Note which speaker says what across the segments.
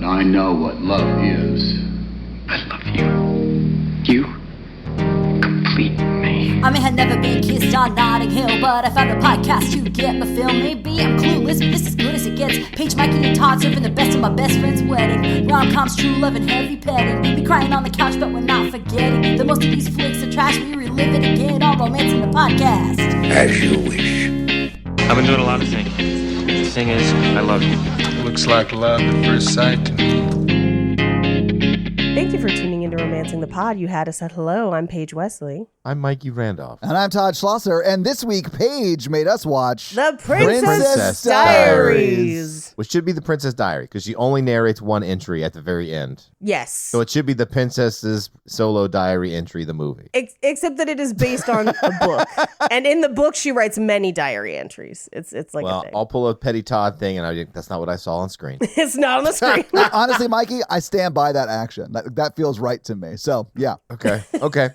Speaker 1: I know what love is.
Speaker 2: I love you. You complete me.
Speaker 3: I may have never been kissed on Notting Hill, but I found the podcast to get my fill. Maybe I'm clueless, but this is as good as it gets. Paige, Mikey, and Todd serving the best of my best friend's wedding. Rom-coms, true love, and heavy petting. We crying on the couch, but we're not forgetting that most of these flicks are trash. We relive it again, all romancing the podcast.
Speaker 1: As you wish.
Speaker 2: I've been doing a lot of things. The thing is, I love you.
Speaker 4: Looks like love at first sight to me.
Speaker 5: Thank you for tuning into Romancing the Pod. You had us at hello. I'm Paige Wesley.
Speaker 6: I'm Mikey Randolph.
Speaker 7: And I'm Todd Schlosser. And this week, Paige made us watch
Speaker 5: The Princess Diaries.
Speaker 6: Which should be the Princess Diary, because she only narrates one entry at the very end.
Speaker 5: Yes.
Speaker 6: So it should be the Princess's solo diary entry, the movie.
Speaker 5: Except that it is based on a book. And in the book, she writes many diary entries. It's like a thing.
Speaker 6: I'll pull a Petty Todd thing, and that's not what I saw on screen.
Speaker 5: It's not on the screen.
Speaker 7: Honestly, Mikey, I stand by that action. That feels right to me. So, yeah.
Speaker 6: Okay.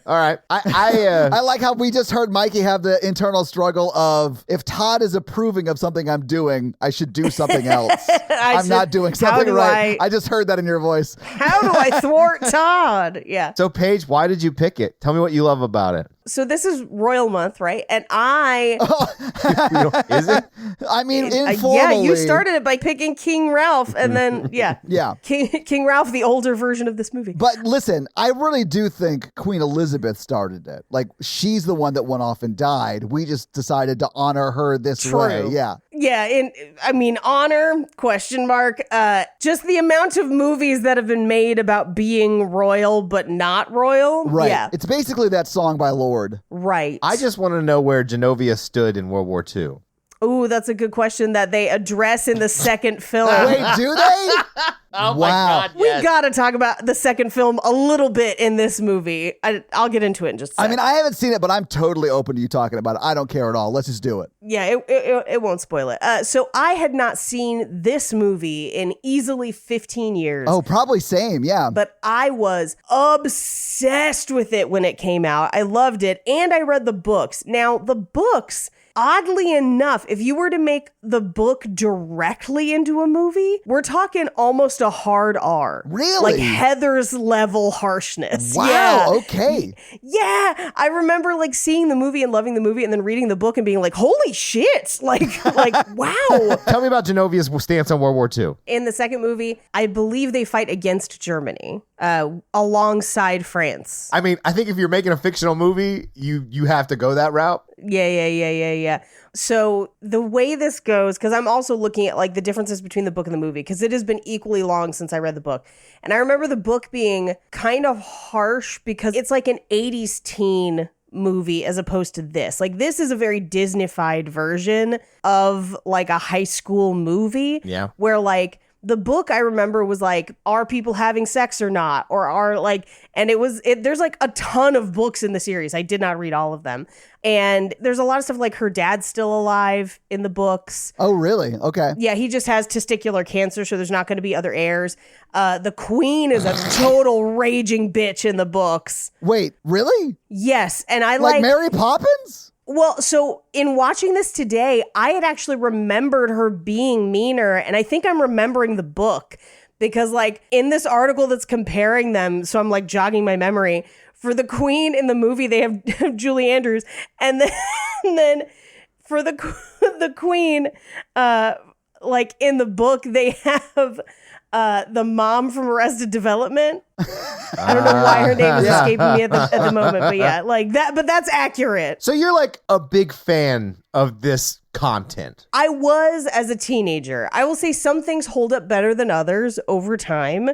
Speaker 6: All right. I
Speaker 7: I like how we just heard Mikey have the internal struggle of, if Todd is approving of something I'm doing, I should do something else. I'm not doing something right. I just heard that in your voice.
Speaker 5: How do I thwart Todd? Yeah.
Speaker 6: So, Paige, why did you pick it? Tell me what you love about it.
Speaker 5: So this is Royal Month, right? And I...
Speaker 6: Is it?
Speaker 7: I mean, informally.
Speaker 5: Yeah, you started it by picking King Ralph, and then, yeah.
Speaker 7: Yeah.
Speaker 5: King Ralph, the older version of this movie.
Speaker 7: But listen, I really do think Queen Elizabeth started it. Like, she's the one that went off and died. We just decided to honor her this way. Yeah.
Speaker 5: Yeah, honor, question mark. Just the amount of movies that have been made about being royal but not royal.
Speaker 7: Right.
Speaker 5: Yeah.
Speaker 7: It's basically that song by Lord.
Speaker 5: Right.
Speaker 6: I just want to know where Genovia stood in World War II.
Speaker 5: Ooh, that's a good question that they address in the second film.
Speaker 7: Wait, do they?
Speaker 6: Oh
Speaker 7: wow.
Speaker 6: my God, yes.
Speaker 5: We got to talk about the second film a little bit in this movie. I'll get into it in just a second.
Speaker 7: I mean, I haven't seen it, but I'm totally open to you talking about it. I don't care at all. Let's just do it.
Speaker 5: Yeah, it won't spoil it. So I had not seen this movie in easily 15 years.
Speaker 7: Oh, probably same, yeah.
Speaker 5: But I was obsessed with it when it came out. I loved it, and I read the books. Now, the books... Oddly enough, if you were to make the book directly into a movie, we're talking almost a hard R.
Speaker 7: Really?
Speaker 5: Like Heather's level harshness.
Speaker 7: Wow,
Speaker 5: yeah.
Speaker 7: okay.
Speaker 5: Yeah, I remember like seeing the movie and loving the movie and then reading the book and being like, holy shit, like wow.
Speaker 6: Tell me about Genovia's stance on World War II.
Speaker 5: In the second movie, I believe they fight against Germany alongside France.
Speaker 6: I mean, I think if you're making a fictional movie, you have to go that route.
Speaker 5: Yeah. So the way this goes, because I'm also looking at like the differences between the book and the movie, because it has been equally long since I read the book. And I remember the book being kind of harsh because it's like an 80s teen movie as opposed to this. Like this is a very Disney-fied version of like a high school movie.
Speaker 6: Yeah.
Speaker 5: Where like the book I remember was like, are people having sex or not? Or are like, and there's like a ton of books in the series. I did not read all of them. And there's a lot of stuff like her dad's still alive in the books.
Speaker 7: Oh, really? Okay.
Speaker 5: Yeah, he just has testicular cancer, so there's not going to be other heirs. The queen is a total raging bitch in the books.
Speaker 7: Wait, really?
Speaker 5: Yes, and I
Speaker 7: like Mary Poppins?
Speaker 5: Well, so in watching this today, I had actually remembered her being meaner, and I think I'm remembering the book because like in this article that's comparing them, so I'm like jogging my memory, for the queen in the movie, they have Julie Andrews, and then for the queen, like in the book, they have the mom from Arrested Development. I don't know why her name is escaping me at the moment, but yeah, like that. But that's accurate.
Speaker 6: So you're like a big fan of this content.
Speaker 5: I was as a teenager. I will say some things hold up better than others over time.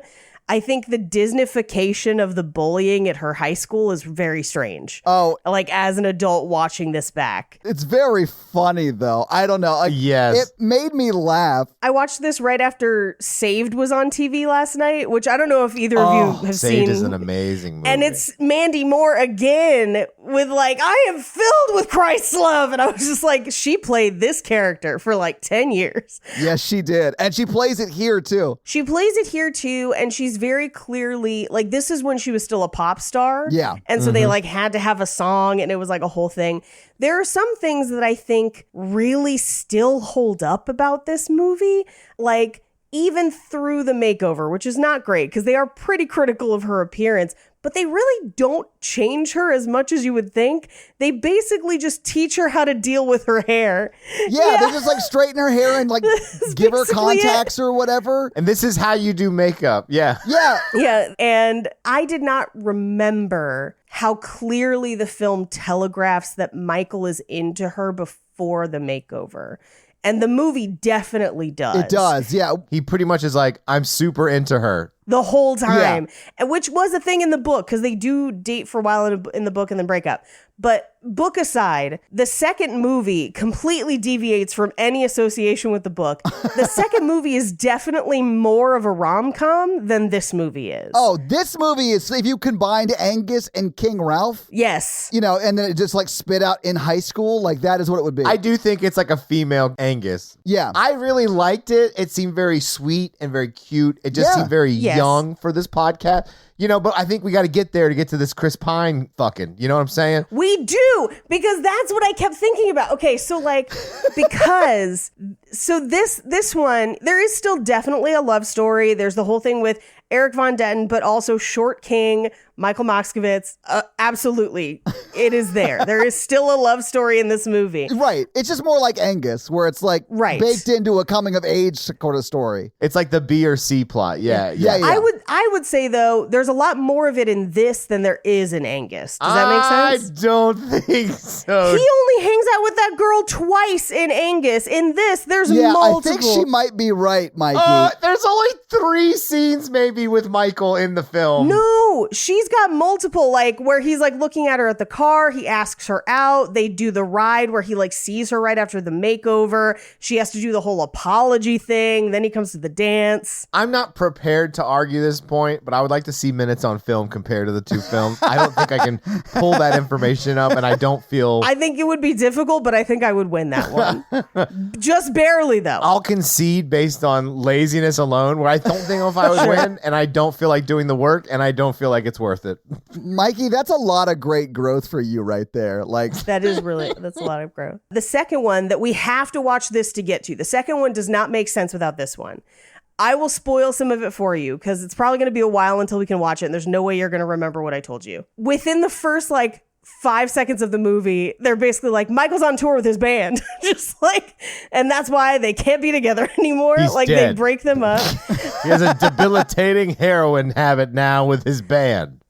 Speaker 5: I think the Disneyfication of the bullying at her high school is very strange.
Speaker 7: Oh.
Speaker 5: Like as an adult watching this back.
Speaker 7: It's very funny though. I don't know. Like,
Speaker 6: yes.
Speaker 7: It made me laugh.
Speaker 5: I watched this right after Saved was on TV last night, which I don't know if either of you have seen.
Speaker 6: Saved is an amazing movie.
Speaker 5: And it's Mandy Moore again with like, I am filled with Christ's love. And I was just like, she played this character for like 10 years.
Speaker 7: Yes, she did. And she plays it here too.
Speaker 5: She plays it here too. And she's very clearly like, this is when she was still a pop star.
Speaker 7: Yeah.
Speaker 5: And so they like had to have a song and it was like a whole thing. There are some things that I think really still hold up about this movie. Like even through the makeover, which is not great because they are pretty critical of her appearance, but they really don't change her as much as you would think. They basically just teach her how to deal with her hair.
Speaker 7: Yeah, they just like straighten her hair and like give her contacts or whatever.
Speaker 6: And this is how you do makeup. Yeah.
Speaker 7: Yeah.
Speaker 5: Yeah, and I did not remember how clearly the film telegraphs that Michael is into her before the makeover. And the movie definitely does.
Speaker 7: It does, yeah.
Speaker 6: He pretty much is like, I'm super into her.
Speaker 5: The whole time. And which was a thing in the book, because they do date for a while in the book and then break up. But book aside, the second movie completely deviates from any association with the book. The second movie is definitely more of a rom-com than this movie is.
Speaker 7: Oh, this movie is, if you combined Angus and King Ralph,
Speaker 5: yes.
Speaker 7: you know, and then it just like spit out in high school, like that is what it would be.
Speaker 6: I do think it's like a female Angus.
Speaker 7: Yeah.
Speaker 6: I really liked it. It seemed very sweet and very cute. It just seemed very young for this podcast. You know, but I think we got to get there to get to this Chris Pine fucking. You know what I'm saying?
Speaker 5: We do, because that's what I kept thinking about. Okay, so like, because, so this one, there is still definitely a love story. There's the whole thing with Eric Von Detten, but also Short King, Michael Moskowitz. Absolutely, it is there. There is still a love story in this movie.
Speaker 7: Right. It's just more like Angus, where it's like baked into a coming of age sort of story.
Speaker 6: It's like the B or C plot. Yeah.
Speaker 5: I would say though, there's a lot more of it in this than there is in Angus. Does that make sense?
Speaker 6: I don't think so.
Speaker 5: He only hangs out with that girl twice in Angus. In this, there's multiple.
Speaker 7: I think she might be right, Mikey.
Speaker 6: There's only 3 scenes maybe with Michael in the film.
Speaker 5: No, she's got multiple, like where he's like looking at her at the car. He asks her out. They do the ride where he like sees her right after the makeover. She has to do the whole apology thing. Then he comes to the dance.
Speaker 6: I'm not prepared to argue this point, but I would like to see minutes on film compared to the 2 films. I don't think I can pull that information up, and I don't feel...
Speaker 5: I think it would be difficult, but I think I would win that one. Just barely, though.
Speaker 6: I'll concede based on laziness alone, where I don't think if I would win, and I don't feel like doing the work, and I don't feel like it's worth it.
Speaker 7: Mikey, that's a lot of great growth for you right there. Like
Speaker 5: that's a lot of growth. The second one that we have to watch this to get to, the second one does not make sense without this one. I will spoil some of it for you because it's probably going to be a while until we can watch it, and there's no way you're going to remember what I told you. Within the first, 5 seconds of the movie, they're basically like, Michael's on tour with his band. Just like, and that's why they can't be together anymore.
Speaker 6: He's
Speaker 5: dead. They break them up.
Speaker 6: He has a debilitating heroin habit now with his band.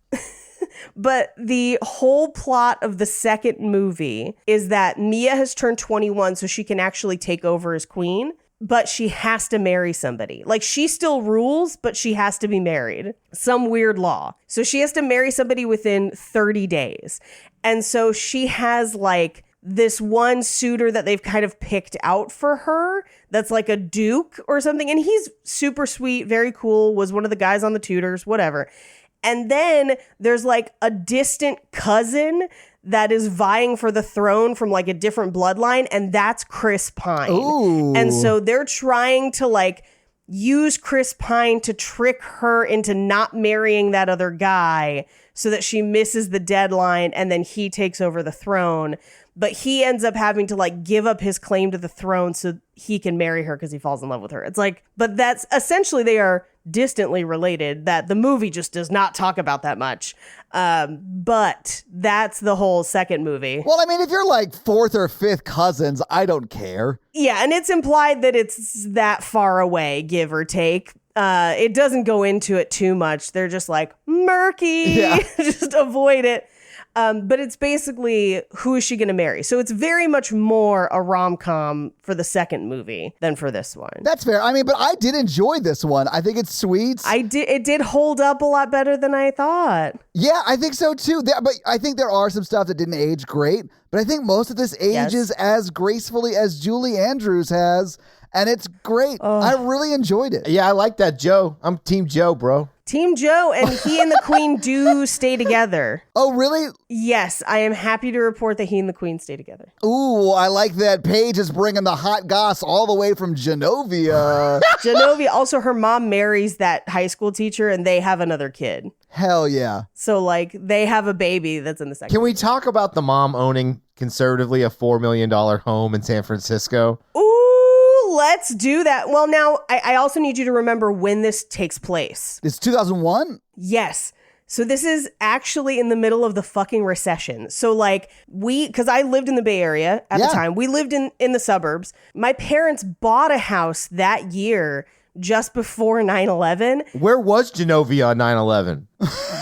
Speaker 5: But the whole plot of the second movie is that Mia has turned 21 so she can actually take over as queen. But she has to marry somebody. Like, she still rules, but she has to be married. Some weird law. So she has to marry somebody within 30 days. And so she has, this one suitor that they've kind of picked out for her that's like a duke or something. And he's super sweet, very cool, was one of the guys on the Tudors, whatever. And then there's, a distant cousin that is vying for the throne from a different bloodline, and that's Chris Pine.
Speaker 7: Ooh.
Speaker 5: And so they're trying to use Chris Pine to trick her into not marrying that other guy so that she misses the deadline and then he takes over the throne. But he ends up having to give up his claim to the throne so he can marry her because he falls in love with her. It's but that's essentially, they are distantly related that the movie just does not talk about that much. But that's the whole second movie.
Speaker 7: Well, I mean, if you're fourth or fifth cousins, I don't care.
Speaker 5: Yeah, and it's implied that it's that far away, give or take. It doesn't go into it too much. They're just murky. Yeah. Just avoid it. But it's basically, who is she going to marry? So it's very much more a rom-com for the second movie than for this one.
Speaker 7: That's fair. I mean, but I did enjoy this one. I think it's sweet.
Speaker 5: It did hold up a lot better than I thought.
Speaker 7: Yeah, I think so too. But I think there are some stuff that didn't age great. But I think most of this ages as gracefully as Julie Andrews has. And it's great. I really enjoyed it.
Speaker 6: Yeah, I like that, Joe. I'm Team Joe, bro.
Speaker 5: Team Joe, and he and the Queen do stay together.
Speaker 7: Oh, really?
Speaker 5: Yes, I am happy to report that he and the Queen stay together.
Speaker 7: Ooh, I like that Paige is bringing the hot goss all the way from Genovia.
Speaker 5: Genovia, also her mom marries that high school teacher and they have another kid.
Speaker 7: Hell yeah.
Speaker 5: So they have a baby that's in the second.
Speaker 6: Can we talk about the mom owning conservatively a $4 million home in San Francisco?
Speaker 5: Ooh, let's do that. Well, now, I also need you to remember when this takes place.
Speaker 7: It's 2001?
Speaker 5: Yes. So this is actually in the middle of the fucking recession. So like because I lived in the Bay Area at the time. We lived in the suburbs. My parents bought a house that year just before 9/11.
Speaker 6: Where was Genovia on 9/11?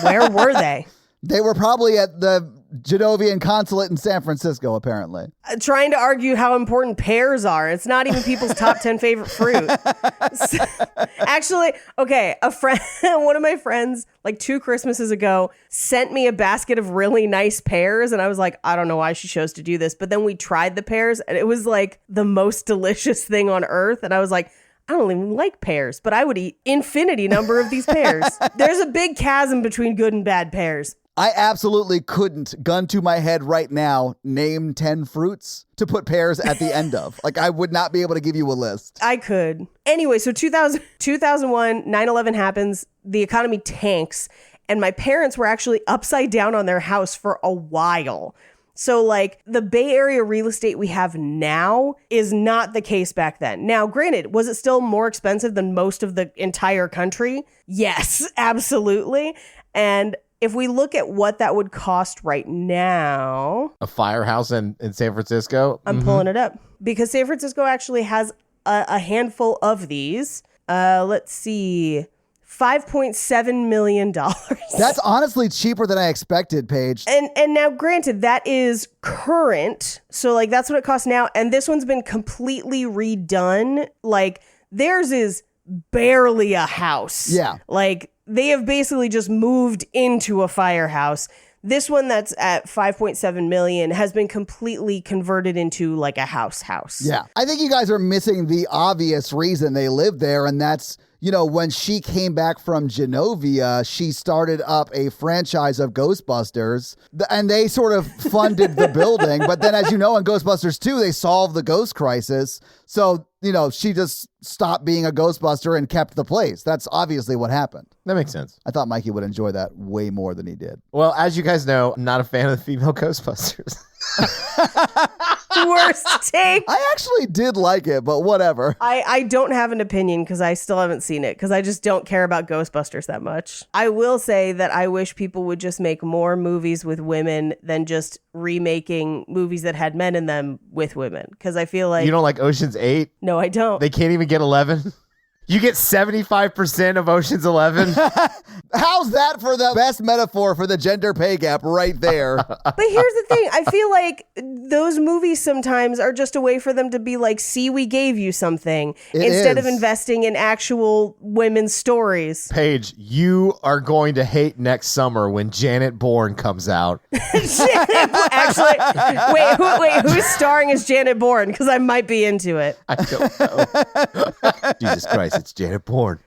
Speaker 5: Where were they?
Speaker 7: They were probably at the Genovian consulate in San Francisco, apparently.
Speaker 5: Trying to argue how important pears are. It's not even people's top 10 favorite fruit. So, actually, okay, one of my friends, like 2 Christmases ago, sent me a basket of really nice pears, and I was like, I don't know why she chose to do this, but then we tried the pears, and it was like the most delicious thing on earth, and I was like, I don't even like pears, but I would eat infinity number of these pears. There's a big chasm between good and bad pears.
Speaker 7: I absolutely couldn't, gun to my head right now, name 10 fruits to put pears at the end of. Like, I would not be able to give you a list.
Speaker 5: I could. Anyway, so 2001, 9/11 happens, the economy tanks, and my parents were actually upside down on their house for a while. So like the Bay Area real estate we have now is not the case back then. Now, granted, was it still more expensive than most of the entire country? Yes, absolutely. And if we look at what that would cost right now,
Speaker 6: a firehouse in San Francisco.
Speaker 5: I'm pulling it up because San Francisco actually has a handful of these. Let's see. $5.7 million.
Speaker 7: That's honestly cheaper than I expected, Paige.
Speaker 5: And now, granted, that is current. So, like, that's what it costs now. And this one's been completely redone. Like, theirs is barely a house.
Speaker 7: Yeah.
Speaker 5: Like, they have basically just moved into a firehouse. This one that's at 5.7 million has been completely converted into like a house.
Speaker 7: Yeah. I think you guys are missing the obvious reason they lived there, and that's, you know, when she came back from Genovia, she started up a franchise of Ghostbusters, and they sort of funded the building. But then, as you know, in Ghostbusters 2, they solved the ghost crisis. So, you know, she just stopped being a Ghostbuster and kept the place. That's obviously what happened.
Speaker 6: That makes sense.
Speaker 7: I thought Mikey would enjoy that way more than he did.
Speaker 6: Well, as you guys know, I'm not a fan of the female Ghostbusters.
Speaker 5: Worst take.
Speaker 7: I actually did like it, but whatever.
Speaker 5: I don't have an opinion because I still haven't seen it because I just don't care about Ghostbusters that much. I will say that I wish people would just make more movies with women than just remaking movies that had men in them with women, because I feel like...
Speaker 6: You don't like Ocean's 8?
Speaker 5: No, I don't.
Speaker 6: They can't even get 11? You get 75% of Ocean's 11?
Speaker 7: How's that for the best metaphor for the gender pay gap right there?
Speaker 5: But here's the thing. I feel like those movies sometimes are just a way for them to be like, see, we gave you something, instead of investing in actual women's stories.
Speaker 6: Paige, you are going to hate next summer when Janet Bourne comes out.
Speaker 5: Actually, wait, who's starring as Janet Bourne? Because I might be into it.
Speaker 6: I don't know. Jesus Christ. It's Janet Bourne.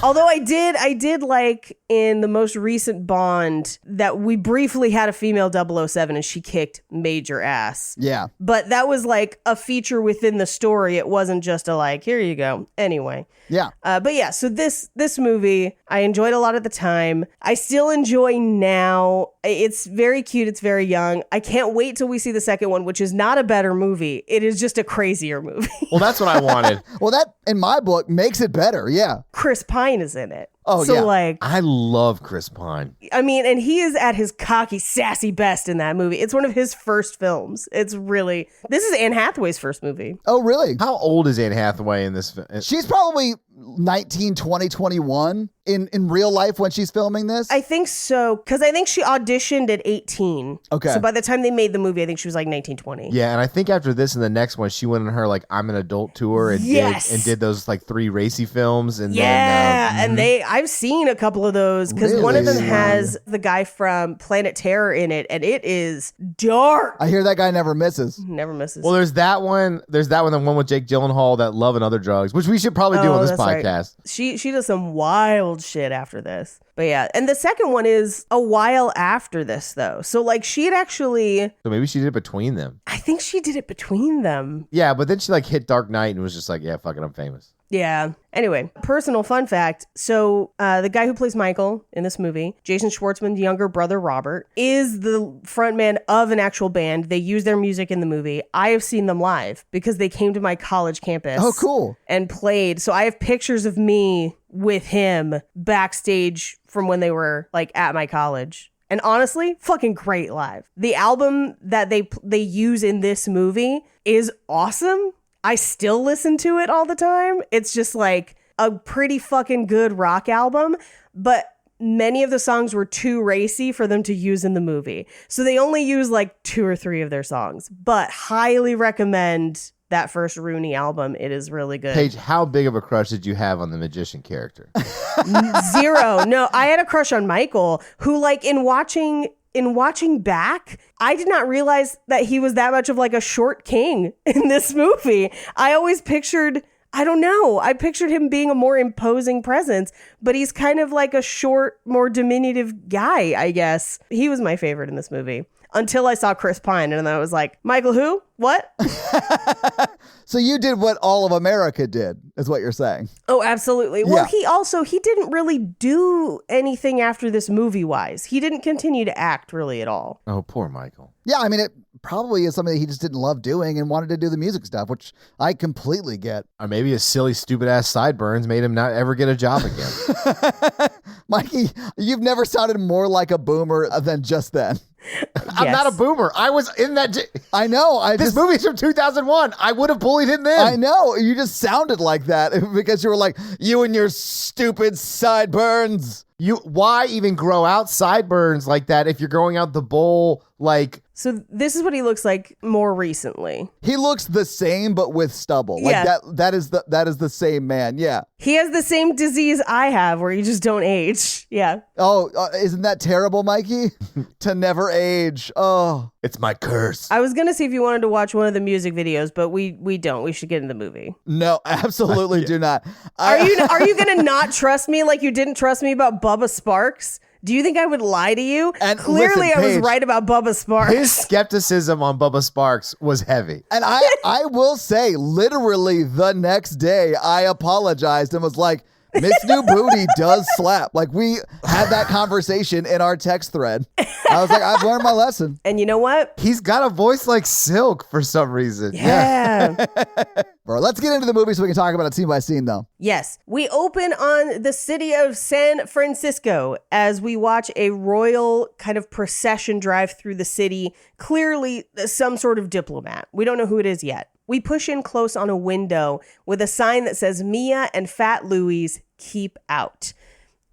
Speaker 5: Although I did like in the most recent Bond that we briefly had a female 007 and she kicked major ass.
Speaker 7: Yeah.
Speaker 5: But that was like a feature within the story. It wasn't just a like, here you go. Anyway.
Speaker 7: Yeah.
Speaker 5: But yeah, so this movie, I enjoyed a lot at the time. I still enjoy now. It's very cute. It's very young. I can't wait till we see the second one, which is not a better movie. It is just a crazier movie.
Speaker 6: Well, that's what I wanted.
Speaker 7: Well, that, in my book, makes it better. Yeah.
Speaker 5: Chris Pine is in it.
Speaker 7: Oh,
Speaker 5: so,
Speaker 7: yeah.
Speaker 5: like,
Speaker 6: I love Chris Pine.
Speaker 5: I mean, and he is at his cocky, sassy best in that movie. It's one of his first films. This is Anne Hathaway's first movie.
Speaker 7: Oh, really?
Speaker 6: How old is Anne Hathaway in this film?
Speaker 7: She's probably 19, 20, 21 in real life when she's filming this.
Speaker 5: I think so, because I think she auditioned at 18.
Speaker 7: Okay.
Speaker 5: So by the time they made the movie, I think she was like 19, 20.
Speaker 6: Yeah, and I think after this and the next one, she went on her like I'm an adult tour and did those like 3 racy films and
Speaker 5: and I've seen a couple of those because one of them has the guy from Planet Terror in it, and it is dark.
Speaker 7: I hear that guy never misses.
Speaker 5: Never misses.
Speaker 6: Well, there's that one. There's that one, the one with Jake Gyllenhaal, that Love and Other Drugs, which we should probably do on this podcast.
Speaker 5: Right. She does some wild shit after this. But yeah, and the second one is a while after this, though. So, like, she had actually...
Speaker 6: So maybe she did it between them.
Speaker 5: I think she did it between them.
Speaker 6: Yeah, but then she, like, hit Dark Knight and was just like, yeah, fuck it, I'm famous.
Speaker 5: Yeah. Anyway, personal fun fact. So the guy who plays Michael in this movie, Jason Schwartzman's younger brother, Robert, is the frontman of an actual band. They use their music in the movie. I have seen them live because they came to my college campus.
Speaker 7: Oh, cool.
Speaker 5: And played. So I have pictures of me with him backstage from when they were like at my college. And honestly, fucking great live. The album that they use in this movie is awesome. I still listen to it all the time. It's just like a pretty fucking good rock album, but many of the songs were too racy for them to use in the movie. So they only use like 2 or 3 of their songs, but highly recommend that first Rooney album. It is really good.
Speaker 6: Paige, how big of a crush did you have on the magician character?
Speaker 5: 0. No, I had a crush on Michael, who like in watching back, I did not realize that he was that much of like a short king in this movie. I always pictured, I don't know, I pictured him being a more imposing presence, but he's kind of like a short, more diminutive guy, I guess. He was my favorite in this movie until I saw Chris Pine, and then I was like, Michael who? What?
Speaker 7: So you did what all of America did, is what you're saying.
Speaker 5: Oh, absolutely.
Speaker 7: Yeah.
Speaker 5: Well, he didn't really do anything after this movie-wise. He didn't continue to act really at all.
Speaker 6: Oh, poor Michael.
Speaker 7: Yeah, I mean, it probably is something that he just didn't love doing and wanted to do the music stuff, which I completely get.
Speaker 6: Or maybe his silly, stupid-ass sideburns made him not ever get a job again.
Speaker 7: Mikey, you've never sounded more like a boomer than just then.
Speaker 6: I'm not a boomer. I was in that...
Speaker 7: I know.
Speaker 6: This movie's from 2001. I would have bullied him then.
Speaker 7: I know. You just sounded like that because you were like, you and your stupid sideburns.
Speaker 6: Why even grow out sideburns like that if you're growing out the bowl like...
Speaker 5: So this is what he looks like more recently.
Speaker 7: He looks the same, but with stubble. Like
Speaker 5: Yeah.
Speaker 7: that is the same man. Yeah.
Speaker 5: He has the same disease I have where you just don't age. Yeah.
Speaker 7: Oh, isn't that terrible, Mikey? To never age. Oh,
Speaker 6: It's my curse.
Speaker 5: I was going to see if you wanted to watch one of the music videos, but we don't. We should get in the movie.
Speaker 7: no, absolutely do not.
Speaker 5: Are you going to not trust me like you didn't trust me about Bubba Sparks? Do you think I would lie to you?
Speaker 7: And
Speaker 5: Clearly,
Speaker 7: listen,
Speaker 5: I was
Speaker 7: Paige,
Speaker 5: right about Bubba Sparks.
Speaker 6: His skepticism on Bubba Sparks was heavy.
Speaker 7: And I will say, literally the next day, I apologized and was like, Miss New Booty does slap. Like, we had that conversation in our text thread. I was like, I've learned my lesson.
Speaker 5: And you know what?
Speaker 6: He's got a voice like Silk for some reason.
Speaker 5: Yeah.
Speaker 7: Bro, let's get into the movie so we can talk about it scene by scene, though.
Speaker 5: Yes. We open on the city of San Francisco as we watch a royal kind of procession drive through the city. Clearly, some sort of diplomat. We don't know who it is yet. We push in close on a window with a sign that says Mia and Fat Louie's keep out.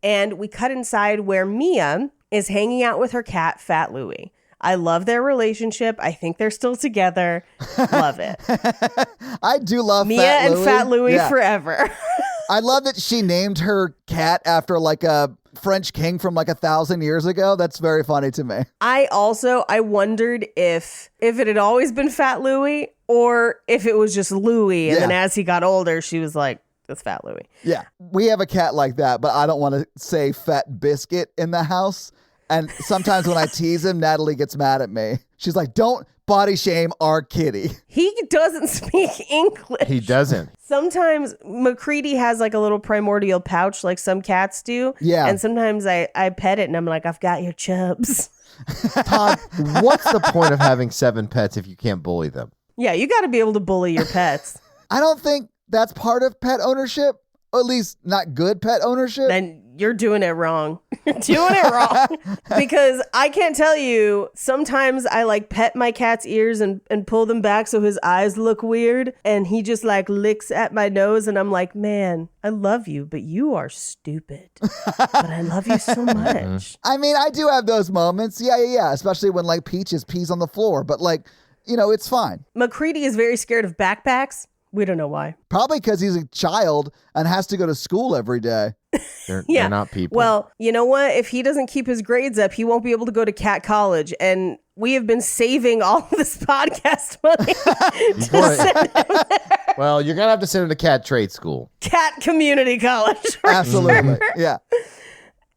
Speaker 5: And we cut inside where Mia is hanging out with her cat, Fat Louie. I love their relationship. I think they're still together. Love it.
Speaker 7: I do love
Speaker 5: Mia
Speaker 7: Fat
Speaker 5: and
Speaker 7: Louie.
Speaker 5: Fat Louie
Speaker 7: Yeah.
Speaker 5: forever.
Speaker 7: I love that she named her cat after like a French king from like 1,000 years ago. That's very funny to me.
Speaker 5: I wondered if it had always been Fat Louie or if it was just Louie. And
Speaker 7: Yeah.
Speaker 5: then as he got older, she was like, that's Fat Louie.
Speaker 7: Yeah. We have a cat like that, but I don't want to say Fat Biscuit in the house. And sometimes when I tease him, Natalie gets mad at me. She's like, don't body shame our kitty.
Speaker 5: He doesn't speak English.
Speaker 6: He doesn't.
Speaker 5: Sometimes McCready has like a little primordial pouch like some cats do.
Speaker 7: Yeah.
Speaker 5: And sometimes I pet it and I'm like, I've got your chubs.
Speaker 6: Todd, what's the point of having 7 pets if you can't bully them?
Speaker 5: Yeah, you got to be able to bully your pets.
Speaker 7: I don't think that's part of pet ownership, or at least not good pet ownership.
Speaker 5: Then you're doing it wrong. You're doing it wrong. Because I can't tell you, sometimes I like pet my cat's ears and pull them back so his eyes look weird. And he just like licks at my nose and I'm like, man, I love you, but you are stupid. But I love you so much.
Speaker 7: I mean, I do have those moments. Yeah. Especially when like Peaches pees on the floor. But like, it's fine.
Speaker 5: McCready is very scared of backpacks. We don't know why.
Speaker 7: Probably because he's a child and has to go to school every day.
Speaker 6: They're not people.
Speaker 5: Well, you know what? If he doesn't keep his grades up, he won't be able to go to cat college. And we have been saving all of this podcast money to send him there.
Speaker 6: Well, you're going to have to send him to cat trade school.
Speaker 5: Cat community college. for
Speaker 7: Absolutely.
Speaker 5: sure.
Speaker 7: Yeah.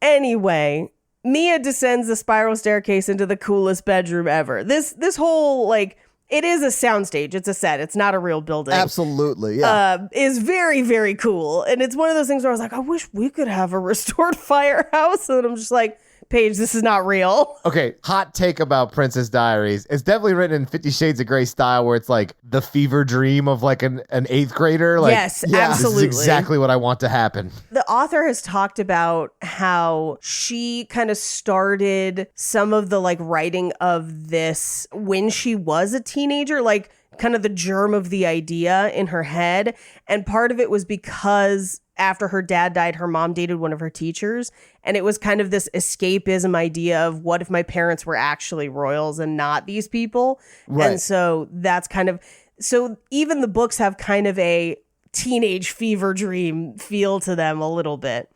Speaker 5: Anyway, Mia descends the spiral staircase into the coolest bedroom ever. This whole like It is a soundstage. It's a set. It's not a real building.
Speaker 7: Absolutely, yeah.
Speaker 5: Is very, very cool. And it's one of those things where I was like, I wish we could have a restored firehouse. And I'm just like, Paige, this is not real.
Speaker 6: Okay, hot take about Princess Diaries. It's definitely written in 50 Shades of Grey style where it's like the fever dream of like an 8th grader. Like,
Speaker 5: yes, absolutely.
Speaker 6: This is exactly what I want to happen.
Speaker 5: The author has talked about how she kind of started some of the like writing of this when she was a teenager, like kind of the germ of the idea in her head. And part of it was because after her dad died, her mom dated one of her teachers. And it was kind of this escapism idea of what if my parents were actually royals and not these people?
Speaker 7: Right.
Speaker 5: And so that's kind of, so even the books have kind of a teenage fever dream feel to them a little bit.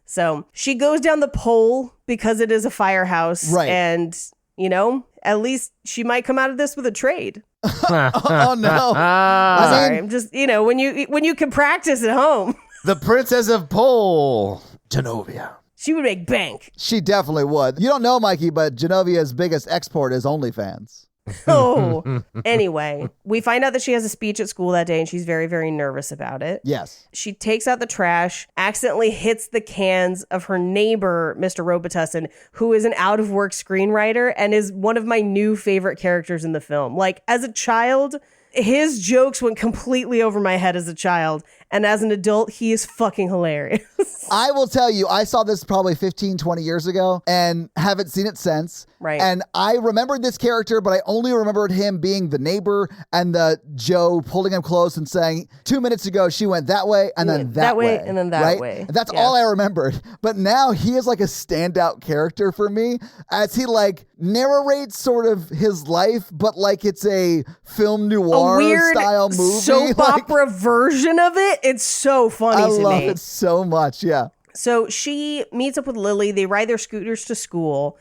Speaker 5: So she goes down the pole because it is a firehouse.
Speaker 7: Right.
Speaker 5: And, you know, at least she might come out of this with a trade.
Speaker 7: Oh, no.
Speaker 5: Sorry, I'm just, you know, when you can practice at home.
Speaker 6: The Princess of Pole, Genovia.
Speaker 5: She would make bank.
Speaker 7: She definitely would. You don't know, Mikey, but Genovia's biggest export is OnlyFans.
Speaker 5: Oh, anyway, we find out that she has a speech at school that day and she's very, very nervous about it.
Speaker 7: Yes.
Speaker 5: She takes out the trash, accidentally hits the cans of her neighbor, Mr. Robitussin, who is an out-of-work screenwriter and is one of my new favorite characters in the film. Like, as a child, his jokes went completely over my head as a child. And as an adult, he is fucking hilarious.
Speaker 7: I will tell you, I saw this probably 15, 20 years ago and haven't seen it since.
Speaker 5: Right.
Speaker 7: And I remembered this character, but I only remembered him being the neighbor and the Joe pulling him close and saying, 2 minutes ago, she went that way and then that way.
Speaker 5: And then that
Speaker 7: right?
Speaker 5: way.
Speaker 7: That's all I remembered. But now he is like a standout character for me as he like narrates sort of his life, but like it's a film noir
Speaker 5: weird
Speaker 7: style movie.
Speaker 5: Soap opera version of it. It's so funny
Speaker 7: I
Speaker 5: to
Speaker 7: love
Speaker 5: me.
Speaker 7: it so much. Yeah.
Speaker 5: So she meets up with Lily. They ride their scooters to school.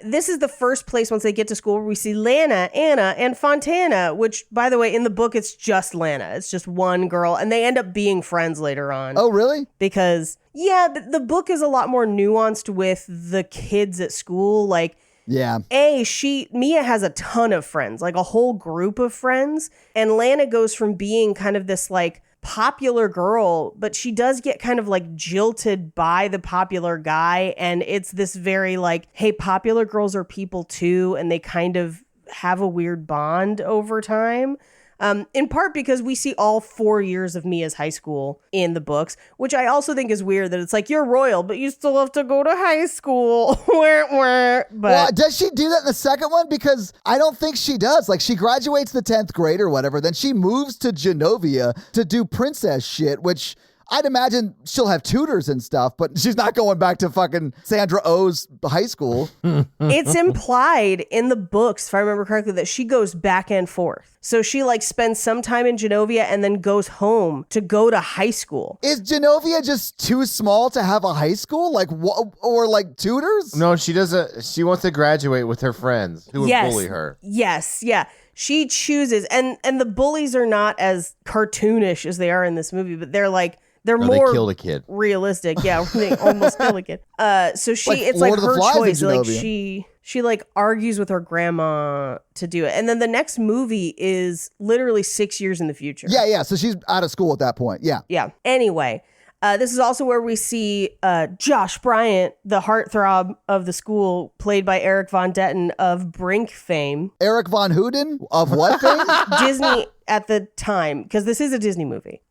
Speaker 5: This is the first place once they get to school where we see Lana, Anna, and Fontana, which, by the way, in the book, it's just Lana. It's just one girl. And they end up being friends later on.
Speaker 7: Oh, really?
Speaker 5: Because, yeah, the book is a lot more nuanced with the kids at school. Like,
Speaker 7: yeah.
Speaker 5: Mia has a ton of friends, like a whole group of friends. And Lana goes from being kind of this, like, popular girl, but she does get kind of like jilted by the popular guy. And it's this very like, hey, popular girls are people too. And they kind of have a weird bond over time. In part because we see all 4 years of Mia's high school in the books, which I also think is weird that it's like, you're royal, but you still have to go to high school. But
Speaker 7: well, does she do that in the second one? Because I don't think she does. Like, she graduates the 10th grade or whatever, then she moves to Genovia to do princess shit, which I'd imagine she'll have tutors and stuff, but she's not going back to fucking Sandra Oh's high school.
Speaker 5: It's implied in the books, if I remember correctly, that she goes back and forth. So she like spends some time in Genovia and then goes home to go to high school.
Speaker 7: Is Genovia just too small to have a high school? Like, or like tutors?
Speaker 6: No, she doesn't. She wants to graduate with her friends who would bully her.
Speaker 5: Yes, yeah. She chooses, and the bullies are not as cartoonish as they are in this movie, but they're like, they're more
Speaker 6: they killed a kid.
Speaker 5: Realistic. Yeah, they almost kill a kid. So she,
Speaker 7: Like
Speaker 5: it's
Speaker 7: Lord
Speaker 5: like
Speaker 7: of the
Speaker 5: her
Speaker 7: Flies in
Speaker 5: choice. Like
Speaker 7: Genovia.
Speaker 5: she like argues with her grandma to do it. And then the next movie is literally 6 years in the future.
Speaker 7: Yeah. So she's out of school at that point. Yeah.
Speaker 5: Yeah. Anyway, this is also where we see Josh Bryant, the heartthrob of the school, played by Eric Von Detten of Brink fame.
Speaker 7: Eric Von Houten of what fame?
Speaker 5: Disney at the time, because this is a Disney movie.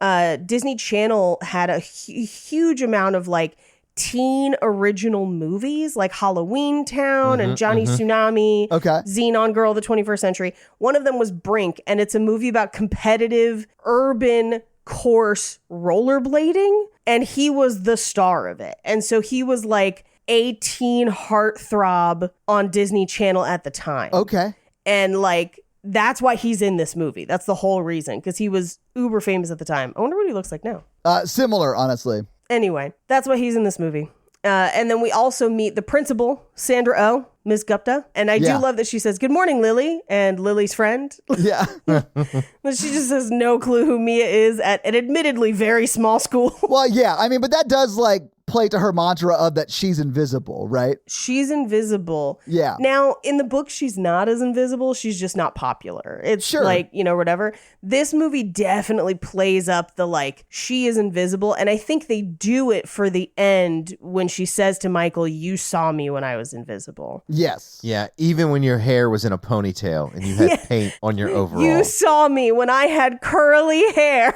Speaker 5: Disney Channel had a huge amount of like teen original movies like Halloween Town and Johnny Tsunami, Xenon Girl of the 21st Century. One of them was Brink, and it's a movie about competitive urban course rollerblading, and he was the star of it. And so he was like a teen heartthrob on Disney Channel at the time.
Speaker 7: Okay.
Speaker 5: And like, that's why he's in this movie. That's the whole reason, because he was uber famous at the time. I wonder what he looks like now.
Speaker 7: Similar, honestly.
Speaker 5: Anyway, that's why he's in this movie. And then we also meet the principal, Sandra Oh, Ms. Gupta. And I do love that she says, "Good morning, Lily," and Lily's friend.
Speaker 7: Yeah.
Speaker 5: But she just has no clue who Mia is at an admittedly very small school.
Speaker 7: Well, yeah. I mean, but that does like play to her mantra of that she's invisible, right?
Speaker 5: She's invisible.
Speaker 7: Yeah.
Speaker 5: Now, in the book, she's not as invisible. She's just not popular. It's
Speaker 7: Sure.
Speaker 5: like, whatever. This movie definitely plays up the like, she is invisible. And I think they do it for the end when she says to Michael, you saw me when I was invisible.
Speaker 7: Yes.
Speaker 6: Yeah, even when your hair was in a ponytail and you had paint on your overalls.
Speaker 5: You saw me when I had curly hair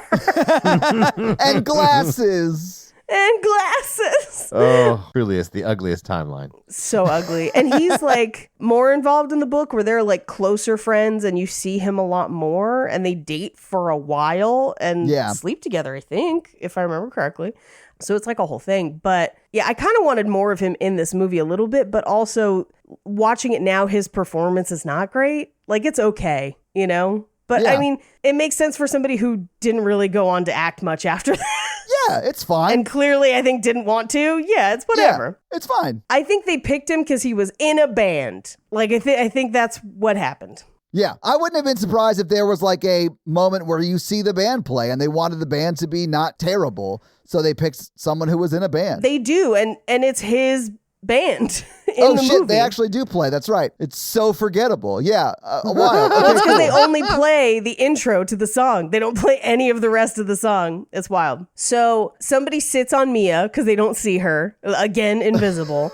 Speaker 7: And glasses.
Speaker 5: and glasses.
Speaker 6: Oh, truly, it's the ugliest timeline.
Speaker 5: So ugly. And he's like more involved in the book where they're like closer friends and you see him a lot more and they date for a while and sleep together, I think, if I remember correctly. So it's like a whole thing. But yeah, I kind of wanted more of him in this movie a little bit, but also watching it now, his performance is not great. Like it's okay, But I mean, it makes sense for somebody who didn't really go on to act much after that.
Speaker 7: Yeah, it's fine.
Speaker 5: And clearly, I think, didn't want to. Yeah, it's whatever.
Speaker 7: Yeah, it's fine.
Speaker 5: I think they picked him because he was in a band. Like, I think that's what happened.
Speaker 7: Yeah, I wouldn't have been surprised if there was like a moment where you see the band play and they wanted the band to be not terrible. So they picked someone who was in a band.
Speaker 5: They do, and it's his band
Speaker 7: in
Speaker 5: the
Speaker 7: shit,
Speaker 5: movie.
Speaker 7: They actually do play. That's right. It's so forgettable. Yeah, wild. Okay,
Speaker 5: That's because
Speaker 7: cool.
Speaker 5: they only play the intro to the song. They don't play any of the rest of the song. It's wild. So somebody sits on Mia because they don't see her. Again, invisible.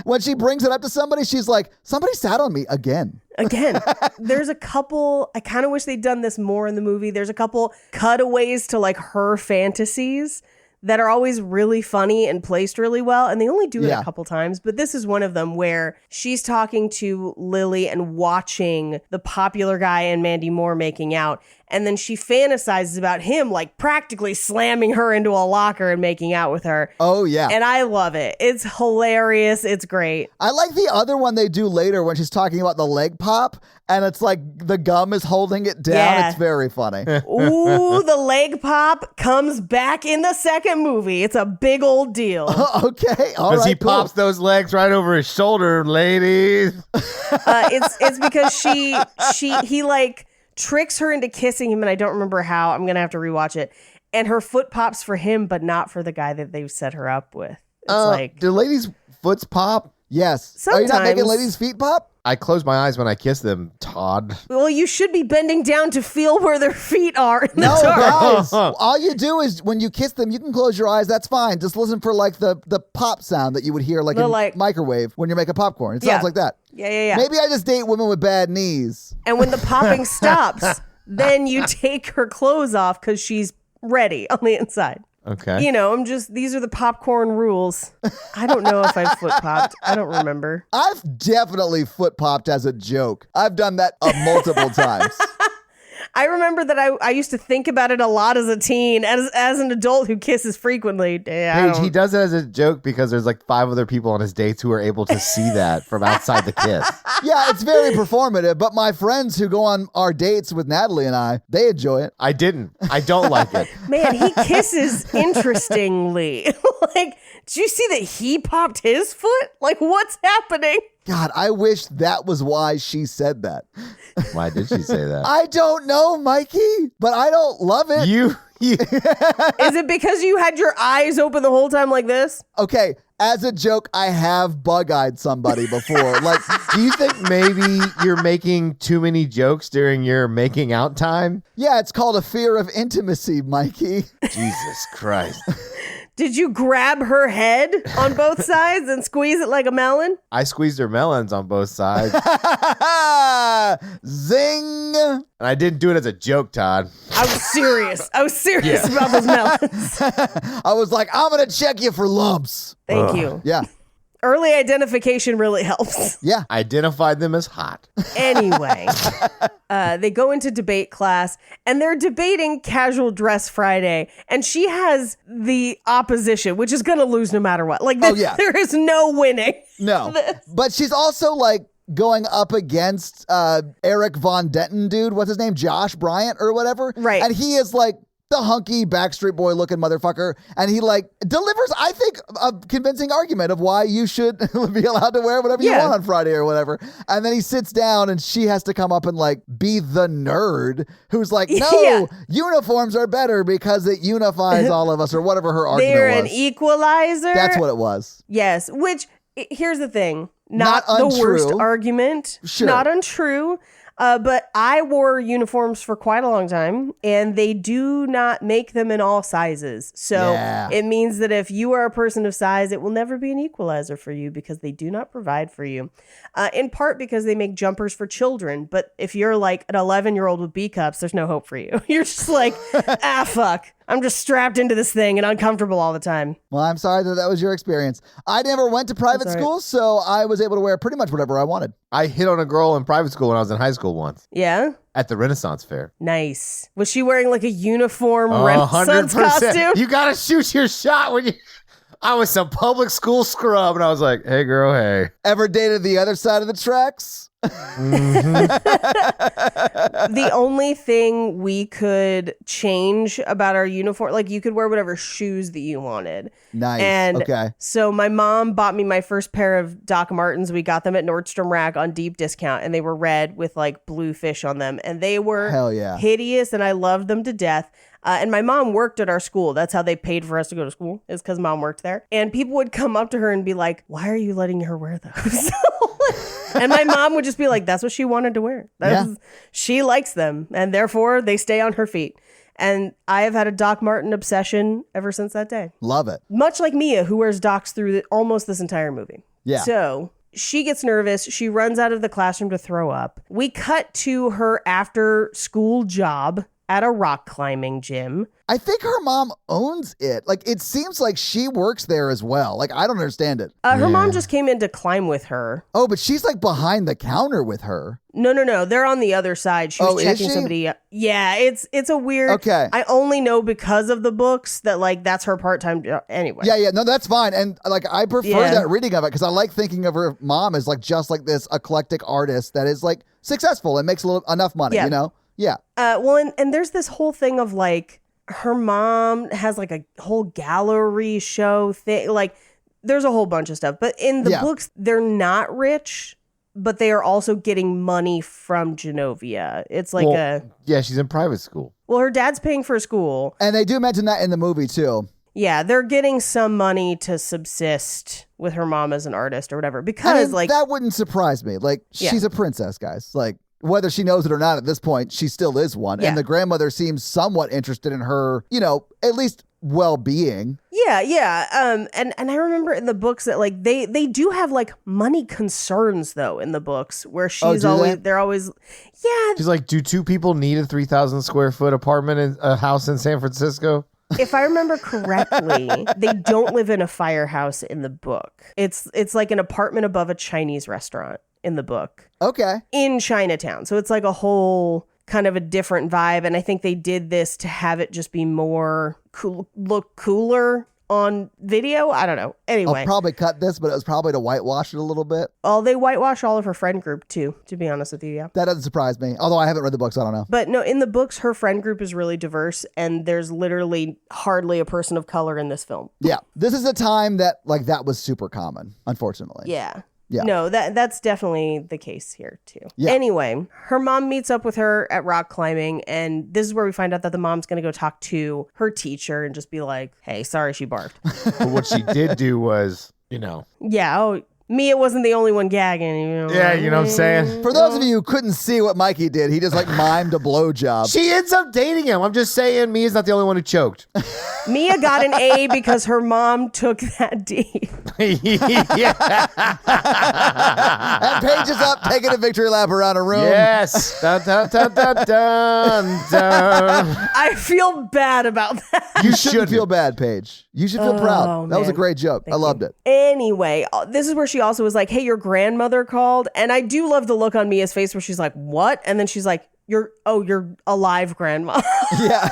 Speaker 7: When she brings it up to somebody, she's like, somebody sat on me again.
Speaker 5: Again, there's a couple, I kind of wish they'd done this more in the movie. There's a couple cutaways to like her fantasies that are always really funny and placed really well. And they only do it a couple times, but this is one of them where she's talking to Lily and watching the popular guy and Mandy Moore making out. And then she fantasizes about him like practically slamming her into a locker and making out with her.
Speaker 7: Oh, yeah.
Speaker 5: And I love it. It's hilarious. It's great.
Speaker 7: I like the other one they do later when she's talking about the leg pop and it's like the gum is holding it down.
Speaker 5: Yeah.
Speaker 7: It's very funny.
Speaker 5: Ooh, the leg pop comes back in the second movie. It's a big old deal.
Speaker 7: Okay. All right.
Speaker 6: Because he
Speaker 7: cool.
Speaker 6: pops those legs right over his shoulder, ladies.
Speaker 5: It's because he like tricks her into kissing him, and I don't remember how. I'm gonna have to rewatch it. And her foot pops for him, but not for the guy that they've set her up with. It's like,
Speaker 6: do ladies' foots pop?
Speaker 7: Yes.
Speaker 5: Sometimes.
Speaker 7: Are you not making ladies' feet pop?
Speaker 6: I close my eyes when I kiss them, Todd.
Speaker 5: well, you should be bending down to feel where their feet are in the
Speaker 7: No,
Speaker 5: dark.
Speaker 7: guys. All you do is when you kiss them, you can close your eyes. That's fine. Just listen for like the pop sound that you would hear like in microwave when you're making popcorn. It sounds like that.
Speaker 5: Yeah.
Speaker 7: Maybe I just date women with bad knees.
Speaker 5: And when the popping stops, then you take her clothes off because she's ready on the inside.
Speaker 6: Okay.
Speaker 5: These are the popcorn rules. I don't know if I've foot popped. I don't remember.
Speaker 7: I've definitely foot popped as a joke. I've done that multiple times.
Speaker 5: I remember that I used to think about it a lot as a teen, as an adult who kisses frequently.
Speaker 6: Paige, he does it as a joke because there's like 5 other people on his dates who are able to see that from outside the kiss.
Speaker 7: Yeah, it's very performative, but my friends who go on our dates with Natalie and I, they enjoy it.
Speaker 6: I didn't. I don't like it.
Speaker 5: Man, he kisses interestingly. Like, did you see that he popped his foot? Like, what's happening?
Speaker 7: God, I wish that was why she said that.
Speaker 6: Why did she say that?
Speaker 7: I don't know, Mikey, but I don't love it.
Speaker 5: Is it because you had your eyes open the whole time like this?
Speaker 7: Okay, as a joke, I have bug-eyed somebody before. Like,
Speaker 6: do you think maybe you're making too many jokes during your making out time?
Speaker 7: Yeah, it's called a fear of intimacy, Mikey.
Speaker 6: Jesus Christ.
Speaker 5: Did you grab her head on both sides and squeeze it like a melon?
Speaker 6: I squeezed her melons on both sides.
Speaker 7: Zing!
Speaker 6: And I didn't do it as a joke, Todd.
Speaker 5: I was serious. About those melons.
Speaker 7: I was like, I'm going to check you for lumps.
Speaker 5: Thank you.
Speaker 7: Yeah.
Speaker 5: Early identification really helps.
Speaker 7: Yeah.
Speaker 6: Identified them as hot.
Speaker 5: Anyway, they go into debate class and they're debating casual dress Friday. And she has the opposition, which is going to lose no matter what. Like, there is no winning.
Speaker 7: No. But she's also like going up against Eric Von Denton dude. What's his name? Josh Bryant or whatever.
Speaker 5: Right.
Speaker 7: And he is like the hunky Backstreet Boy looking motherfucker. And he like delivers, I think, a convincing argument of why you should be allowed to wear whatever you want on Friday or whatever. And then he sits down and she has to come up and like be the nerd who's like, no, uniforms are better because it unifies all of us or whatever her argument
Speaker 5: They're
Speaker 7: was.
Speaker 5: an equalizer.
Speaker 7: That's what it was.
Speaker 5: Yes, which here's the thing. Not the
Speaker 7: untrue.
Speaker 5: worst argument.
Speaker 7: Sure.
Speaker 5: Not untrue. But I wore uniforms for quite a long time, and they do not make them in all sizes. So it means that if you are a person of size, it will never be an equalizer for you because they do not provide for you. In part because they make jumpers for children. But if you're like an 11-year-old with B cups, there's no hope for you. You're just like, fuck. I'm just strapped into this thing and uncomfortable all the time.
Speaker 7: Well, I'm sorry that was your experience. I never went to private school, so I was able to wear pretty much whatever I wanted.
Speaker 6: I hit on a girl in private school when I was in high school once.
Speaker 5: Yeah?
Speaker 6: At the Renaissance Fair.
Speaker 5: Nice. Was she wearing like a uniform Renaissance
Speaker 6: 100%.
Speaker 5: costume?
Speaker 6: You gotta shoot your shot when you... I was some public school scrub, and I was like, hey, girl, hey.
Speaker 7: Ever dated the other side of the tracks?
Speaker 5: The only thing we could change about our uniform, like you could wear whatever shoes that you wanted.
Speaker 7: Nice.
Speaker 5: And
Speaker 7: okay.
Speaker 5: So my mom bought me my first pair of Doc Martens. We got them at Nordstrom Rack on deep discount, and they were red with like blue fish on them, and they were hideous, and I loved them to death. And my mom worked at our school. That's how they paid for us to go to school, is because mom worked there. And people would come up to her and be like, why are you letting her wear those? And my mom would just be like, that's what she wanted to wear. She likes them, and therefore they stay on her feet. And I have had a Doc Marten obsession ever since that day.
Speaker 7: Love it.
Speaker 5: Much like Mia, who wears Docs through almost this entire movie.
Speaker 7: Yeah.
Speaker 5: So she gets nervous. She runs out of the classroom to throw up. We cut to her after school job at a rock climbing gym.
Speaker 7: I think her mom owns it. Like, it seems like she works there as well. Like, I don't understand it.
Speaker 5: Her mom just came in to climb with her.
Speaker 7: Oh, but she's like behind the counter with her.
Speaker 5: No. They're on the other side. She was checking somebody. Yeah, it's a weird.
Speaker 7: Okay.
Speaker 5: I only know because of the books that like that's her part-time job. Anyway.
Speaker 7: Yeah. No, that's fine. And like, I prefer that reading of it because I like thinking of her mom as like just like this eclectic artist that is like successful and makes enough money, you know? Yeah.
Speaker 5: Well, and there's this whole thing of like her mom has like a whole gallery show thing. Like there's a whole bunch of stuff. But in the books, they're not rich, but they are also getting money from Genovia. It's like
Speaker 6: yeah, she's in private school.
Speaker 5: Well, her dad's paying for school.
Speaker 7: And they do mention that in the movie too.
Speaker 5: Yeah, they're getting some money to subsist with her mom as an artist or whatever. Because like
Speaker 7: that wouldn't surprise me. Like she's a princess, guys. Like whether she knows it or not at this point, she still is one. Yeah. And the grandmother seems somewhat interested in her, you know, at least well-being.
Speaker 5: Yeah. And I remember in the books that like they do have like money concerns though in the books where they're always
Speaker 6: She's like, do two people need a 3,000 square foot apartment in a house in San Francisco?
Speaker 5: If I remember correctly, they don't live in a firehouse in the book. It's like an apartment above a Chinese restaurant in the book.
Speaker 7: Okay.
Speaker 5: In Chinatown. So it's like a whole kind of a different vibe. And I think they did this to have it just be more look cooler on video. I don't know. Anyway.
Speaker 7: I'll probably cut this, but it was probably to whitewash it a little bit.
Speaker 5: Oh, they whitewash all of her friend group too, to be honest with you. Yeah.
Speaker 7: That doesn't surprise me. Although I haven't read the books, I don't know.
Speaker 5: But no, in the books, her friend group is really diverse and there's literally hardly a person of color in this film.
Speaker 7: Yeah. This is a time that like that was super common, unfortunately.
Speaker 5: Yeah.
Speaker 7: Yeah.
Speaker 5: No, that's definitely the case here too. Yeah. Anyway, her mom meets up with her at rock climbing, and this is where we find out that the mom's going to go talk to her teacher and just be like, hey, sorry she barfed.
Speaker 6: But what she did do was, you know.
Speaker 5: Yeah. Mia wasn't the only one gagging. You know?
Speaker 6: Yeah, you know what I'm saying?
Speaker 7: For those of you who couldn't see what Mikey did, he just like mimed a blowjob.
Speaker 6: She ends up dating him. I'm just saying Mia's not the only one who choked.
Speaker 5: Mia got an A because her mom took that D.
Speaker 6: Yeah.
Speaker 7: And Paige is up taking a victory lap around a room.
Speaker 6: Yes. Dun, dun, dun, dun, dun, dun.
Speaker 5: I feel bad about that.
Speaker 7: You shouldn't feel bad, Paige. You should feel proud. That was a
Speaker 5: man.
Speaker 7: great joke. I loved it.
Speaker 5: Anyway, this is where she also was like, hey, your grandmother called. And I do love the look on Mia's face where she's like, what? And then she's like, You're alive, grandma.
Speaker 7: Yeah.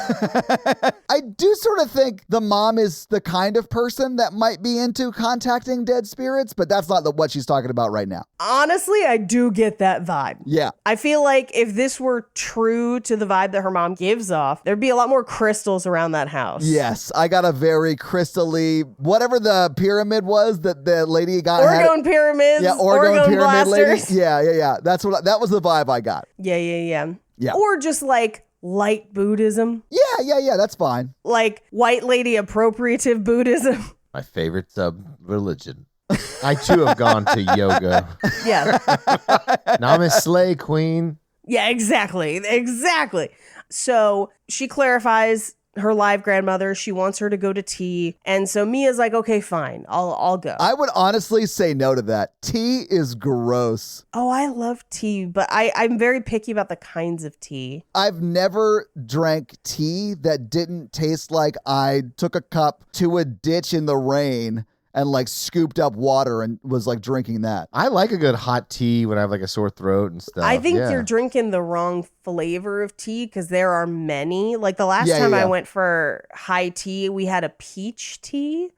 Speaker 7: I do sort of think the mom is the kind of person that might be into contacting dead spirits, but that's not what she's talking about right now.
Speaker 5: Honestly, I do get that vibe.
Speaker 7: Yeah.
Speaker 5: I feel like if this were true to the vibe that her mom gives off, there'd be a lot more crystals around that house.
Speaker 7: Yes. I got a very crystally, whatever the pyramid was that the lady got.
Speaker 5: Orgone pyramids.
Speaker 7: Yeah, Orgone pyramid
Speaker 5: blasters.
Speaker 7: lady. Yeah. That was the vibe I got.
Speaker 5: Yeah. Or just like light Buddhism.
Speaker 7: Yeah. That's fine.
Speaker 5: Like white lady appropriative Buddhism.
Speaker 6: My favorite religion. I too have gone to yoga.
Speaker 5: Yeah.
Speaker 6: Namaste, queen.
Speaker 5: Yeah, exactly. So she clarifies her live grandmother. She wants her to go to tea. And so Mia's like, okay, fine. I'll go.
Speaker 7: I would honestly say no to that. Tea is gross.
Speaker 5: Oh, I love tea, but I'm very picky about the kinds of tea.
Speaker 7: I've never drank tea that didn't taste like I took a cup to a ditch in the rain and like scooped up water and was like drinking that.
Speaker 6: I like a good hot tea when I have like a sore throat and stuff.
Speaker 5: I think you're drinking the wrong flavor of tea because there are many. Like the last time I went for high tea, we had a peach tea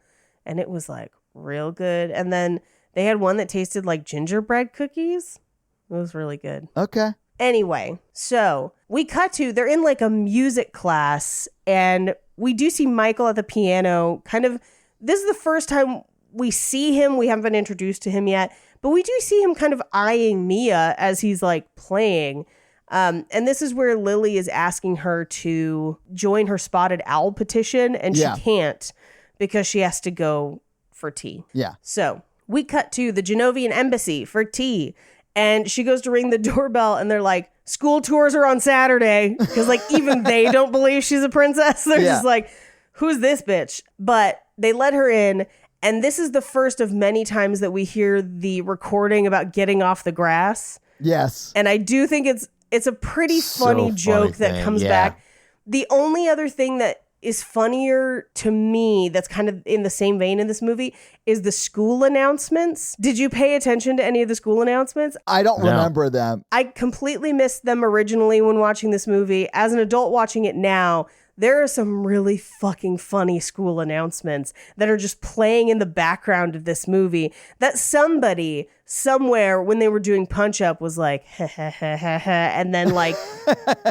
Speaker 5: and it was like real good. And then they had one that tasted like gingerbread cookies. It was really good.
Speaker 7: Okay.
Speaker 5: Anyway, so we cut to, they're in like a music class and we do see Michael at the piano kind of. This is the first time we see him. We haven't been introduced to him yet, but we do see him kind of eyeing Mia as he's like playing. And this is where Lily is asking her to join her spotted owl petition. And she can't because she has to go for tea.
Speaker 7: Yeah.
Speaker 5: So we cut to the Genovian embassy for tea. And she goes to ring the doorbell and they're like, school tours are on Saturday. Because like even they don't believe she's a princess. They're just like, who's this bitch? But they let her in, and this is the first of many times that we hear the recording about getting off the grass.
Speaker 7: Yes.
Speaker 5: And I do think it's a pretty funny joke that comes back. The only other thing that is funnier to me that's kind of in the same vein in this movie is the school announcements. Did you pay attention to any of the school announcements?
Speaker 7: I don't remember them.
Speaker 5: I completely missed them originally when watching this movie. As an adult watching it now, there are some really fucking funny school announcements that are just playing in the background of this movie that somebody somewhere when they were doing Punch Up was like, ha, ha, ha, ha, ha, and then like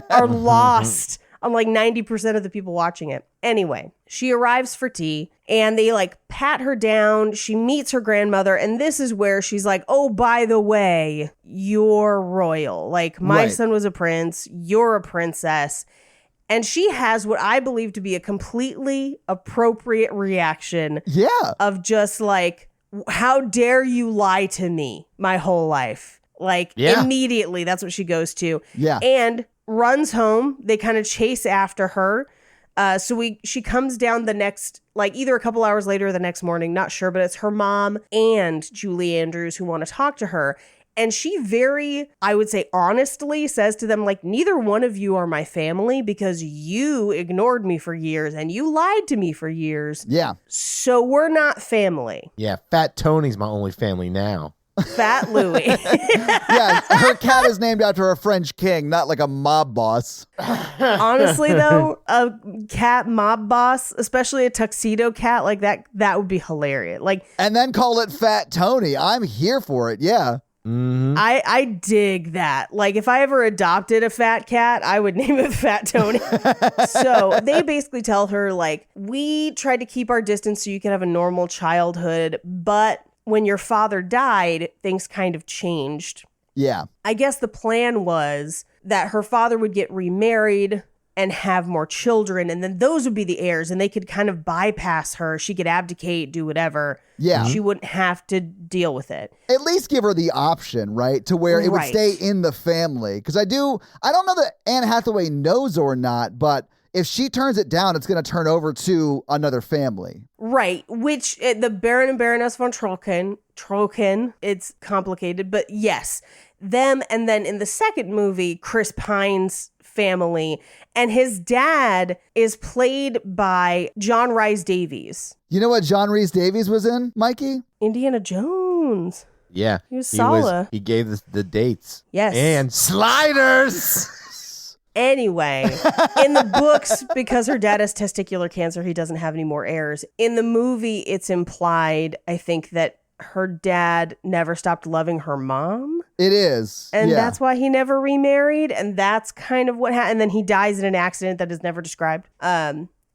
Speaker 5: are lost on like 90% of the people watching it. Anyway, she arrives for tea and they like pat her down. She meets her grandmother. And this is where she's like, oh, by the way, you're royal. Like my son was a prince. You're a princess. And she has what I believe to be a completely appropriate reaction of just like, how dare you lie to me my whole life? Like immediately, that's what she goes to. Yeah. And runs home. They kind of chase after her. She comes down the next, like either a couple hours later or the next morning, not sure, but it's her mom and Julie Andrews who want to talk to her. And she very, I would say honestly, says to them, like, neither one of you are my family because you ignored me for years and you lied to me for years.
Speaker 7: Yeah.
Speaker 5: So we're not family.
Speaker 6: Yeah, Fat Tony's my only family now.
Speaker 5: Fat Louie.
Speaker 7: Yeah, her cat is named after a French king, not like a mob boss.
Speaker 5: Honestly, though, a cat mob boss, especially a tuxedo cat like that would be hilarious. Like,
Speaker 7: and then call it Fat Tony. I'm here for it. Yeah.
Speaker 6: Mm-hmm.
Speaker 5: I dig that. Like if I ever adopted a fat cat, I would name it Fat Tony. So they basically tell her like, we tried to keep our distance so you could have a normal childhood, but when your father died, things kind of changed.
Speaker 7: Yeah.
Speaker 5: I guess the plan was that her father would get remarried and have more children, and then those would be the heirs, and they could kind of bypass her. She could abdicate, do whatever.
Speaker 7: Yeah.
Speaker 5: She wouldn't have to deal with it.
Speaker 7: At least give her the option, right? To where it would stay in the family. Because I don't know that Anne Hathaway knows or not, but if she turns it down, it's going to turn over to another family.
Speaker 5: Right, which the Baron and Baroness von Trocken, it's complicated, but yes, them, and then in the second movie, Chris Pine's family, and his dad is played by John Rhys Davies.
Speaker 7: You know what John Rhys Davies was in, Mikey?
Speaker 5: Indiana Jones.
Speaker 6: Yeah.
Speaker 5: He was Sala.
Speaker 6: He gave the dates.
Speaker 5: Yes.
Speaker 6: And Sliders.
Speaker 5: Anyway, in the books, because her dad has testicular cancer, he doesn't have any more heirs. In the movie, it's implied, I think, that her dad never stopped loving her mom.
Speaker 7: It is.
Speaker 5: And that's why he never remarried. And that's kind of what happened. And then he dies in an accident that is never described.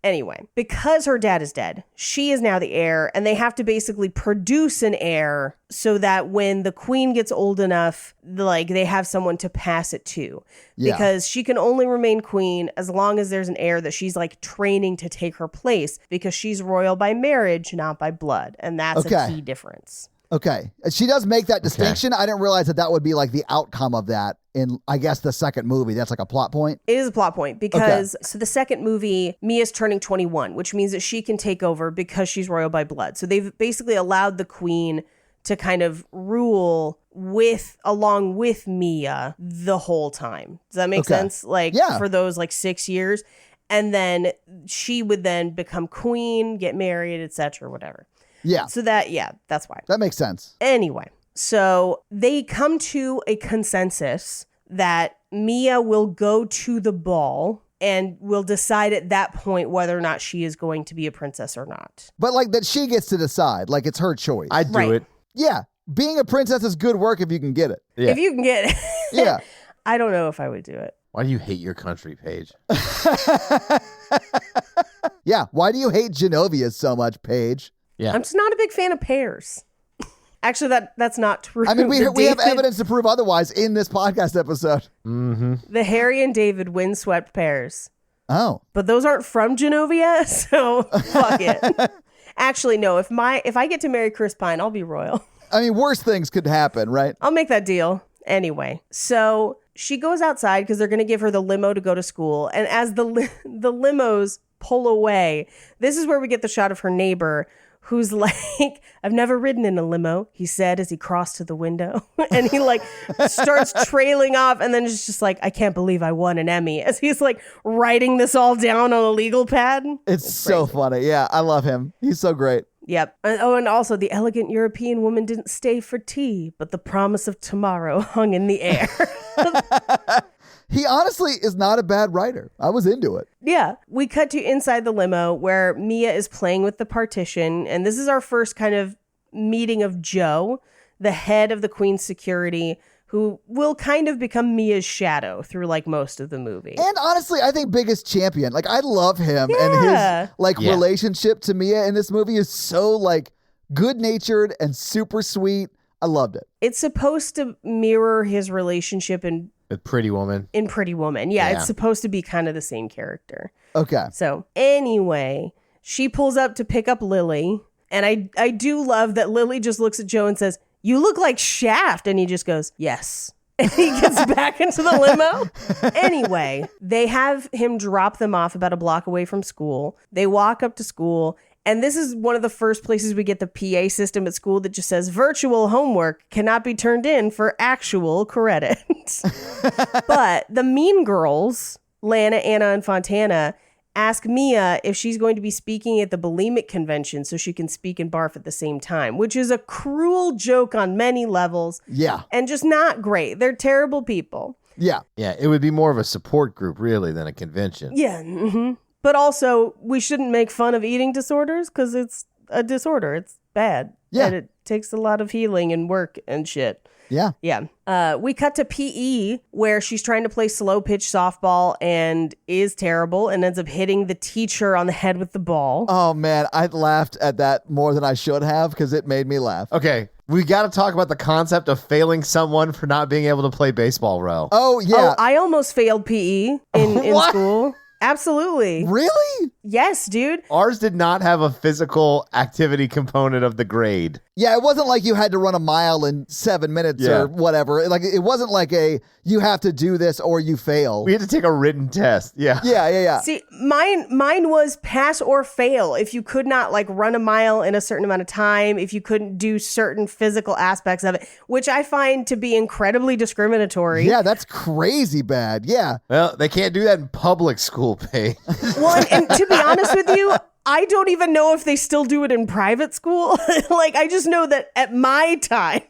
Speaker 5: Anyway, because her dad is dead, she is now the heir, and they have to basically produce an heir so that when the queen gets old enough, like, they have someone to pass it to.
Speaker 7: Yeah.
Speaker 5: Because she can only remain queen as long as there's an heir that she's like training to take her place, because she's royal by marriage, not by blood. And that's a key difference.
Speaker 7: Okay. She does make that distinction. I didn't realize that would be like the outcome of that in, I guess, the second movie. That's like a plot point.
Speaker 5: It is a plot point because, so the second movie, Mia's turning 21, which means that she can take over because she's royal by blood. So they've basically allowed the queen to kind of rule along with Mia the whole time. Does that make sense? Like, for those like 6 years. And then she would then become queen, get married, etc., whatever.
Speaker 7: Yeah.
Speaker 5: So that's why.
Speaker 7: That makes sense.
Speaker 5: Anyway, so they come to a consensus that Mia will go to the ball and will decide at that point whether or not she is going to be a princess or not.
Speaker 7: But like that she gets to decide. Like it's her choice.
Speaker 6: I'd do it.
Speaker 7: Yeah. Being a princess is good work if you can get it.
Speaker 6: Yeah.
Speaker 5: If you can get it.
Speaker 7: Yeah.
Speaker 5: I don't know if I would do it.
Speaker 6: Why do you hate your country, Paige?
Speaker 7: Yeah. Why do you hate Genovia so much, Paige?
Speaker 6: Yeah.
Speaker 5: I'm just not a big fan of pears. Actually, that's not true.
Speaker 7: I mean, we have evidence to prove otherwise in this podcast episode.
Speaker 6: Mm-hmm.
Speaker 5: The Harry and David windswept pears.
Speaker 7: Oh.
Speaker 5: But those aren't from Genovia, so fuck it. Actually, no. If I get to marry Chris Pine, I'll be royal.
Speaker 7: I mean, worse things could happen, right?
Speaker 5: I'll make that deal. Anyway, so she goes outside because they're going to give her the limo to go to school. And as the limos pull away, this is where we get the shot of her neighbor, who's like, I've never ridden in a limo, he said as he crossed to the window. And he like starts trailing off, and then it's just like, I can't believe I won an Emmy, as he's like writing this all down on a legal pad.
Speaker 7: It's so funny. Yeah, I love him. He's so great.
Speaker 5: Yep. And also, the elegant European woman didn't stay for tea, but the promise of tomorrow hung in the air.
Speaker 7: He honestly is not a bad writer. I was into it.
Speaker 5: Yeah. We cut to inside the limo where Mia is playing with the partition. And this is our first kind of meeting of Joe, the head of the Queen's security, who will kind of become Mia's shadow through like most of the movie.
Speaker 7: And honestly, I think biggest champion. Like, I love him, and his like relationship to Mia in this movie is so like good-natured and super sweet. I loved it.
Speaker 5: It's supposed to mirror his relationship in
Speaker 6: Pretty Woman.
Speaker 5: In Pretty Woman. Yeah, it's supposed to be kind of the same character.
Speaker 7: Okay.
Speaker 5: So anyway, she pulls up to pick up Lily. And I do love that Lily just looks at Joe and says, "You look like Shaft." And he just goes, "Yes." And he gets back into the limo. Anyway, they have him drop them off about a block away from school. They walk up to school. And this is one of the first places we get the PA system at school that just says virtual homework cannot be turned in for actual credit. But the mean girls, Lana, Anna, and Fontana, ask Mia if she's going to be speaking at the bulimic convention so she can speak and barf at the same time, which is a cruel joke on many levels.
Speaker 7: Yeah.
Speaker 5: And just not great. They're terrible people.
Speaker 7: Yeah.
Speaker 6: Yeah, it would be more of a support group, really, than a convention.
Speaker 5: Yeah. Mm-hmm. But also, we shouldn't make fun of eating disorders because it's a disorder. It's bad.
Speaker 7: Yeah.
Speaker 5: And it takes a lot of healing and work and shit.
Speaker 7: Yeah.
Speaker 5: Yeah. We cut to PE where she's trying to play slow pitch softball and is terrible and ends up hitting the teacher on the head with the ball.
Speaker 7: Oh, man. I laughed at that more than I should have because it made me laugh.
Speaker 6: Okay. We got to talk about the concept of failing someone for not being able to play baseball, Ro.
Speaker 7: Oh, yeah.
Speaker 5: Oh, I almost failed PE in school. Absolutely.
Speaker 7: Really?
Speaker 5: Yes, dude.
Speaker 6: Ours did not have a physical activity component of the grade.
Speaker 7: Yeah, it wasn't like you had to run a mile in 7 minutes or whatever. Like, it wasn't like you have to do this or you fail.
Speaker 6: We had to take a written test. Yeah.
Speaker 7: Yeah.
Speaker 5: See, mine was pass or fail. If you could not like run a mile in a certain amount of time, if you couldn't do certain physical aspects of it, which I find to be incredibly discriminatory.
Speaker 7: Yeah, that's crazy bad. Yeah.
Speaker 6: Well, they can't do that in public school, Paige.
Speaker 5: Well, and to be honest with you, I don't even know if they still do it in private school. Like, I just know that at my time,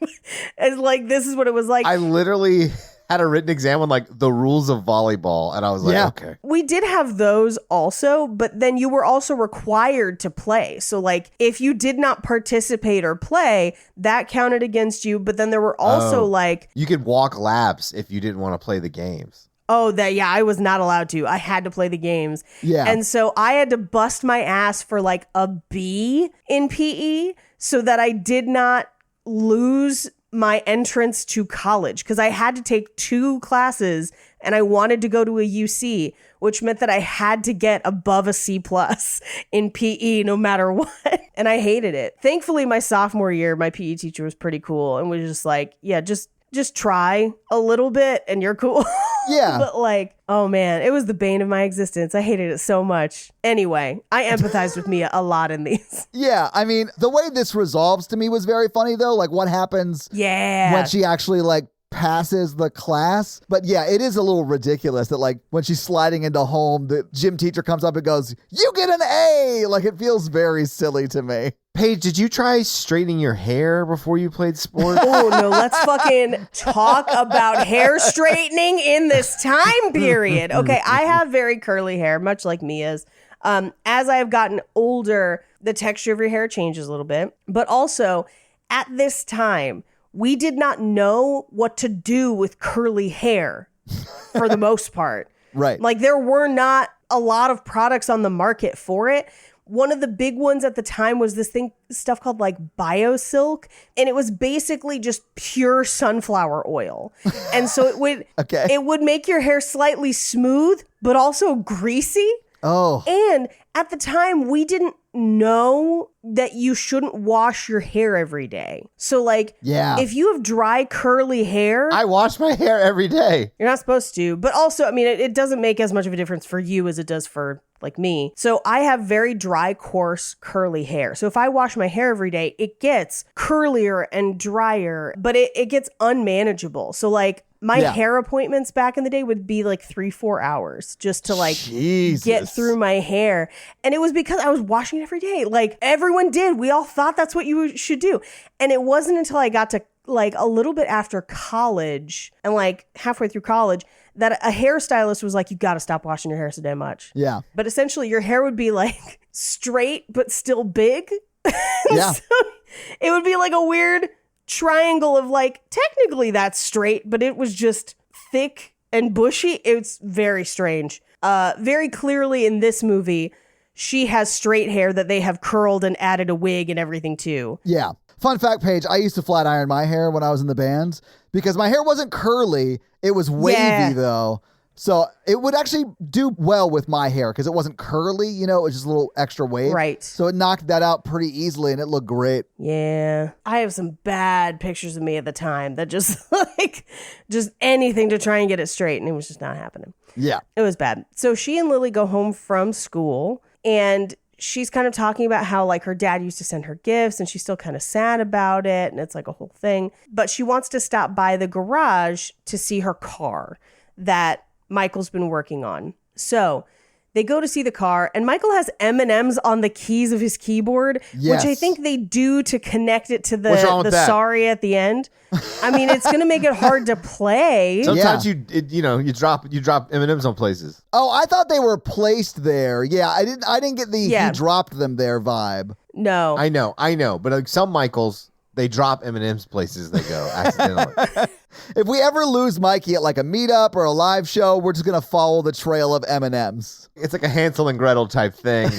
Speaker 5: it's like, this is what it was like.
Speaker 6: I literally had a written exam on like the rules of volleyball. And I was like, okay.
Speaker 5: We did have those also, but then you were also required to play. So like if you did not participate or play, that counted against you. But then there were also like...
Speaker 6: You could walk laps if you didn't want to play the games.
Speaker 5: Oh, I was not allowed to. I had to play the games.
Speaker 7: Yeah.
Speaker 5: And so I had to bust my ass for like a B in PE so that I did not lose my entrance to college, because I had to take 2 classes and I wanted to go to a UC, which meant that I had to get above a C+ in PE no matter what. And I hated it. Thankfully, my sophomore year, my PE teacher was pretty cool and was just like, yeah, just try a little bit and you're cool.
Speaker 7: Yeah.
Speaker 5: But like, oh man, it was the bane of my existence. I hated it so much. Anyway, I empathized with Mia a lot in these.
Speaker 7: Yeah, I mean, the way this resolves to me was very funny though. Like what happens when she actually like passes the class. But yeah, it is a little ridiculous that like when she's sliding into home, the gym teacher comes up and goes, "You get an A." Like it feels very silly to me.
Speaker 6: Paige, did you try straightening your hair before you played sports?
Speaker 5: Oh no, let's fucking talk about hair straightening in this time period. Okay, I have very curly hair, much like Mia's. As I have gotten older, the texture of your hair changes a little bit. But also, at this time, we did not know what to do with curly hair for the most part.
Speaker 7: Right.
Speaker 5: Like there were not a lot of products on the market for it. One of the big ones at the time was this stuff called like BioSilk. And it was basically just pure sunflower oil. And so it would make your hair slightly smooth, but also greasy.
Speaker 7: Oh.
Speaker 5: And at the time, we didn't know that you shouldn't wash your hair every day. So like, if you have dry curly hair,
Speaker 6: I wash my hair every day.
Speaker 5: You're not supposed to. But also, I mean, it doesn't make as much of a difference for you as it does for like me. So I have very dry, coarse, curly hair. So if I wash my hair every day, it gets curlier and drier, but it gets unmanageable. So like my hair appointments back in the day would be like 3-4 hours just to like get through my hair. And it was because I was washing it every day. Like everyone did. We all thought that's what you should do. And it wasn't until I got to like a little bit after college and like halfway through college that a hairstylist was like, you got to stop washing your hair so damn much.
Speaker 7: Yeah.
Speaker 5: But essentially your hair would be like straight, but still big.
Speaker 7: Yeah.
Speaker 5: So it would be like a weird triangle of like, technically that's straight, but it was just thick and bushy. It's very strange. Very clearly in this movie, she has straight hair that they have curled and added a wig and everything too.
Speaker 7: Yeah. Fun fact, Paige, I used to flat iron my hair when I was in the bands because my hair wasn't curly. It was wavy though. So it would actually do well with my hair because it wasn't curly, you know, it was just a little extra wave.
Speaker 5: Right.
Speaker 7: So it knocked that out pretty easily and it looked great.
Speaker 5: Yeah. I have some bad pictures of me at the time that just like, just anything to try and get it straight. And it was just not happening.
Speaker 7: Yeah.
Speaker 5: It was bad. So she and Lily go home from school and she's kind of talking about how like her dad used to send her gifts and she's still kind of sad about it. And it's like a whole thing. But she wants to stop by the garage to see her car that Michael's been working on. So they go to see the car and Michael has M&Ms on the keys of his keyboard, which I think they do to connect it to the sorry at the end. I mean, it's going to make it hard to play.
Speaker 6: Sometimes you drop M&Ms on places.
Speaker 7: Oh, I thought they were placed there. Yeah, I didn't get the he dropped them there vibe.
Speaker 5: No.
Speaker 6: I know. But like some Michaels, they drop M&Ms places they go accidentally.
Speaker 7: If we ever lose Mikey at like a meetup or a live show, we're just going to follow the trail of M&Ms.
Speaker 6: It's like a Hansel and Gretel type thing.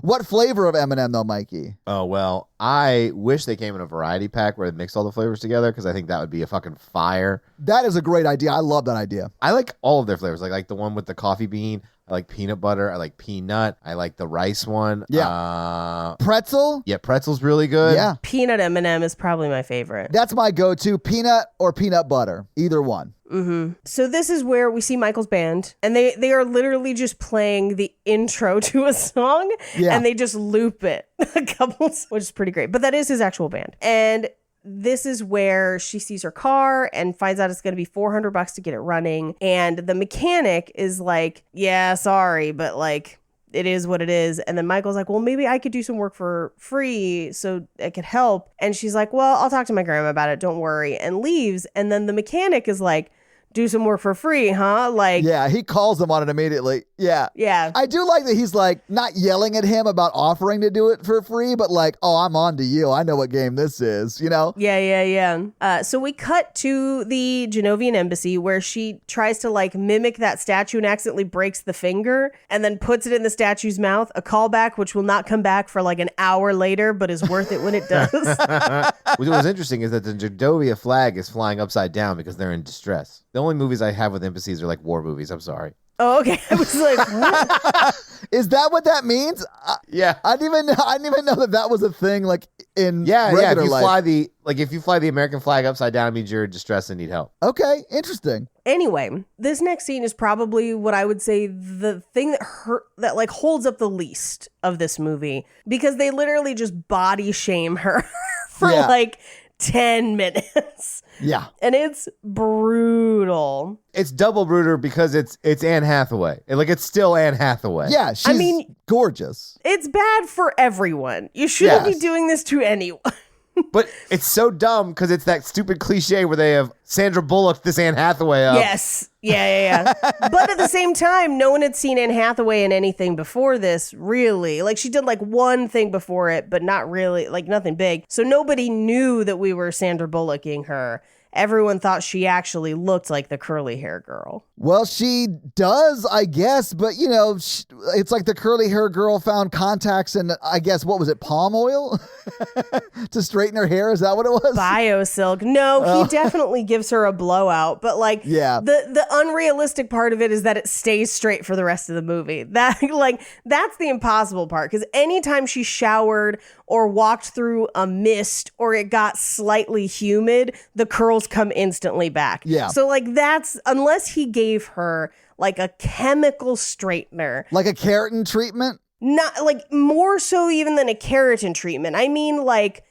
Speaker 7: What flavor of M&M though, Mikey?
Speaker 6: Oh, well, I wish they came in a variety pack where they mix all the flavors together because I think that would be a fucking fire.
Speaker 7: That is a great idea. I love that idea.
Speaker 6: I like all of their flavors. Like the one with the coffee bean. I like peanut butter. I like peanut. I like the rice one.
Speaker 7: Yeah. Pretzel?
Speaker 6: Yeah, pretzel's really good.
Speaker 7: Yeah.
Speaker 5: Peanut M&M is probably my favorite.
Speaker 7: That's my go-to. Peanut or peanut butter. Either one.
Speaker 5: Mm-hmm. So this is where we see Michael's band, and they are literally just playing the intro to a song, and they just loop it a couple, which is pretty great. But that is his actual band. And this is where she sees her car and finds out it's going to be $400 to get it running. And the mechanic is like, yeah, sorry, but like it is what it is. And then Michael's like, well, maybe I could do some work for free so it could help. And she's like, well, I'll talk to my grandma about it. Don't worry. And leaves. And then the mechanic is like, do some work for free, huh? Like,
Speaker 7: yeah, he calls him on it immediately. Yeah.
Speaker 5: Yeah.
Speaker 7: I do like that he's like not yelling at him about offering to do it for free, but like, oh, I'm on to you. I know what game this is, you know?
Speaker 5: Yeah. So we cut to the Genovian embassy where she tries to like mimic that statue and accidentally breaks the finger and then puts it in the statue's mouth. A callback, which will not come back for like an hour later, but is worth it when it does.
Speaker 6: What was interesting is that the Genovia flag is flying upside down because they're in distress. The only movies I have with embassies are like war movies. I'm sorry.
Speaker 5: Oh, okay. I was like, what?
Speaker 7: Is that what that means?
Speaker 6: Yeah.
Speaker 7: I didn't even know that was a thing like in regular
Speaker 6: If you
Speaker 7: life.
Speaker 6: fly the American flag upside down, it means you're in distress and need help.
Speaker 7: Okay, interesting.
Speaker 5: Anyway, this next scene is probably what I would say the thing that like holds up the least of this movie, because they literally just body shame her for like 10 minutes.
Speaker 7: Yeah.
Speaker 5: And it's brutal.
Speaker 6: It's double brutal because it's Anne Hathaway. Like, it's still Anne Hathaway.
Speaker 7: Yeah, she's gorgeous.
Speaker 5: It's bad for everyone. You shouldn't be doing this to anyone.
Speaker 6: But it's so dumb because it's that stupid cliche where they have Sandra Bullock this Anne Hathaway up.
Speaker 5: Yes. Yeah. But at the same time, no one had seen Anne Hathaway in anything before this, really. Like, she did like one thing before it, but not really, like nothing big. So nobody knew that we were Sandra Bullocking her. Everyone thought she actually looked like the curly hair girl.
Speaker 7: Well, she does, I guess, but you know, it's like the curly hair girl found contacts and I guess, what was it, palm oil to straighten her hair? Is that what it was?
Speaker 5: BioSilk. No, he definitely gives her a blowout, but like the unrealistic part of it is that it stays straight for the rest of the movie. That's the impossible part, because anytime she showered or walked through a mist or it got slightly humid, the curls come instantly back.
Speaker 7: Yeah.
Speaker 5: So like that's, unless he gave her like a chemical straightener.
Speaker 7: Like a keratin treatment?
Speaker 5: Not like more so even than a keratin treatment. I mean like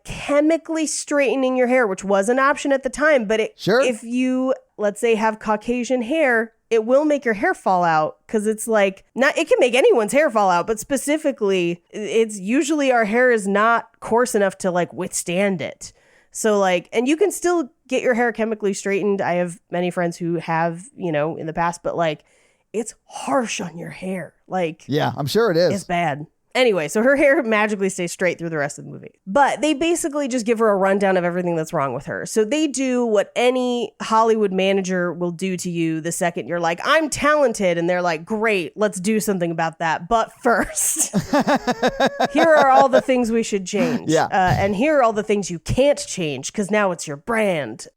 Speaker 5: chemically straightening your hair, which was an option at the time, but if you, let's say, have Caucasian hair, it will make your hair fall out, because it's like, not, it can make anyone's hair fall out, but specifically it's usually our hair is not coarse enough to like withstand it. So like, and you can still get your hair chemically straightened. I have many friends who have, in the past, but like, it's harsh on your hair. Like,
Speaker 7: yeah, I'm sure it is.
Speaker 5: It's bad. Anyway, so her hair magically stays straight through the rest of the movie. But they basically just give her a rundown of everything that's wrong with her. So they do what any Hollywood manager will do to you the second you're like, I'm talented. And they're like, great, let's do something about that. But first, here are all the things we should change.
Speaker 7: Yeah.
Speaker 5: And here are all the things you can't change, because now it's your brand.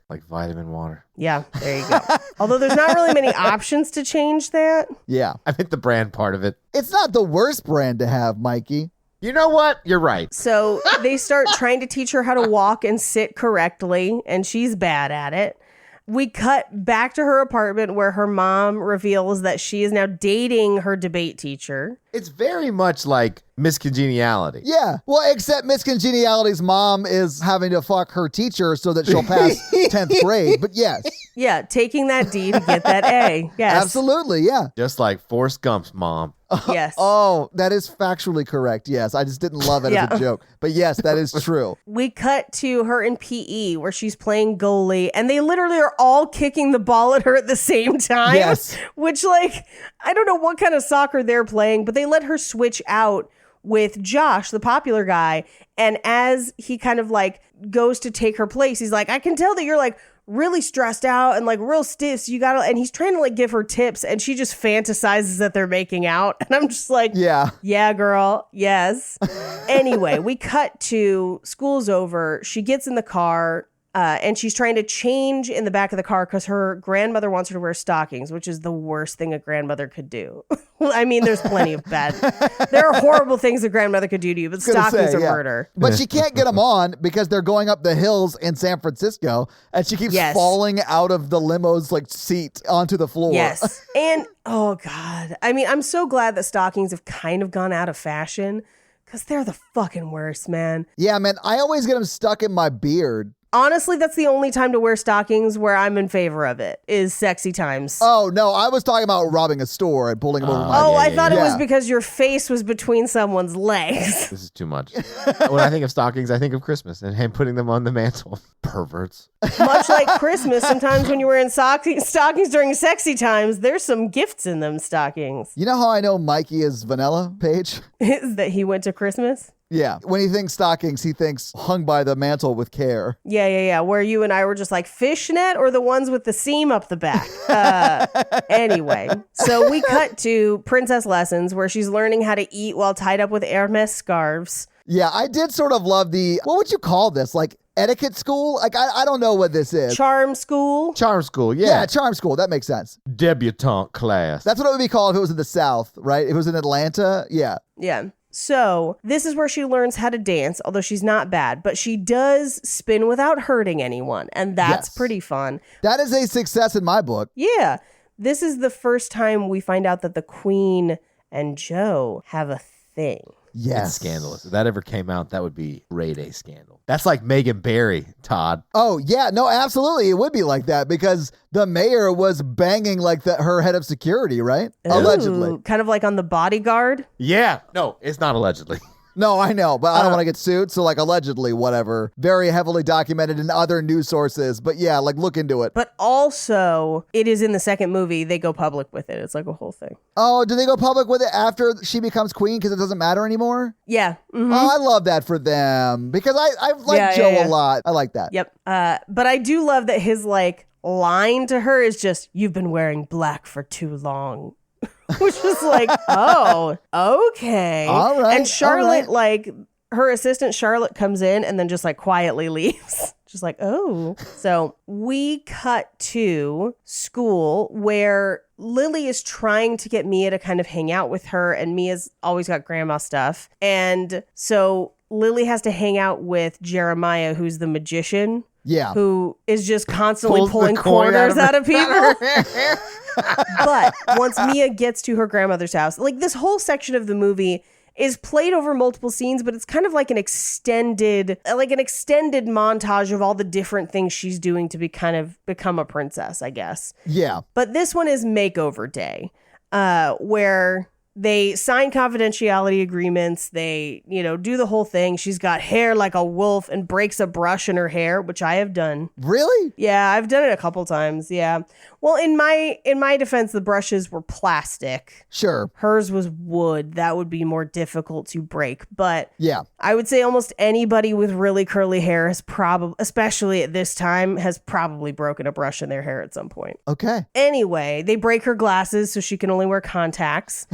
Speaker 6: Like vitamin water.
Speaker 5: Yeah, there you go. Although there's not really many options to change that.
Speaker 7: Yeah.
Speaker 6: I meant the brand part of it.
Speaker 7: It's not the worst brand to have, Mikey.
Speaker 6: You know what? You're right.
Speaker 5: So they start trying to teach her how to walk and sit correctly, and she's bad at it. We cut back to her apartment where her mom reveals that she is now dating her debate teacher.
Speaker 6: It's very much like Miss Congeniality.
Speaker 7: Yeah. Well, except Miss Congeniality's mom is having to fuck her teacher so that she'll pass 10th grade. But yes.
Speaker 5: Yeah, taking that D to get that A. Yes.
Speaker 7: Absolutely, yeah.
Speaker 6: Just like Forrest Gump's mom.
Speaker 5: Yes.
Speaker 7: Oh, that is factually correct. Yes. I just didn't love it as a joke. But yes, that is true.
Speaker 5: We cut to her in PE where she's playing goalie, and they literally are all kicking the ball at her at the same time.
Speaker 7: Yes.
Speaker 5: Which, like, I don't know what kind of soccer they're playing, but they let her switch out with Josh, the popular guy. And as he kind of like goes to take her place, he's like, I can tell that you're like really stressed out and like real stiff. So you gotta, and he's trying to like give her tips, and she just fantasizes that they're making out. And I'm just like, yeah, girl. Yes. Anyway, we cut to school's over. She gets in the car. And she's trying to change in the back of the car because her grandmother wants her to wear stockings, which is the worst thing a grandmother could do. I mean, there's plenty of bad. There are horrible things a grandmother could do to you, but stockings are murder.
Speaker 7: But she can't get them on because they're going up the hills in San Francisco, and she keeps falling out of the limo's like seat onto the floor.
Speaker 5: Yes. And oh God, I mean, I'm so glad that stockings have kind of gone out of fashion, because they're the fucking worst, man.
Speaker 7: Yeah, man. I always get them stuck in my beard.
Speaker 5: Honestly, that's the only time to wear stockings where I'm in favor of it, is sexy times.
Speaker 7: Oh, no, I was talking about robbing a store and pulling them over my
Speaker 5: I thought it was because your face was between someone's legs.
Speaker 6: This is too much. When I think of stockings, I think of Christmas and him putting them on the mantle. Perverts.
Speaker 5: Much like Christmas, sometimes when you're wearing stockings during sexy times, there's some gifts in them stockings.
Speaker 7: You know how I know Mikey is vanilla, Paige?
Speaker 5: Is that he went to Christmas?
Speaker 7: Yeah. When he thinks stockings, he thinks hung by the mantle with care.
Speaker 5: Yeah. Where you and I were just like fishnet or the ones with the seam up the back. Anyway, so we cut to princess lessons where she's learning how to eat while tied up with Hermes scarves.
Speaker 7: Yeah, I did sort of love what would you call this? Like etiquette school? Like, I don't know what this is.
Speaker 5: Charm school?
Speaker 6: Charm school, yeah.
Speaker 7: Yeah, charm school. That makes sense.
Speaker 6: Debutante class.
Speaker 7: That's what it would be called if it was in the South, right? If it was in Atlanta, yeah.
Speaker 5: Yeah. So this is where she learns how to dance, although she's not bad, but she does spin without hurting anyone. And that's pretty fun.
Speaker 7: That is a success in my book.
Speaker 5: Yeah. This is the first time we find out that the Queen and Joe have a thing.
Speaker 7: Yes.
Speaker 6: It's scandalous. If that ever came out, that would be grade A scandal. That's like Megan Barry, Todd.
Speaker 7: Oh, yeah. No, absolutely. It would be like that because the mayor was banging like her head of security, right?
Speaker 5: Ooh,
Speaker 7: allegedly.
Speaker 5: Kind of like on The Bodyguard.
Speaker 6: Yeah. No, it's not allegedly.
Speaker 7: No, I know, but I don't want to get sued. So like allegedly, whatever. Very heavily documented in other news sources. But yeah, like look into it.
Speaker 5: But also, it is in the second movie. They go public with it. It's like a whole thing.
Speaker 7: Oh, do they go public with it after she becomes queen because it doesn't matter anymore?
Speaker 5: Yeah. Mm-hmm.
Speaker 7: Oh, I love that for them because I like Joe a lot. I like that.
Speaker 5: Yep. But I do love that his like line to her is just, "You've been wearing black for too long." Which was like, oh, okay.
Speaker 7: All right.
Speaker 5: And Charlotte, like, her assistant Charlotte comes in and then just like quietly leaves. Just like, oh. So we cut to school where Lily is trying to get Mia to kind of hang out with her, and Mia's always got grandma stuff. And so Lily has to hang out with Jeremiah, who's the magician.
Speaker 7: Yeah.
Speaker 5: Who is just constantly pulling quarters out of people. But once Mia gets to her grandmother's house, like this whole section of the movie is played over multiple scenes, but it's kind of like an extended montage of all the different things she's doing to become a princess, I guess.
Speaker 7: Yeah.
Speaker 5: But this one is makeover day, where they sign confidentiality agreements. They, do the whole thing. She's got hair like a wolf and breaks a brush in her hair, which I have done.
Speaker 7: Really?
Speaker 5: Yeah, I've done it a couple times. Yeah. Well, in my defense, the brushes were plastic.
Speaker 7: Sure.
Speaker 5: Hers was wood. That would be more difficult to break. But
Speaker 7: yeah,
Speaker 5: I would say almost anybody with really curly hair has probably, especially at this time, has probably broken a brush in their hair at some point.
Speaker 7: Okay.
Speaker 5: Anyway, they break her glasses so she can only wear contacts.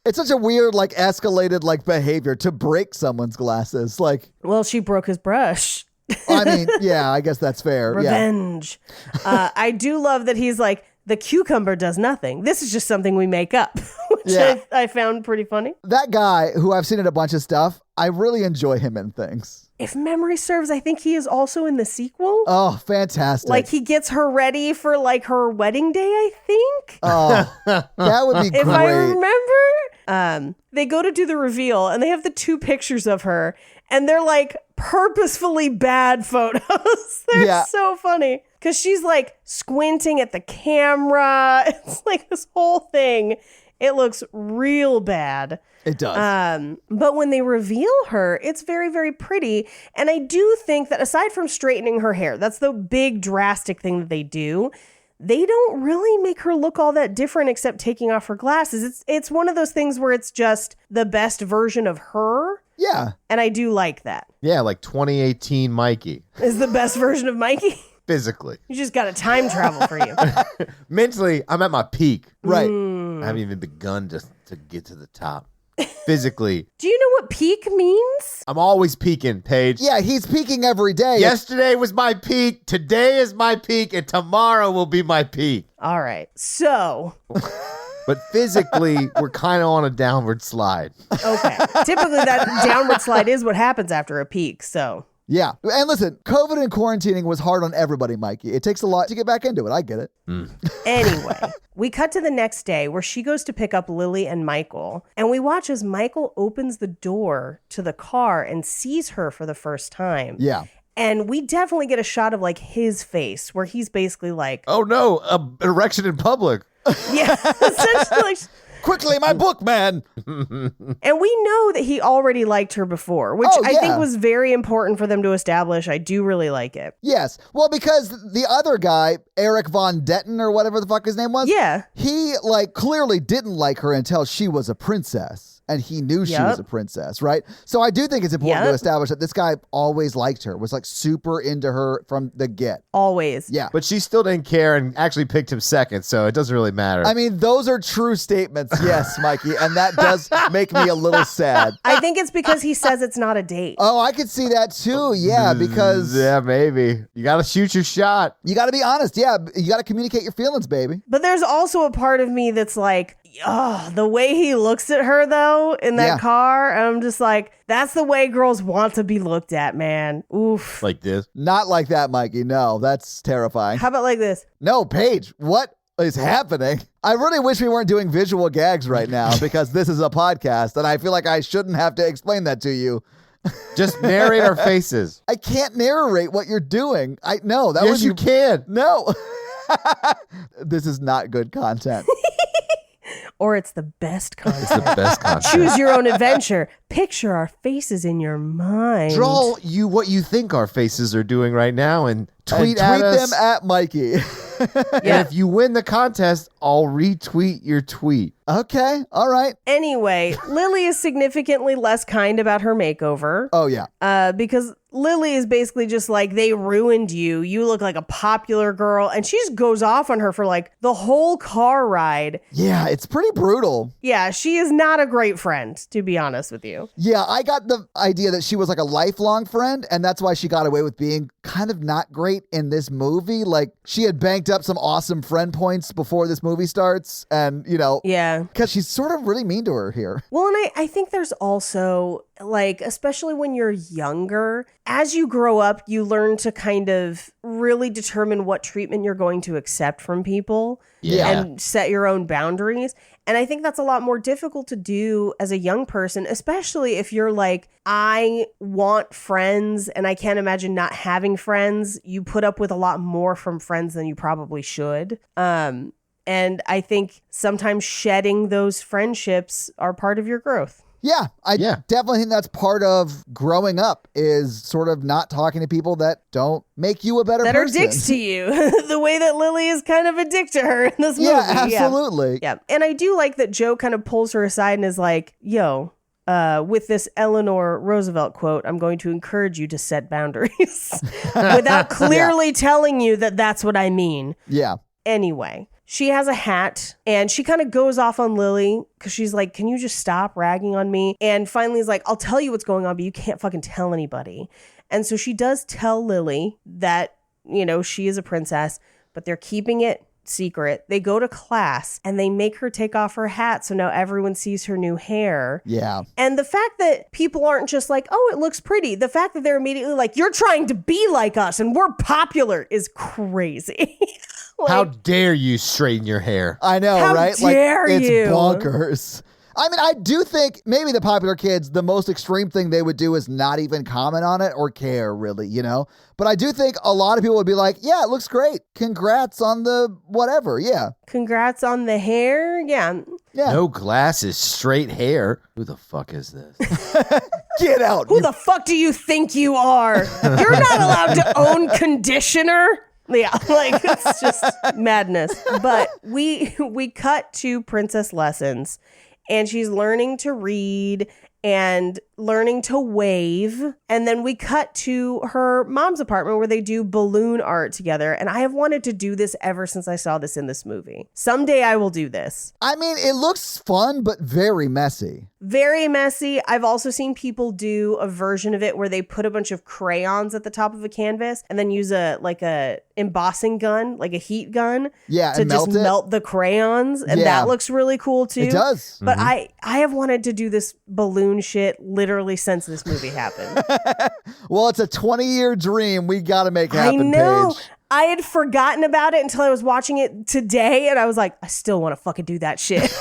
Speaker 7: It's such a weird, like, escalated, like, behavior to break someone's glasses. Like,
Speaker 5: well, she broke his brush.
Speaker 7: I mean, yeah, I guess that's fair.
Speaker 5: Revenge. Yeah. I do love that he's like, the cucumber does nothing. This is just something we make up, which I found pretty funny.
Speaker 7: That guy, who I've seen in a bunch of stuff, I really enjoy him in things.
Speaker 5: If memory serves, I think he is also in the sequel.
Speaker 7: Oh, fantastic.
Speaker 5: Like he gets her ready for like her wedding day, I think.
Speaker 7: Oh, that would be great.
Speaker 5: If I remember. They go to do the reveal and they have the two pictures of her and they're like purposefully bad photos. They're so funny. Because she's like squinting at the camera. It's like this whole thing. It looks real bad.
Speaker 7: It does.
Speaker 5: But when they reveal her, it's very, very pretty. And I do think that aside from straightening her hair, that's the big drastic thing that they do. They don't really make her look all that different except taking off her glasses. It's one of those things where it's just the best version of her.
Speaker 7: Yeah.
Speaker 5: And I do like that.
Speaker 6: Yeah, like 2018 Mikey.
Speaker 5: Is the best version of Mikey?
Speaker 6: Physically.
Speaker 5: You just got a time travel for you.
Speaker 6: Mentally, I'm at my peak.
Speaker 7: Right.
Speaker 6: I haven't even begun to get to the top. Physically.
Speaker 5: Do you know what peak means?
Speaker 6: I'm always peaking, Paige.
Speaker 7: Yeah, he's peaking every day.
Speaker 6: Yesterday was my peak. Today is my peak. And tomorrow will be my peak.
Speaker 5: All right. So.
Speaker 6: But physically, we're kind of on a downward slide.
Speaker 5: Okay. Typically, that downward slide is what happens after a peak. So.
Speaker 7: Yeah. And listen, COVID and quarantining was hard on everybody, Mikey. It takes a lot to get back into it. I get it.
Speaker 5: Anyway, we cut to the next day where she goes to pick up Lily and Michael. And we watch as Michael opens the door to the car and sees her for the first time.
Speaker 7: Yeah.
Speaker 5: And we definitely get a shot of like his face where he's basically like,
Speaker 6: Oh no, erection in public.
Speaker 5: yeah, essentially like,
Speaker 7: Quickly, my book, man.
Speaker 5: and we know that he already liked her before, which
Speaker 7: Oh,
Speaker 5: I
Speaker 7: yeah.
Speaker 5: think was very important for them to establish. I do really like it.
Speaker 7: Yes. Well, because the other guy, Eric Von Detten or whatever the fuck his name was.
Speaker 5: Yeah.
Speaker 7: He like clearly didn't like her until she was a princess. And he knew she was a princess, right? So I do think it's important to establish that this guy always liked her, was like super into her from the get.
Speaker 5: Always.
Speaker 7: Yeah.
Speaker 6: But she still didn't care and actually picked him second, so it doesn't really matter.
Speaker 7: I mean, those are true statements, yes, Mikey. And that does make me a little sad.
Speaker 5: I think it's because he says it's not a date.
Speaker 7: Oh, I could see that too. Yeah, because
Speaker 6: yeah, maybe. You got to shoot your shot.
Speaker 7: you got to be honest. Yeah, you got to communicate your feelings, baby.
Speaker 5: But there's also a part of me that's like, oh, the way he looks at her though in that car, and I'm just like, that's the way girls want to be looked at, man. Oof.
Speaker 6: Like this.
Speaker 7: Not like that, Mikey. No, that's terrifying.
Speaker 5: How about like this?
Speaker 7: No, Paige, what is happening? I really wish we weren't doing visual gags right now because this is a podcast and I feel like I shouldn't have to explain that to you.
Speaker 6: Just narrate our faces.
Speaker 7: I can't narrate what you're doing. No, that
Speaker 6: Yes,
Speaker 7: was
Speaker 6: you can.
Speaker 7: No. This is not good content.
Speaker 5: Or it's the best content.
Speaker 6: It's the best content.
Speaker 5: Choose your own adventure. Picture our faces in your mind.
Speaker 6: Draw you what you think our faces are doing right now and tweet
Speaker 7: And
Speaker 6: at us.
Speaker 7: them at Mikey.
Speaker 6: And if you win the contest, I'll retweet your tweet.
Speaker 7: Okay. All right.
Speaker 5: Anyway, Lily is significantly less kind about her makeover.
Speaker 7: Oh, yeah.
Speaker 5: Because Lily is basically just like, they ruined you. You look like a popular girl. And she just goes off on her for like the whole car ride.
Speaker 7: Yeah, it's pretty brutal.
Speaker 5: Yeah, she is not a great friend, to be honest with you.
Speaker 7: Yeah, I got the idea that she was like a lifelong friend, and that's why she got away with being kind of not great in this movie. Like, she had banked up some awesome friend points before this movie starts, and, you know,
Speaker 5: Yeah.
Speaker 7: because she's sort of really mean to her here.
Speaker 5: Well, and I think there's also, like, especially when you're younger, as you grow up, you learn to kind of really determine what treatment you're going to accept from people and set your own boundaries. And I think that's a lot more difficult to do as a young person, especially if you're like, I want friends and I can't imagine not having friends. You put up with a lot more from friends than you probably should. And I think sometimes shedding those friendships are part of your growth.
Speaker 7: Yeah, I definitely think that's part of growing up is sort of not talking to people that don't make you a better
Speaker 5: that
Speaker 7: person.
Speaker 5: are dicks to you. The way that Lily is kind of a dick to her in this movie.
Speaker 7: Yeah, absolutely.
Speaker 5: Yeah. And I do like that Joe kind of pulls her aside and is like, yo, with this Eleanor Roosevelt quote, I'm going to encourage you to set boundaries without clearly telling you that that's what I mean.
Speaker 7: Yeah.
Speaker 5: Anyway, she has a hat and she kind of goes off on Lily because she's like, can you just stop ragging on me? And finally is like, I'll tell you what's going on, but you can't fucking tell anybody. And so she does tell Lily that, you know, she is a princess, but they're keeping it secret. They go to class and they make her take off her hat so now everyone sees her new hair.
Speaker 7: Yeah.
Speaker 5: And the fact that people aren't just like, oh, it looks pretty. The fact that they're immediately like, you're trying to be like us and we're popular is crazy. Like,
Speaker 6: How dare you straighten your hair?
Speaker 7: I know,
Speaker 5: How
Speaker 7: right?
Speaker 5: dare
Speaker 7: it's
Speaker 5: you?
Speaker 7: bonkers. I mean, I do think maybe the popular kids, the most extreme thing they would do is not even comment on it or care, really, you know? But I do think a lot of people would be like, yeah, it looks great. Congrats on the whatever. Yeah.
Speaker 5: congrats on the hair. Yeah.
Speaker 7: Yeah.
Speaker 6: No glasses, straight hair. Who the fuck is this?
Speaker 7: Get out.
Speaker 5: Who the fuck do you think you are? You're not allowed to own conditioner. Yeah, like it's just madness. But we cut to Princess Lessons, and she's learning to read and learning to wave. And then we cut to her mom's apartment where they do balloon art together. And I have wanted to do this ever since I saw this in this movie. Someday I will do this.
Speaker 7: I mean, it looks fun, but very messy.
Speaker 5: Very messy. I've also seen people do a version of it where they put a bunch of crayons at the top of a canvas and then use a embossing gun, like a heat gun,
Speaker 7: Yeah,
Speaker 5: to
Speaker 7: and
Speaker 5: just
Speaker 7: melt it.
Speaker 5: melt the crayons. And
Speaker 7: Yeah.
Speaker 5: that looks really cool too.
Speaker 7: It does.
Speaker 5: But I have wanted to do this balloon shit literally since this movie happened.
Speaker 7: Well, it's a 20-year dream. We got to make happen,
Speaker 5: I know.
Speaker 7: Paige.
Speaker 5: I had forgotten about it until I was watching it today, and I was like, I still want to fucking do that shit.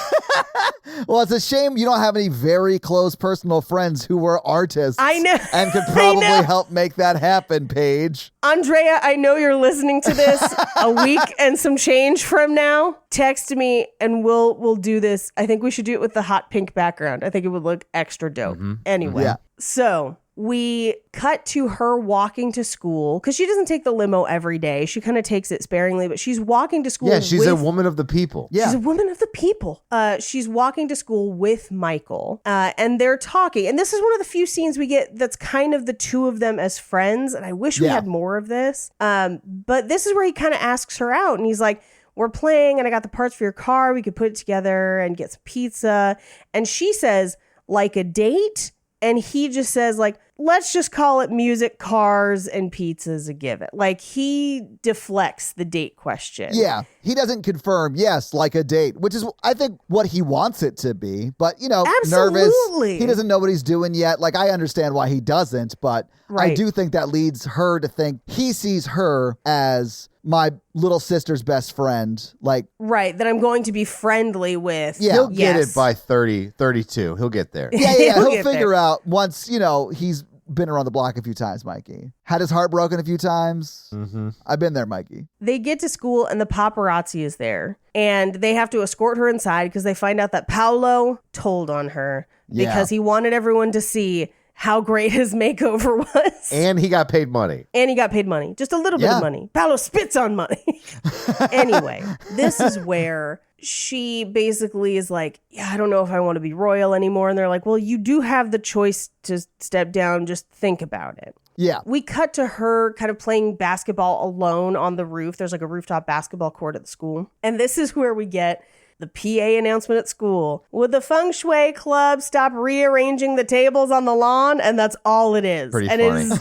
Speaker 7: Well, it's a shame you don't have any very close personal friends who were artists.
Speaker 5: I know.
Speaker 7: And could probably help make that happen, Paige.
Speaker 5: Andrea, I know you're listening to this a week and some change from now. Text me and we'll do this. I think we should do it with the hot pink background. I think it would look extra dope. Anyway,
Speaker 7: Yeah.
Speaker 5: So we cut to her walking to school because she doesn't take the limo every day. She kind of takes it sparingly, but she's walking to school.
Speaker 6: Yeah, she's a woman of the people.
Speaker 7: Yeah.
Speaker 5: She's a woman of the people. She's walking to school with Michael, and they're talking. And this is one of the few scenes we get that's kind of the two of them as friends. And I wish we had more of this. But this is where he kind of asks her out, and he's like, we're playing, and I got the parts for your car. We could put it together and get some pizza. And she says, like a date? And he just says, like, let's just call it music, cars, and pizzas a given. Like, he deflects the date question.
Speaker 7: Yeah, he doesn't confirm, yes, like a date, which is, I think, what he wants it to be. But, you know, nervous. He doesn't know what he's doing yet. Like, I understand why he doesn't, but I do think that leads her to think he sees her as my little sister's best friend. Like,
Speaker 5: right, that I'm going to be friendly with.
Speaker 7: Yeah.
Speaker 6: He'll get it by 30, 32. He'll get there.
Speaker 7: Yeah. He'll figure
Speaker 5: there.
Speaker 7: out once, you know, he's been around the block a few times, Mikey. Had his heart broken a few times. I've been there, Mikey.
Speaker 5: They get to school and the paparazzi is there. And they have to escort her inside because they find out that Paolo told on her because he wanted everyone to see how great his makeover was.
Speaker 6: And he got paid money.
Speaker 5: Just a little bit of money. Paolo spits on money. Anyway, this is where she basically is like, yeah, I don't know if I want to be royal anymore. And they're like, well, you do have the choice to step down. Just think about it.
Speaker 7: Yeah.
Speaker 5: We cut to her kind of playing basketball alone on the roof. There's like a rooftop basketball court at the school. And this is where we get the PA announcement at school. Would the feng shui club stop rearranging the tables on the lawn? And that's all it is.
Speaker 6: Pretty
Speaker 5: and
Speaker 6: funny.
Speaker 5: it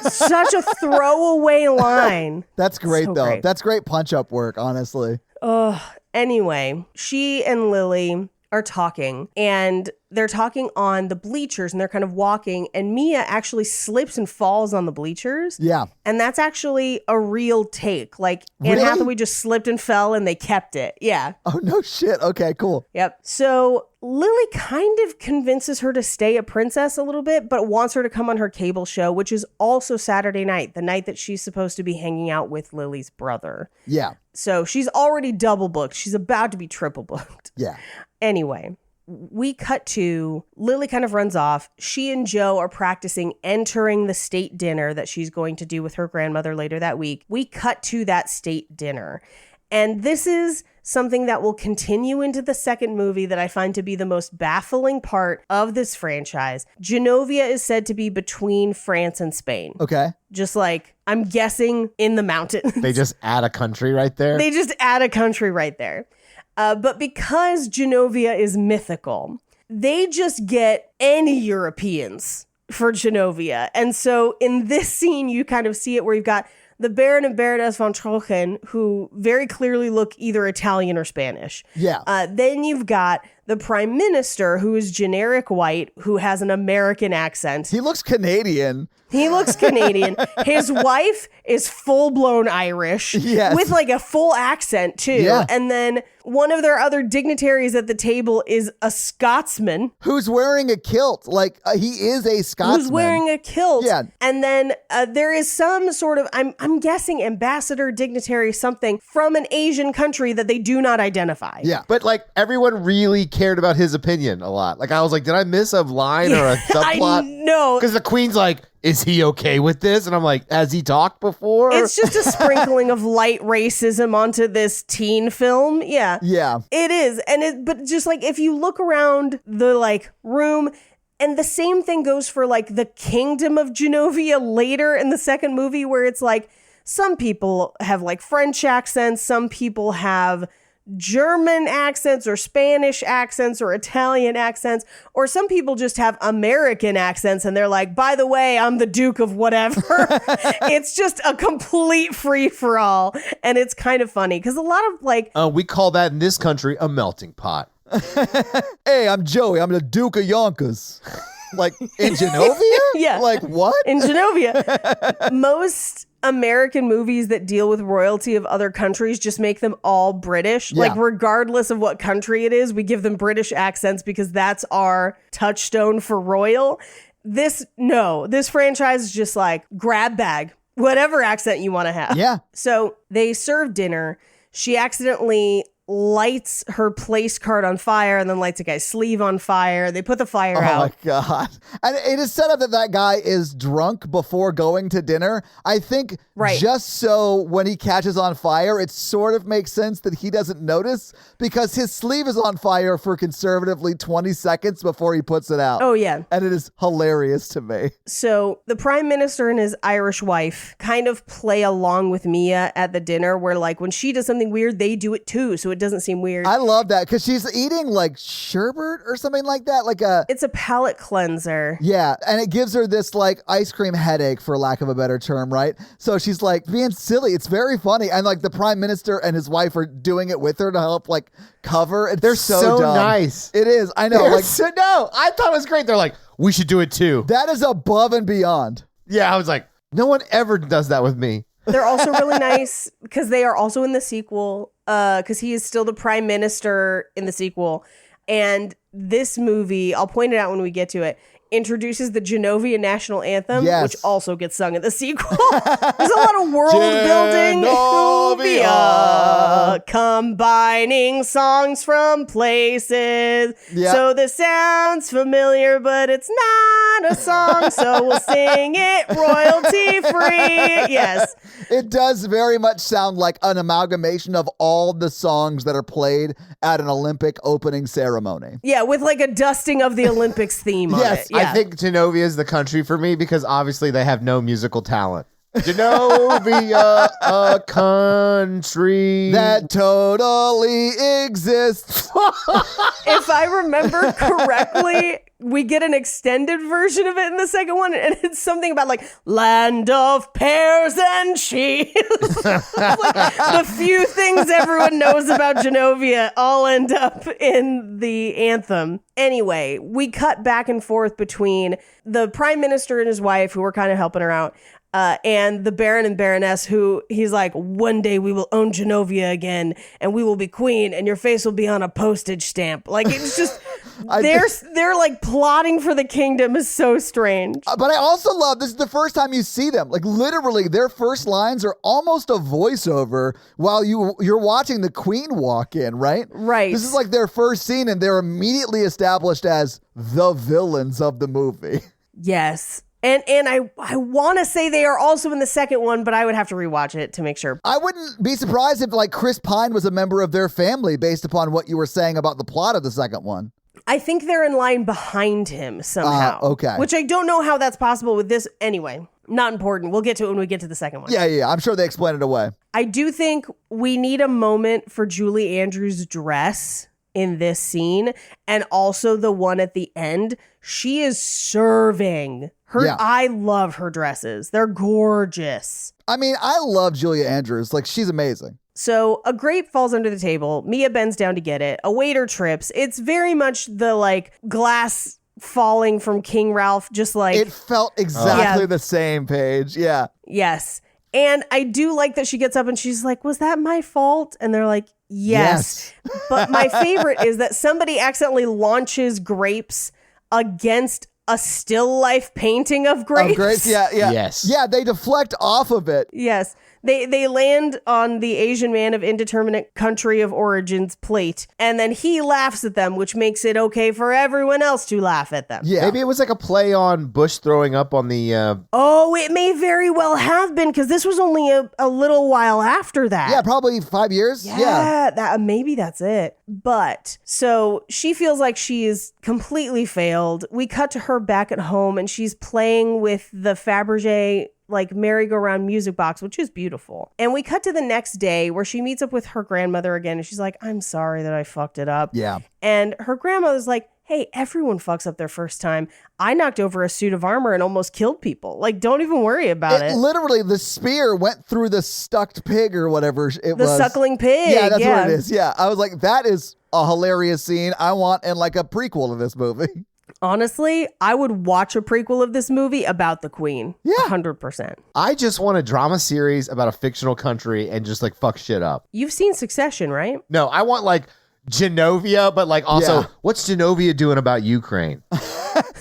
Speaker 5: is such a throwaway line.
Speaker 7: That's great,
Speaker 5: So
Speaker 7: though.
Speaker 5: great.
Speaker 7: That's great punch-up work, honestly.
Speaker 5: Anyway, she and Lily are talking, and they're talking on the bleachers, and they're kind of walking, and Mia actually slips and falls on the bleachers.
Speaker 7: Yeah.
Speaker 5: And that's actually a real take. Like, Anne
Speaker 7: Really?
Speaker 5: Hathaway just slipped and fell, and they kept it. Yeah.
Speaker 7: Oh, no shit. Okay, cool.
Speaker 5: Yep. So Lily kind of convinces her to stay a princess a little bit, but wants her to come on her cable show, which is also Saturday night, the night that she's supposed to be hanging out with Lily's brother.
Speaker 7: Yeah.
Speaker 5: So she's already double booked. She's about to be triple booked.
Speaker 7: Yeah.
Speaker 5: Anyway, we cut to Lily kind of runs off. She and Joe are practicing entering the state dinner that she's going to do with her grandmother later that week. We cut to that state dinner. And this is something that will continue into the second movie that I find to be the most baffling part of this franchise. Genovia is said to be between France and Spain.
Speaker 7: Okay.
Speaker 5: Just like, I'm guessing, in the mountains.
Speaker 6: They just add a country right there.
Speaker 5: They just add a country right there. But because Genovia is mythical, they just get any Europeans for Genovia. And so in this scene, you kind of see it where you've got the Baron and Baroness von Trochen, who very clearly look either Italian or Spanish.
Speaker 7: Yeah.
Speaker 5: Then you've got the Prime Minister, who is generic white, who has an American accent.
Speaker 7: He looks Canadian.
Speaker 5: He looks Canadian. His wife is full-blown Irish
Speaker 7: Yes.
Speaker 5: with like a full accent too.
Speaker 7: Yeah.
Speaker 5: And then one of their other dignitaries at the table is a Scotsman
Speaker 7: Who's wearing a kilt. Like, he is a Scotsman.
Speaker 5: who's wearing a kilt.
Speaker 7: Yeah.
Speaker 5: And then there is some sort of, I'm guessing, ambassador, dignitary, something from an Asian country that they do not identify.
Speaker 7: Yeah.
Speaker 6: But like everyone really cared about his opinion a lot. Like I was like, did I miss a line or a subplot?
Speaker 5: I know.
Speaker 6: Because the queen's like, is he okay with this? And I'm like, has he talked before?
Speaker 5: It's just a sprinkling of light racism onto this teen film. Yeah.
Speaker 7: Yeah.
Speaker 5: It is. But just like if you look around the like room, and the same thing goes for like the kingdom of Genovia later in the second movie, where it's like some people have like French accents, some people have German accents or Spanish accents or Italian accents, or some people just have American accents and they're like, by the way, I'm the Duke of whatever. It's just a complete free-for-all, and it's kind of funny because a lot of like
Speaker 6: we call that in this country a melting pot.
Speaker 7: Hey, I'm Joey. I'm the Duke of Yonkers. Like, in Genovia?
Speaker 5: Yeah.
Speaker 7: Like, what?
Speaker 5: in Genovia, most American movies that deal with royalty of other countries just make them all British. Like, regardless of what country it is, we give them British accents because that's our touchstone for royal. This franchise is just like, grab bag, whatever accent you want to have.
Speaker 7: Yeah.
Speaker 5: So they serve dinner. She accidentally lights her place card on fire and then lights a guy's sleeve on fire. They put the fire out.
Speaker 7: Oh my God. And it is set up that guy is drunk before going to dinner. I think just so when he catches on fire, it sort of makes sense that he doesn't notice because his sleeve is on fire for conservatively 20 seconds before he puts it out.
Speaker 5: Oh, yeah.
Speaker 7: And it is hilarious to me.
Speaker 5: So the prime minister and his Irish wife kind of play along with Mia at the dinner where, like, when she does something weird, they do it too. So it doesn't seem weird.
Speaker 7: I love that because she's eating like sherbet or something like that.
Speaker 5: It's a palate cleanser.
Speaker 7: Yeah. And it gives her this like ice cream headache, for lack of a better term, right? So she's like being silly. It's very funny. And like the prime minister and his wife are doing it with her to help like cover. They're
Speaker 6: so
Speaker 7: dumb.
Speaker 6: nice.
Speaker 7: It is. I know.
Speaker 6: I thought it was great. They're like, we should do it too.
Speaker 7: That is above and beyond.
Speaker 6: Yeah. I was like, no one ever does that with me.
Speaker 5: They're also really nice because they are also in the sequel because he is still the prime minister in the sequel. And this movie, I'll point it out when we get to it, introduces the Genovia national anthem, which also gets sung in the sequel. There's a lot of world building. Genovia, combining songs from places. Yep. So this sounds familiar, but it's not a song, so we'll sing it royalty free. Yes.
Speaker 7: It does very much sound like an amalgamation of all the songs that are played at an Olympic opening ceremony.
Speaker 5: Yeah, with like a dusting of the Olympics theme on it. Yeah.
Speaker 6: I think Genovia is the country for me because obviously they have no musical talent. Genovia, a country
Speaker 7: that totally exists.
Speaker 5: If I remember correctly, we get an extended version of it in the second one, and it's something about like land of pears and cheese. Like, the few things everyone knows about Genovia all end up in the anthem. Anyway, we cut back and forth between the prime minister and his wife, who were kind of helping her out, and the Baron and Baroness, who he's like, one day we will own Genovia again, and we will be queen, and your face will be on a postage stamp. Like, it's just, they're like plotting for the kingdom is so strange.
Speaker 7: But I also love, this is the first time you see them. Like, literally, their first lines are almost a voiceover while you're watching the queen walk in, right?
Speaker 5: Right.
Speaker 7: This is like their first scene, and they're immediately established as the villains of the movie.
Speaker 5: Yes. And I want to say they are also in the second one, but I would have to rewatch it to make sure.
Speaker 7: I wouldn't be surprised if like Chris Pine was a member of their family based upon what you were saying about the plot of the second one.
Speaker 5: I think they're in line behind him somehow.
Speaker 7: Okay.
Speaker 5: Which I don't know how that's possible with this. Anyway, not important. We'll get to it when we get to the second one.
Speaker 7: Yeah. I'm sure they explain it away.
Speaker 5: I do think we need a moment for Julie Andrews' dress in this scene, and also the one at the end. She is serving. I love her dresses. They're gorgeous.
Speaker 7: I mean, I love Julia Andrews. Like, she's amazing.
Speaker 5: So a grape falls under the table. Mia bends down to get it. A waiter trips. It's very much the like glass falling from King Ralph, just like...
Speaker 7: It felt exactly the same, Paige. Yeah.
Speaker 5: Yes. And I do like that she gets up and she's like, was that my fault? And they're like, yes. But my favorite is that somebody accidentally launches grapes against a still life painting of grapes.
Speaker 7: Yeah.
Speaker 6: Yes.
Speaker 7: Yeah, they deflect off of it.
Speaker 5: Yes. They land on the Asian man of indeterminate country of origin's plate, and then he laughs at them, which makes it okay for everyone else to laugh at them.
Speaker 7: Yeah.
Speaker 6: Maybe it was like a play on Bush throwing up on the...
Speaker 5: Oh, it may very well have been, because this was only a little while after that.
Speaker 7: Yeah, probably 5 years.
Speaker 5: Yeah. Maybe that's it. But, so she feels like she is completely failed. We cut to her back at home, and she's playing with the Fabergé like merry-go-round music box, which is beautiful. And we cut to the next day where she meets up with her grandmother again, and she's like, I'm sorry that I fucked it up.
Speaker 7: Yeah.
Speaker 5: And her grandmother's like, hey, everyone fucks up their first time. I knocked over a suit of armor and almost killed people. Like, don't even worry about it.
Speaker 7: Literally, the spear went through the stucked pig or whatever it was.
Speaker 5: The suckling pig.
Speaker 7: Yeah, that's what it is. Yeah. I was like, that is a hilarious scene I want in like a prequel to this movie.
Speaker 5: Honestly, I would watch a prequel of this movie about the Queen.
Speaker 7: Yeah.
Speaker 5: 100%.
Speaker 6: I just want a drama series about a fictional country and just like fuck shit up.
Speaker 5: You've seen Succession, right?
Speaker 6: No, I want like Genovia, but like also, what's Genovia doing about Ukraine?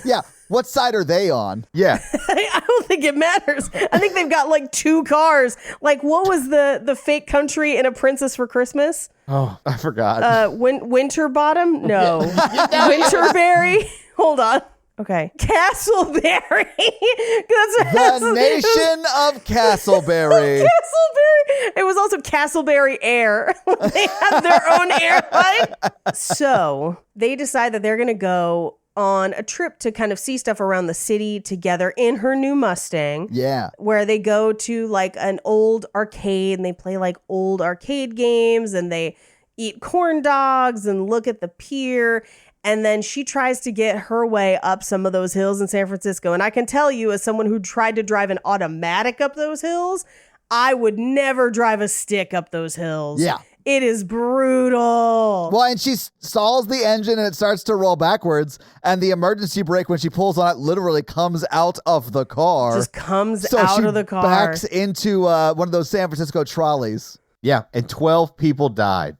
Speaker 7: Yeah. What side are they on?
Speaker 6: Yeah.
Speaker 5: I don't think it matters. I think they've got like 2 cars. Like, what was the fake country in A Princess for Christmas?
Speaker 6: Oh, I forgot.
Speaker 5: Winterbottom? No. Winterberry? Hold on. Okay. Castleberry.
Speaker 7: The nation of Castleberry.
Speaker 5: Castleberry. It was also Castleberry Air. They had their own airline. So they decide that they're going to go on a trip to kind of see stuff around the city together in her new Mustang.
Speaker 7: Yeah.
Speaker 5: Where they go to like an old arcade and they play like old arcade games and they eat corn dogs and look at the pier. And then she tries to get her way up some of those hills in San Francisco. And I can tell you, as someone who tried to drive an automatic up those hills, I would never drive a stick up those hills.
Speaker 7: Yeah.
Speaker 5: It is brutal.
Speaker 7: Well, and she stalls the engine and it starts to roll backwards. And the emergency brake, when she pulls on it, literally comes out of the car.
Speaker 5: Just comes out of the car.
Speaker 7: Backs into one of those San Francisco trolleys.
Speaker 6: Yeah. And 12 people died.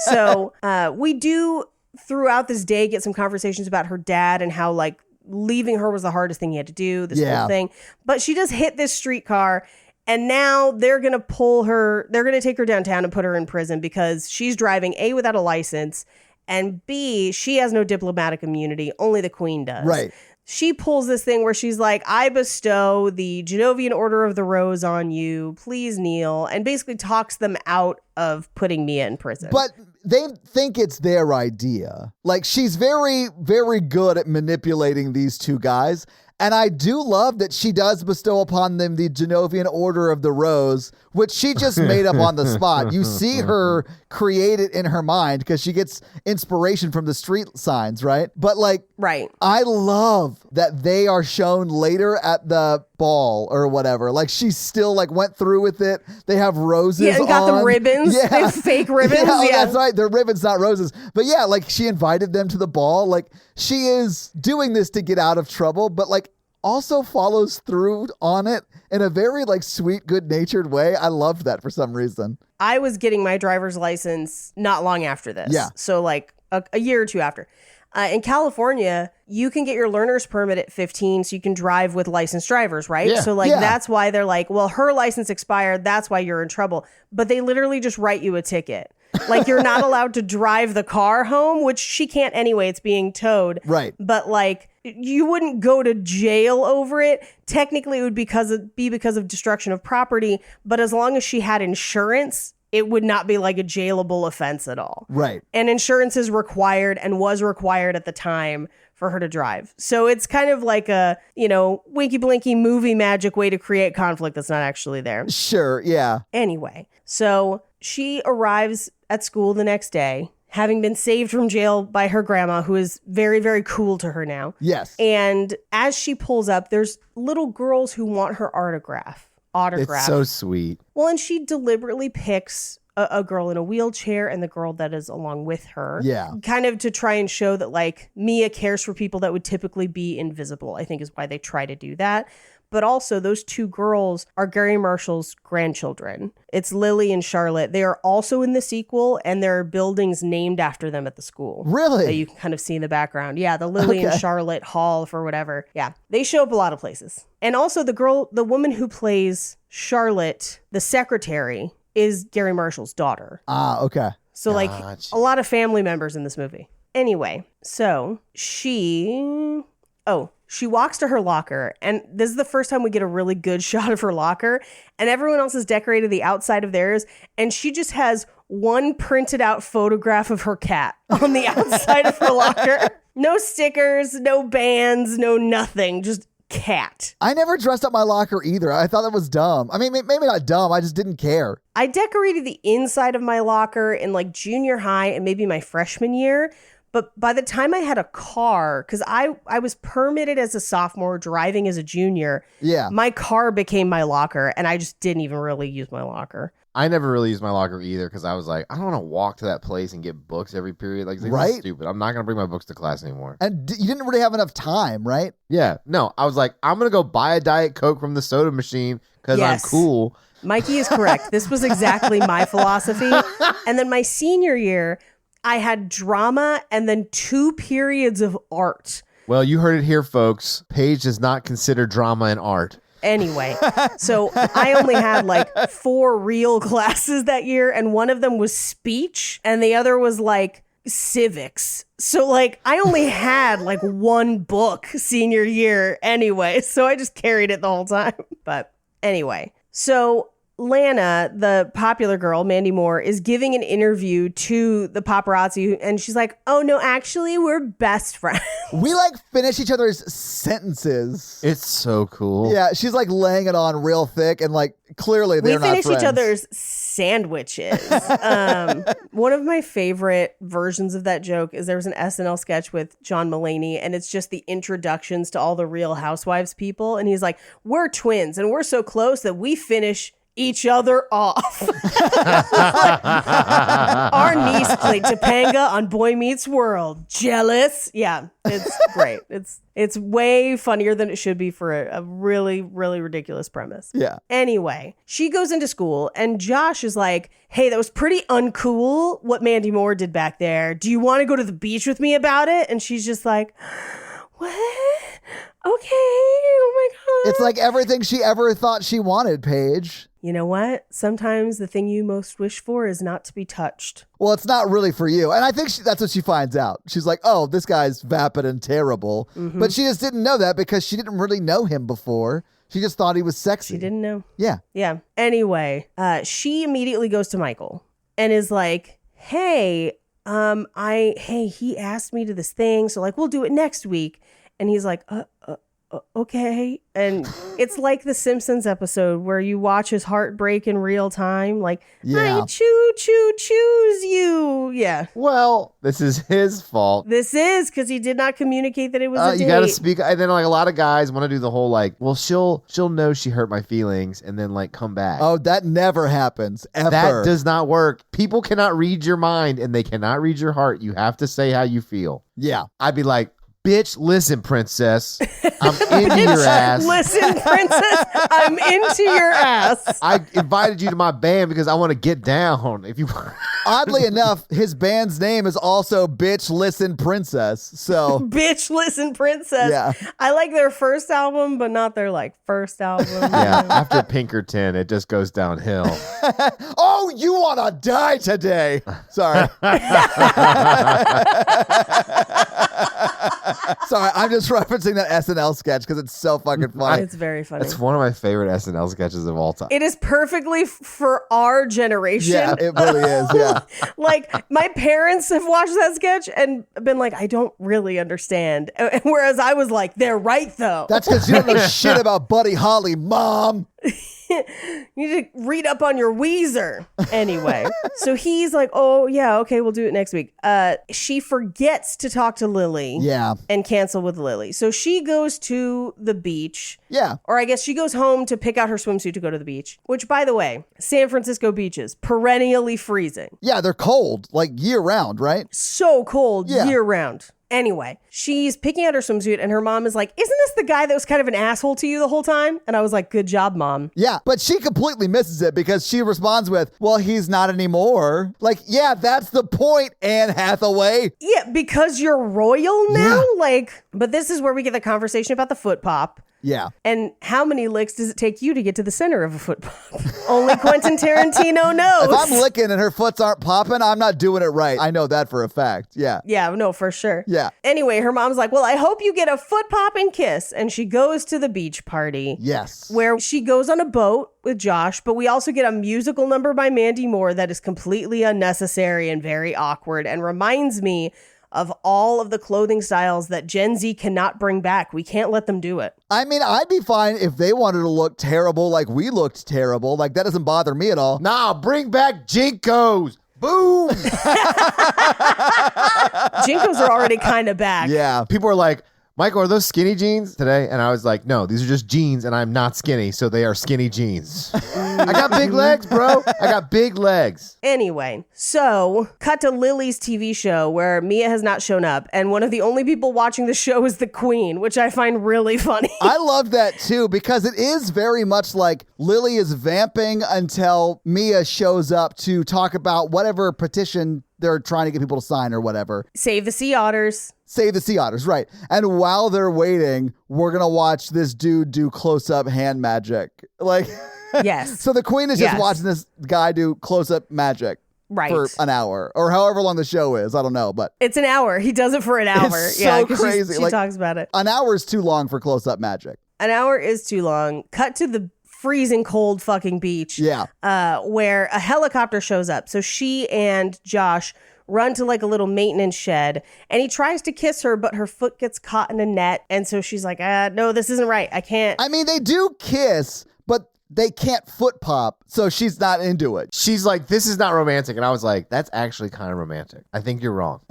Speaker 5: So we do, throughout this day, get some conversations about her dad and how like leaving her was the hardest thing he had to do, this whole thing. But she does hit this streetcar. And now they're going to take her downtown and put her in prison because she's driving, A, without a license, and B, she has no diplomatic immunity. Only the Queen does.
Speaker 7: Right.
Speaker 5: She pulls this thing where she's like, I bestow the Genovian Order of the Rose on you. Please kneel. And basically talks them out of putting Mia in prison.
Speaker 7: But they think it's their idea. Like, she's very, very good at manipulating these 2 guys. And I do love that she does bestow upon them the Genovian Order of the Rose, which she just made up on the spot. You see her create it in her mind because she gets inspiration from the street signs, right? But like,
Speaker 5: right.
Speaker 7: I love that they are shown later at the ball or whatever. Like, she still like went through with it. They have roses.
Speaker 5: Yeah, and got
Speaker 7: on.
Speaker 5: the ribbons.
Speaker 7: Yeah.
Speaker 5: They have fake ribbons.
Speaker 7: Yeah, that's right. They're ribbons, not roses. But yeah, like she invited them to the ball. Like, she is doing this to get out of trouble, but like also follows through on it in a very like sweet, good-natured way. I loved that for some reason.
Speaker 5: I was getting my driver's license not long after this.
Speaker 7: Yeah.
Speaker 5: So like a year or 2 after. In California, you can get your learner's permit at 15, so you can drive with licensed drivers, right?
Speaker 6: Yeah.
Speaker 5: So like
Speaker 7: Yeah.
Speaker 5: that's why they're like, well, her license expired, that's why you're in trouble. But they literally just write you a ticket. Like, you're not allowed to drive the car home, which she can't anyway. It's being towed.
Speaker 7: Right.
Speaker 5: But like, you wouldn't go to jail over it. Technically, it would be because of destruction of property. But as long as she had insurance, it would not be like a jailable offense at all.
Speaker 7: Right.
Speaker 5: And insurance is required and was required at the time for her to drive. So it's kind of like a, winky blinky movie magic way to create conflict that's not actually there.
Speaker 7: Sure. Yeah.
Speaker 5: Anyway, so she arrives at school the next day, having been saved from jail by her grandma, who is very, very cool to her now.
Speaker 7: Yes.
Speaker 5: And as she pulls up, there's little girls who want her autograph.
Speaker 6: It's so sweet.
Speaker 5: Well, and she deliberately picks a girl in a wheelchair and the girl that is along with her.
Speaker 7: Yeah.
Speaker 5: Kind of to try and show that like Mia cares for people that would typically be invisible, I think is why they try to do that. But also, those 2 girls are Gary Marshall's grandchildren. It's Lily and Charlotte. They are also in the sequel, and there are buildings named after them at the school.
Speaker 7: Really?
Speaker 5: That you can kind of see in the background. Yeah, the Lily and Charlotte Hall for whatever. Yeah, they show up a lot of places. And also, the woman who plays Charlotte, the secretary, is Gary Marshall's daughter.
Speaker 7: Ah, okay.
Speaker 5: So, like, a lot of family members in this movie. Anyway, so she walks to her locker, and this is the first time we get a really good shot of her locker, and everyone else has decorated the outside of theirs, and she just has one printed out photograph of her cat on the outside of her locker. No stickers, no bands, no nothing, just cat.
Speaker 7: I never dressed up my locker either. I thought that was dumb. I mean, maybe not dumb. I just didn't care.
Speaker 5: I decorated the inside of my locker in like junior high and maybe my freshman year. But by the time I had a car, because I was permitted as a sophomore, driving as a junior,
Speaker 7: Yeah.
Speaker 5: my car became my locker, and I just didn't even really use my locker.
Speaker 6: I never really used my locker either because I was like, I don't want to walk to that place and get books every period. Like, this is stupid. I'm not going to bring my books to class anymore.
Speaker 7: And you didn't really have enough time, right?
Speaker 6: Yeah. No, I was like, I'm going to go buy a Diet Coke from the soda machine because I'm cool.
Speaker 5: Mikey is correct. This was exactly my philosophy. And then my senior year, I had drama and then 2 periods of art.
Speaker 6: Well, you heard it here, folks. Paige does not consider drama an art.
Speaker 5: Anyway, so I only had like 4 real classes that year, and one of them was speech, and the other was like civics. So like I only had like 1 book senior year anyway, so I just carried it the whole time. But anyway, so Lana, the popular girl, Mandy Moore, is giving an interview to the paparazzi, and she's like, oh no, actually, we're best friends.
Speaker 7: We like finish each other's sentences.
Speaker 6: It's so cool.
Speaker 7: Yeah, she's like laying it on real thick, and like clearly they're not friends.
Speaker 5: We finish each other's sandwiches. One of my favorite versions of that joke is there was an SNL sketch with John Mulaney, and it's just the introductions to all the Real Housewives people, and he's like, we're twins, and we're so close that we finish each other off. Our niece played Topanga on Boy Meets World. Jealous? Yeah, it's great. It's way funnier than it should be for a really, really ridiculous premise.
Speaker 7: Yeah.
Speaker 5: Anyway, she goes into school and Josh is like, hey, that was pretty uncool what Mandy Moore did back there. Do you want to go to the beach with me about it? And she's just like, what? Okay. Oh my God.
Speaker 7: It's like everything she ever thought she wanted, Paige.
Speaker 5: You know what? Sometimes the thing you most wish for is not to be touched.
Speaker 7: Well, it's not really for you. And I think that's what she finds out. She's like, oh, this guy's vapid and terrible. Mm-hmm. But she just didn't know that because she didn't really know him before. She just thought he was sexy.
Speaker 5: She didn't know.
Speaker 7: Yeah.
Speaker 5: Yeah. Anyway, she immediately goes to Michael and is like, hey, he asked me to this thing. So like, we'll do it next week. And he's like, okay. And it's like the Simpsons episode where you watch his heart break in real time. Like, I choose you. Yeah.
Speaker 6: Well, this is his fault.
Speaker 5: This is because he did not communicate that it was a date.
Speaker 6: You got to speak. And then like a lot of guys want to do the whole like, well, she'll know she hurt my feelings and then like come back.
Speaker 7: Oh, that never happens ever.
Speaker 6: That does not work. People cannot read your mind and they cannot read your heart. You have to say how you feel.
Speaker 7: Yeah.
Speaker 6: I'd be like, bitch, listen, princess. I'm into your ass.
Speaker 5: Listen, princess, I'm into your ass.
Speaker 6: I invited you to my band because I want to get down. If you
Speaker 7: Oddly enough, his band's name is also Bitch Listen Princess. So
Speaker 5: Bitch Listen Princess.
Speaker 7: Yeah.
Speaker 5: I like their first album, but not their like first album.
Speaker 6: Yeah, after Pinkerton, it just goes downhill.
Speaker 7: Oh, you want to die today. Sorry. Sorry, I'm just referencing that SNL sketch because it's so fucking funny.
Speaker 5: It's very funny.
Speaker 6: It's one of my favorite SNL sketches of all time.
Speaker 5: It is perfectly for our generation.
Speaker 7: Yeah, it really is. Yeah.
Speaker 5: Like, my parents have watched that sketch and been like, I don't really understand. Whereas I was like, they're right, though.
Speaker 7: That's because you don't know shit about Buddy Holly, Mom.
Speaker 5: You need to read up on your Weezer. Anyway, so he's like, oh, yeah, okay, we'll do it next week. She forgets to talk to Lily.
Speaker 7: Yeah.
Speaker 5: And cancel with Lily. So she goes to the beach.
Speaker 7: Yeah.
Speaker 5: Or I guess she goes home to pick out her swimsuit to go to the beach. Which, by the way, San Francisco beaches, perennially freezing.
Speaker 7: Yeah, they're cold, like year round, right?
Speaker 5: So cold,
Speaker 7: Yeah.
Speaker 5: year round. Anyway, she's picking out her swimsuit and her mom is like, isn't this the guy that was kind of an asshole to you the whole time? And I was like, good job, Mom.
Speaker 7: Yeah, but she completely misses it because she responds with, well, he's not anymore. Like, yeah, that's the point, Anne Hathaway.
Speaker 5: Yeah, because you're royal now?
Speaker 7: Yeah.
Speaker 5: Like, but this is where we get the conversation about the foot pop.
Speaker 7: Yeah.
Speaker 5: And how many licks does it take you to get to the center of a foot pop? Only Quentin Tarantino knows.
Speaker 7: If I'm licking and her foots aren't popping, I'm not doing it right. I know that for a fact. Yeah.
Speaker 5: Yeah, no, for sure.
Speaker 7: Yeah.
Speaker 5: Anyway, her mom's like, well, I hope you get a foot popping kiss. And she goes to the beach party.
Speaker 7: Yes.
Speaker 5: Where she goes on a boat with Josh, but we also get a musical number by Mandy Moore that is completely unnecessary and very awkward and reminds me of all of the clothing styles that Gen Z cannot bring back. We can't let them do it.
Speaker 7: I mean, I'd be fine if they wanted to look terrible like we looked terrible. Like, that doesn't bother me at all.
Speaker 6: Nah, bring back Jinkos. Boom.
Speaker 5: Jinkos are already kind of back.
Speaker 7: Yeah.
Speaker 6: People are like, Michael, are those skinny jeans today? And I was like, no, these are just jeans and I'm not skinny, so they are skinny jeans. I got big legs, bro. I got big legs.
Speaker 5: Anyway, so cut to Lily's TV show where Mia has not shown up, and one of the only people watching the show is the Queen, which I find really funny.
Speaker 7: I love that too, because it is very much like Lily is vamping until Mia shows up to talk about whatever petition they're trying to get people to sign or whatever.
Speaker 5: Save the sea otters.
Speaker 7: Save the sea otters, right. And while they're waiting, we're going to watch this dude do close-up hand magic. Like,
Speaker 5: yes.
Speaker 7: So the Queen is just watching this guy do close-up magic.
Speaker 5: Right.
Speaker 7: For an hour or however long the show is. I don't know, but
Speaker 5: it's an hour. He does it for an hour.
Speaker 7: It's so crazy.
Speaker 5: She talks about it.
Speaker 7: An hour is too long for close-up magic.
Speaker 5: An hour is too long. Cut to the freezing cold fucking beach.
Speaker 7: Yeah.
Speaker 5: Where a helicopter shows up. So she and Josh run to like a little maintenance shed, and he tries to kiss her, but her foot gets caught in a net. And so she's like, no, this isn't right. I can't.
Speaker 7: I mean, they do kiss, but they can't foot pop, so she's not into it.
Speaker 6: She's like, this is not romantic. And I was like, that's actually kind of romantic. I think you're wrong.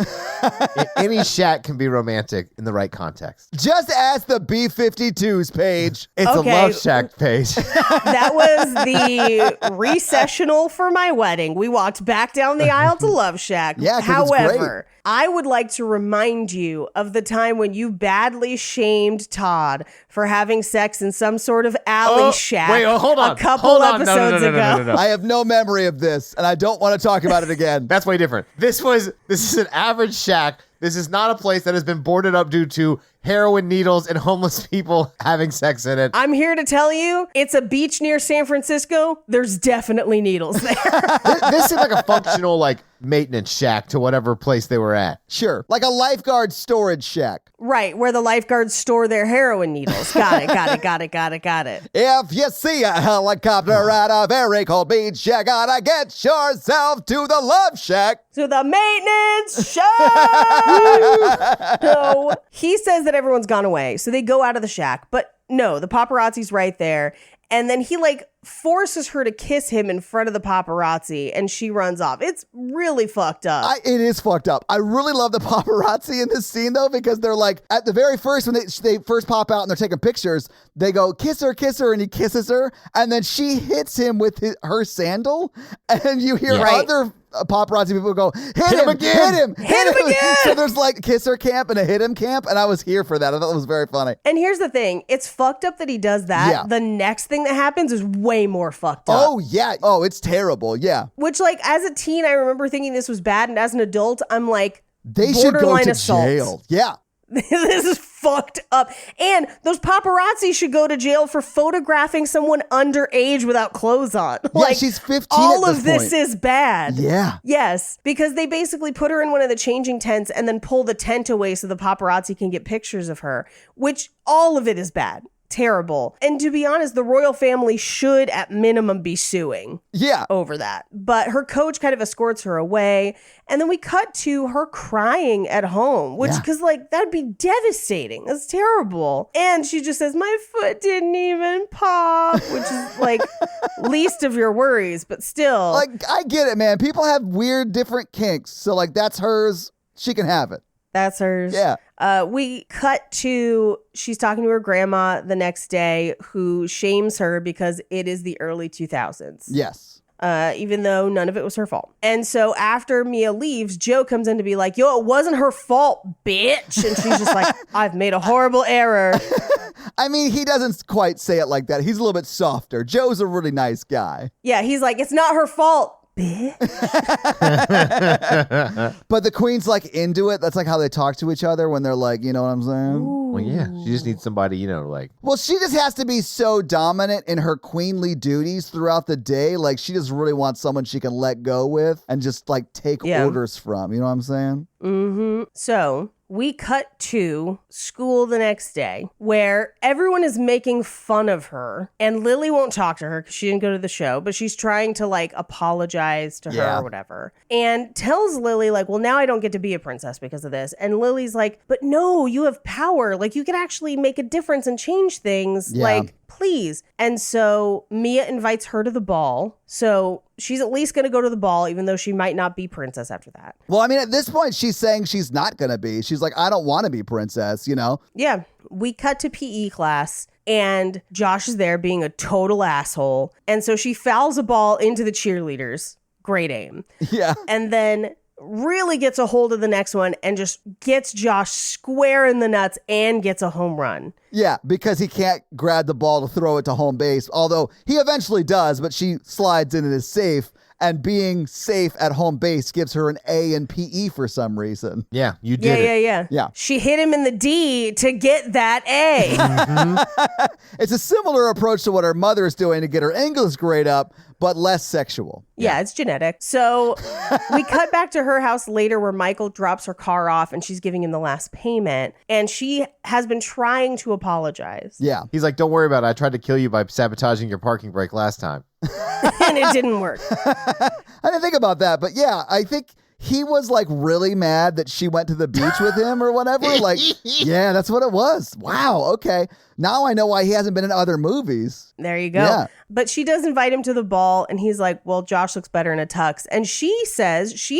Speaker 6: Any shack can be romantic in the right context.
Speaker 7: Just ask the B-52s page.
Speaker 6: It's a love shack page.
Speaker 5: That was the recessional for my wedding. We walked back down the aisle to Love Shack.
Speaker 7: Yeah, 'cause
Speaker 5: however,
Speaker 7: it's great.
Speaker 5: I would like to remind you of the time when you badly shamed Todd for having sex in some sort of alley shack.
Speaker 6: Wait, hold on.
Speaker 5: A couple
Speaker 6: Hold on.
Speaker 5: episodes ago.
Speaker 6: No.
Speaker 7: I have no memory of this, and I don't want to talk about it again.
Speaker 6: That's way different. This is an average shack. This is not a place that has been boarded up due to heroin needles and homeless people having sex in it.
Speaker 5: I'm here to tell you, it's a beach near San Francisco. There's definitely needles there.
Speaker 6: This seemed like a functional, like, maintenance shack to whatever place they were at.
Speaker 7: Sure. Like a lifeguard storage shack.
Speaker 5: Right, where the lifeguards store their heroin needles. Got it.
Speaker 7: If you see a helicopter at a very cold beach, you gotta get yourself to the Love Shack.
Speaker 5: To the maintenance shack. So he says that everyone's gone away. So they go out of the shack. But no, the paparazzi's right there. And then he like forces her to kiss him in front of the paparazzi, and she runs off. It's really fucked up.
Speaker 7: It is fucked up. I really love the paparazzi in this scene though, because they're like at the very first, when they first pop out and they're taking pictures, they go kiss her, and he kisses her, and then she hits him with her sandal, and you hear other paparazzi people go, hit him again. So there's like kiss her camp and a hit him camp, and I was here for that. I thought it was very funny.
Speaker 5: And here's the thing, it's fucked up that he does that.
Speaker 7: Yeah.
Speaker 5: The next thing that happens is way more fucked up.
Speaker 7: Oh yeah. Oh, it's terrible. Yeah.
Speaker 5: Which, like, as a teen, I remember thinking this was bad, and as an adult, I'm like,
Speaker 7: they should go to
Speaker 5: assault.
Speaker 7: jail. Yeah.
Speaker 5: This is fucked up. And those paparazzi should go to jail for photographing someone underage without clothes on.
Speaker 7: Yeah, she's 15
Speaker 5: all
Speaker 7: at this
Speaker 5: of this
Speaker 7: point.
Speaker 5: is bad.
Speaker 7: Yeah.
Speaker 5: Yes, because they basically put her in one of the changing tents and then pull the tent away so the paparazzi can get pictures of her, which all of it is bad. Terrible. And to be honest, the royal family should at minimum be suing over that. But her coach kind of escorts her away. And then we cut to her crying at home, which, because like, that'd be devastating. That's terrible. And she just says, my foot didn't even pop, which is like least of your worries, but still.
Speaker 7: Like, I get it, man. People have weird, different kinks. So like, that's hers. She can have it.
Speaker 5: That's hers.
Speaker 7: Yeah.
Speaker 5: We cut to, she's talking to her grandma the next day, who shames her because it is the early 2000s.
Speaker 7: Yes.
Speaker 5: Even though none of it was her fault. And so after Mia leaves, Joe comes in to be like, yo, it wasn't her fault, bitch. And she's just like, I've made a horrible error.
Speaker 7: I mean, he doesn't quite say it like that. He's a little bit softer. Joe's a really nice guy.
Speaker 5: Yeah, he's like, it's not her fault.
Speaker 7: But the Queen's like into it. That's like how they talk to each other when they're like, you know what I'm saying?
Speaker 5: Ooh.
Speaker 6: Well, yeah, she just needs somebody, like.
Speaker 7: Well, she just has to be so dominant in her queenly duties throughout the day. Like, she just really wants someone she can let go with and just like take orders from. You know what I'm saying?
Speaker 5: Mm-hmm. So we cut to school the next day where everyone is making fun of her, and Lily won't talk to her because she didn't go to the show, but she's trying to like apologize to her or whatever, and tells Lily like, well, now I don't get to be a princess because of this. And Lily's like, but no, you have power. Like, you can actually make a difference and change things.
Speaker 7: Yeah.
Speaker 5: Like, please. And so Mia invites her to the ball. So she's at least going to go to the ball, even though she might not be princess after that.
Speaker 7: Well, I mean, at this point, she's saying she's not going to be. She's like, I don't want to be princess, you know?
Speaker 5: Yeah. We cut to PE class, and Josh is there being a total asshole. And so she fouls a ball into the cheerleaders. Great aim.
Speaker 7: Yeah.
Speaker 5: And then really gets a hold of the next one and just gets Josh square in the nuts and gets a home run.
Speaker 7: Yeah, because he can't grab the ball to throw it to home base, although he eventually does, but she slides in and is safe. And being safe at home base gives her an A in PE for some reason.
Speaker 6: Yeah, you did it.
Speaker 7: Yeah.
Speaker 5: She hit him in the D to get that A.
Speaker 7: It's a similar approach to what her mother is doing to get her English grade up, but less sexual.
Speaker 5: Yeah, it's genetic. So we cut back to her house later where Michael drops her car off and she's giving him the last payment. And she has been trying to apologize.
Speaker 7: Yeah.
Speaker 6: He's like, don't worry about it. I tried to kill you by sabotaging your parking brake last time.
Speaker 5: And it didn't work.
Speaker 7: I didn't think about that, but yeah, I think he was like really mad that she went to the beach with him or whatever. Like, yeah, that's what it was. Wow. Okay. Now I know why he hasn't been in other movies.
Speaker 5: There you go.
Speaker 7: Yeah.
Speaker 5: But she does invite him to the ball, and he's like, well, Josh looks better in a tux. And she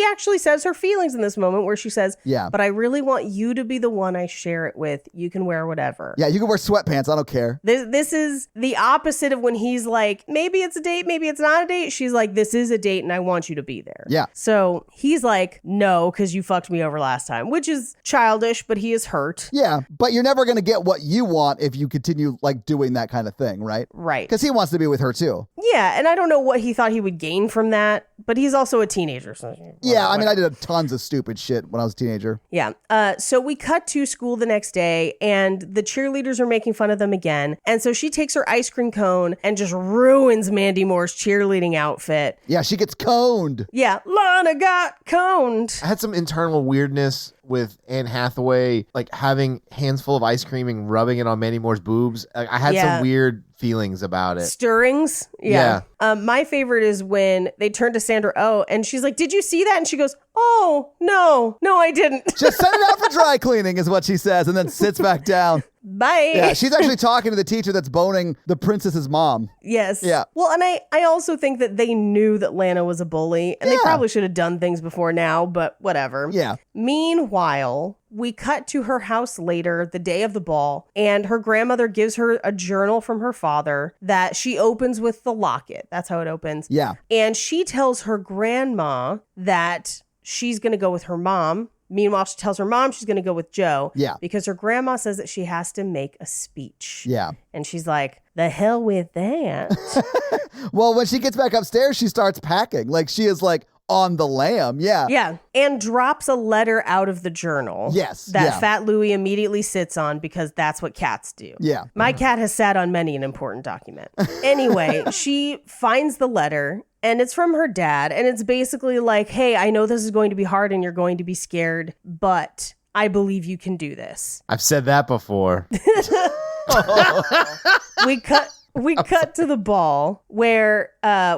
Speaker 5: actually says her feelings in this moment where she says,
Speaker 7: yeah,
Speaker 5: but I really want you to be the one I share it with. You can wear whatever.
Speaker 7: Yeah, you can wear sweatpants. I don't care.
Speaker 5: This is the opposite of when he's like, maybe it's a date, maybe it's not a date. She's like, this is a date and I want you to be there.
Speaker 7: Yeah.
Speaker 5: So he's like, no, because you fucked me over last time, which is childish, but he is hurt.
Speaker 7: Yeah, but you're never going to get what you want if you continue like doing that kind of thing, right?
Speaker 5: Right.
Speaker 7: Because he wants to be with her too.
Speaker 5: Yeah, and I don't know what he thought he would gain from that, but he's also a teenager. So
Speaker 7: yeah, I mean, I did tons of stupid shit when I was a teenager.
Speaker 5: Yeah. So we cut to school the next day, and the cheerleaders are making fun of them again. And so she takes her ice cream cone and just ruins Mandy Moore's cheerleading outfit.
Speaker 7: Yeah, she gets coned.
Speaker 5: Yeah, Lana got coned.
Speaker 6: I had some internal weirdness with Anne Hathaway, like having hands full of ice cream and rubbing it on Mandy Moore's boobs. I had some weird feelings about it.
Speaker 5: Stirrings. Yeah. My favorite is when they turn to Sandra Oh and she's like, did you see that? And she goes, oh, no, I didn't.
Speaker 7: Just send it out for dry cleaning is what she says, and then sits back down.
Speaker 5: Bye.
Speaker 7: Yeah, she's actually talking to the teacher that's boning the princess's mom.
Speaker 5: Yes.
Speaker 7: Yeah.
Speaker 5: Well, and I also think that they knew that Lana was a bully, and they probably should have done things before now, but whatever.
Speaker 7: Yeah.
Speaker 5: Meanwhile, we cut to her house later, the day of the ball, and her grandmother gives her a journal from her father that she opens with the locket. That's how it opens.
Speaker 7: Yeah.
Speaker 5: And she tells her grandma that she's going to go with her mom. Meanwhile, she tells her mom she's going to go with Joe.
Speaker 7: Yeah.
Speaker 5: Because her grandma says that she has to make a speech.
Speaker 7: Yeah.
Speaker 5: And she's like, the hell with that.
Speaker 7: Well, when she gets back upstairs, she starts packing. Like, she is like on the lam. Yeah.
Speaker 5: Yeah. And drops a letter out of the journal.
Speaker 7: Yes.
Speaker 5: That Fat Louie immediately sits on because that's what cats do.
Speaker 7: Yeah.
Speaker 5: My cat has sat on many an important document. Anyway, she finds the letter. And it's from her dad. And it's basically like, hey, I know this is going to be hard and you're going to be scared, but I believe you can do this.
Speaker 6: I've said that before.
Speaker 5: We cut to the ball where